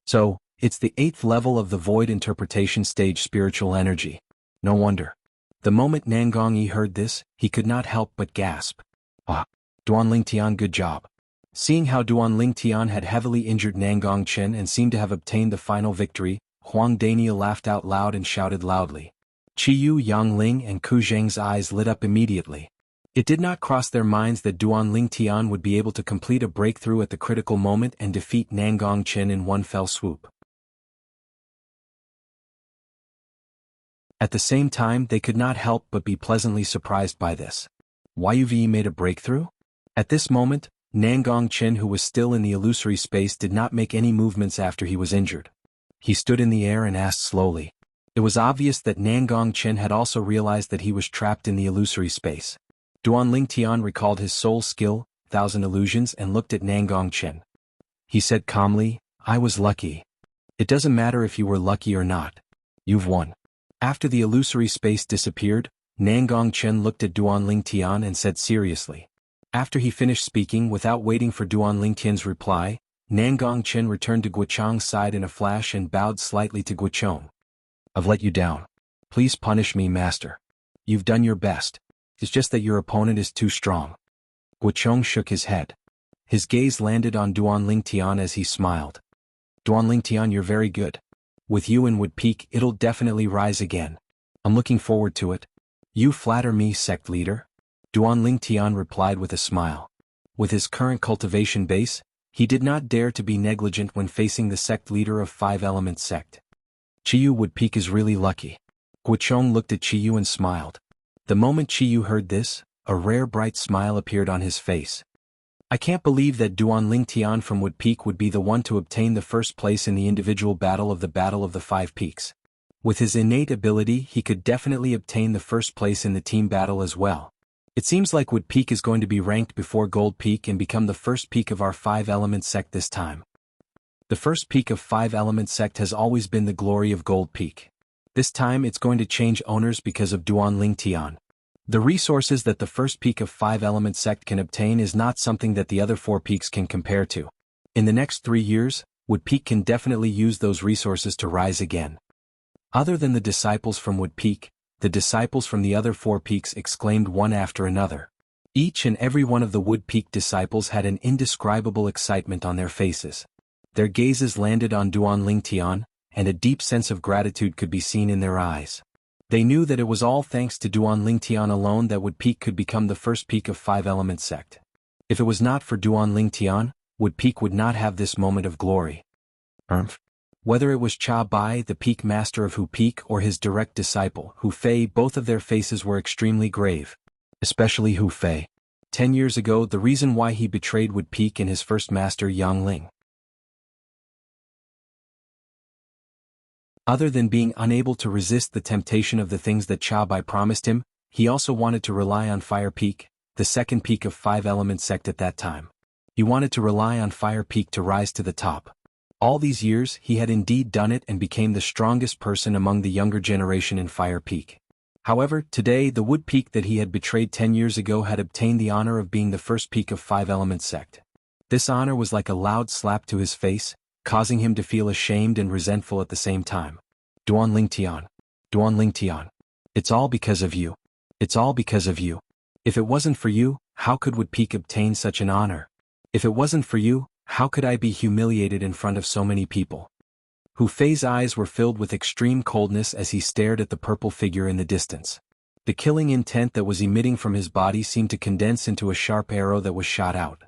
So, it's the 8th level of the Void Interpretation stage spiritual energy. No wonder." The moment Nangong Yi heard this, he could not help but gasp. "Ah, Duan Lingtian, good job." Seeing how Duan Lingtian had heavily injured Nangong Chen and seemed to have obtained the final victory, Huang Daniel laughed out loud and shouted loudly. Qiyu, Yang Ling and Ku Zheng's eyes lit up immediately. It did not cross their minds that Duan Lingtian would be able to complete a breakthrough at the critical moment and defeat Nangong Chen in one fell swoop. At the same time, they could not help but be pleasantly surprised by this. Yuve made a breakthrough? At this moment, Nangong Chen, who was still in the illusory space, did not make any movements after he was injured. He stood in the air and asked slowly. It was obvious that Nangong Chen had also realized that he was trapped in the illusory space. Duan Lingtian recalled his soul skill, 1000 illusions, and looked at Nangong Chen. He said calmly, "I was lucky. It doesn't matter if you were lucky or not. You've won." After the illusory space disappeared, Nangong Chen looked at Duan Lingtian and said seriously. After he finished speaking, without waiting for Duan Lingtian's reply, Nangong Chen returned to Guochang's side in a flash and bowed slightly to Guochang. "I've let you down. Please punish me, master. You've done your best. It's just that your opponent is too strong." Guochang shook his head. His gaze landed on Duan Lingtian as he smiled. "Duan Lingtian, you're very good. With you in Wood Peak, it'll definitely rise again. I'm looking forward to it." "You flatter me, sect leader." Duan Lingtian replied with a smile. With his current cultivation base, he did not dare to be negligent when facing the sect leader of Five Elements sect. "Qiyu Wood Peak is really lucky." Guochang looked at Qiyu and smiled. The moment Qiyu heard this, a rare bright smile appeared on his face. "I can't believe that Duan Lingtian from Wood Peak would be the one to obtain the first place in the individual battle of the Five Peaks. With his innate ability, he could definitely obtain the first place in the team battle as well. It seems like Wood Peak is going to be ranked before Gold Peak and become the first peak of our Five Elements sect this time. The first peak of Five Elements sect has always been the glory of Gold Peak. This time it's going to change owners because of Duan Lingtian. The resources that the first peak of Five Elements sect can obtain is not something that the other 4 peaks can compare to. In the next 3 years, Wood Peak can definitely use those resources to rise again." Other than the disciples from Wood Peak, the disciples from the other 4 peaks exclaimed one after another. Each and every one of the Wood Peak disciples had an indescribable excitement on their faces. Their gazes landed on Duan Lingtian, and a deep sense of gratitude could be seen in their eyes. They knew that it was all thanks to Duan Lingtian alone that Wood Peak could become the first peak of Five Elements sect. If it was not for Duan Lingtian, Wood Peak would not have this moment of glory. Whether it was Cha Bai, the peak master of Hu Peak, or his direct disciple, Hu Fei, both of their faces were extremely grave. Especially Hu Fei. 10 years ago, the reason why he betrayed Wood Peak and his first master Yang Ling. Other than being unable to resist the temptation of the things that Cha Bai promised him, he also wanted to rely on Fire Peak, the second peak of 5-element sect at that time. He wanted to rely on Fire Peak to rise to the top. All these years, he had indeed done it and became the strongest person among the younger generation in Fire Peak. However, today the Wood Peak that he had betrayed 10 years ago had obtained the honor of being the first peak of 5-element sect. This honor was like a loud slap to his face, causing him to feel ashamed and resentful at the same time. Duan Lingtian. Duan Lingtian. It's all because of you. It's all because of you. If it wasn't for you, how could Wood Peak obtain such an honor? If it wasn't for you, how could I be humiliated in front of so many people? Hu Fei's eyes were filled with extreme coldness as he stared at the purple figure in the distance. The killing intent that was emitting from his body seemed to condense into a sharp arrow that was shot out.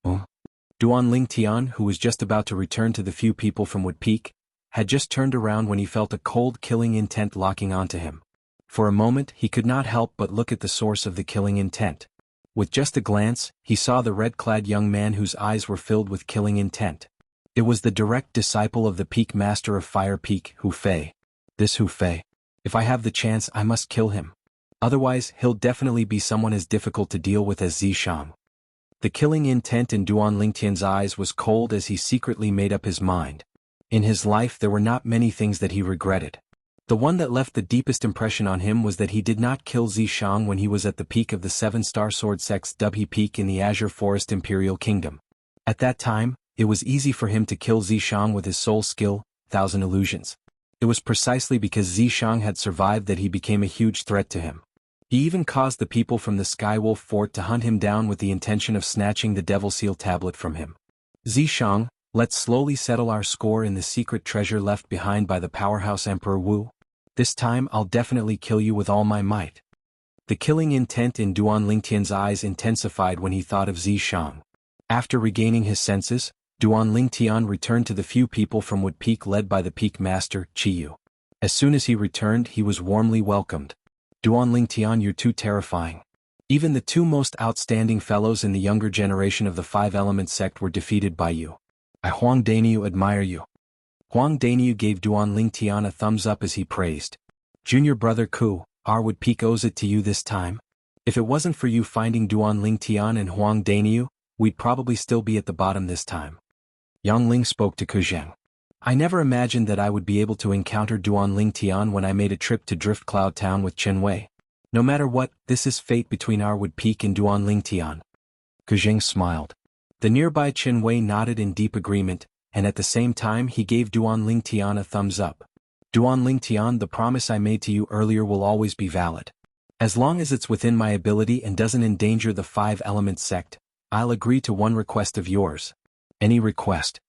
Duan Lingtian, who was just about to return to the few people from Wood Peak, had just turned around when he felt a cold killing intent locking onto him. For a moment he could not help but look at the source of the killing intent. With just a glance, he saw the red-clad young man whose eyes were filled with killing intent. It was the direct disciple of the Peak Master of Fire Peak, Hu Fei. This Hu Fei. If I have the chance, I must kill him. Otherwise, he'll definitely be someone as difficult to deal with as Zishang. The killing intent in Duan Lingtian's eyes was cold as he secretly made up his mind. In his life there were not many things that he regretted. The one that left the deepest impression on him was that he did not kill Zishang when he was at the peak of the 7-star sword sect's Dubhe Peak in the Azure Forest Imperial Kingdom. At that time, it was easy for him to kill Zishang with his soul skill, 1,000 illusions. It was precisely because Zishang had survived that he became a huge threat to him. He even caused the people from the Skywolf Fort to hunt him down with the intention of snatching the Devil Seal tablet from him. Zishang, let's slowly settle our score in the secret treasure left behind by the powerhouse Emperor Wu. This time I'll definitely kill you with all my might. The killing intent in Duan Lingtian's eyes intensified when he thought of Zishang. After regaining his senses, Duan Lingtian returned to the few people from Wood Peak led by the Peak Master, Qiyu. As soon as he returned, he was warmly welcomed. Duan Lingtian, you're too terrifying. Even the two most outstanding fellows in the younger generation of the 5-element sect were defeated by you. I Huang Dainyu admire you. Huang Dainyu gave Duan Lingtian a thumbs up as he praised. Junior brother Ku, our Wood Peak owes it to you this time. If it wasn't for you finding Duan Lingtian and Huang Dainyu, we'd probably still be at the bottom this time. Yang Ling spoke to Ku Zheng. I never imagined that I would be able to encounter Duan Lingtian when I made a trip to Drift Cloud Town with Chen Wei. No matter what, this is fate between our Wood Peak and Duan Lingtian. Ku Zheng smiled. The nearby Chen Wei nodded in deep agreement, and at the same time he gave Duan Lingtian a thumbs up. Duan Lingtian, the promise I made to you earlier will always be valid. As long as it's within my ability and doesn't endanger the 5-element sect, I'll agree to one request of yours. Any request?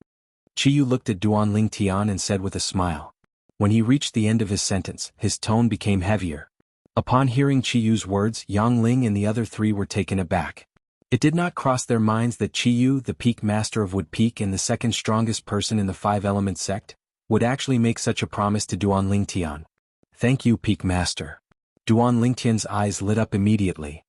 Qiyu looked at Duan Lingtian and said with a smile. When he reached the end of his sentence, his tone became heavier. Upon hearing Qiyu's words, Yang Ling and the other three were taken aback. It did not cross their minds that Qiyu, the Peak Master of Wood Peak and the second strongest person in the 5-element sect, would actually make such a promise to Duan Lingtian. Thank you, Peak Master. Duan Lingtian's eyes lit up immediately.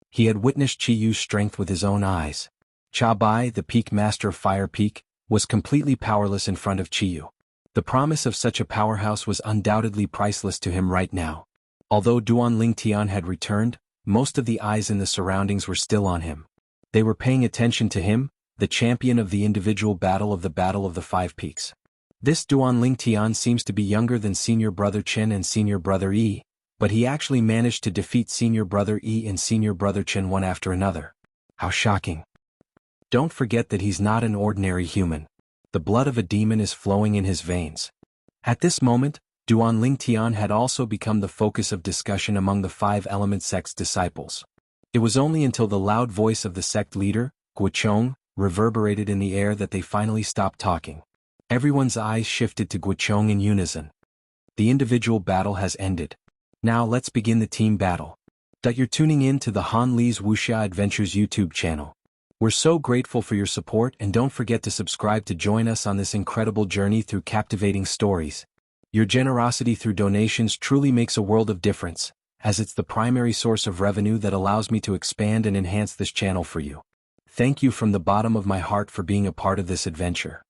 He had witnessed Qiyu's strength with his own eyes. Cha Bai, the Peak Master of Fire Peak, was completely powerless in front of Qiyu. The promise of such a powerhouse was undoubtedly priceless to him right now. Although Duan Lingtian had returned, most of the eyes in the surroundings were still on him. They were paying attention to him, the champion of the individual battle of the Battle of the Five Peaks. This Duan Lingtian seems to be younger than Senior Brother Chen and Senior Brother Yi, but he actually managed to defeat Senior Brother Yi and Senior Brother Chen one after another. How shocking. Don't forget that he's not an ordinary human. The blood of a demon is flowing in his veins. At this moment, Duan Lingtian had also become the focus of discussion among the 5-element sect's disciples. It was only until the loud voice of the sect leader, Guochong, reverberated in the air that they finally stopped talking. Everyone's eyes shifted to Guochong in unison. The individual battle has ended. Now let's begin the team battle. You're tuning in to the Han Li's Wuxia Adventures YouTube channel. We're so grateful for your support and don't forget to subscribe to join us on this incredible journey through captivating stories. Your generosity through donations truly makes a world of difference, as it's the primary source of revenue that allows me to expand and enhance this channel for you. Thank you from the bottom of my heart for being a part of this adventure.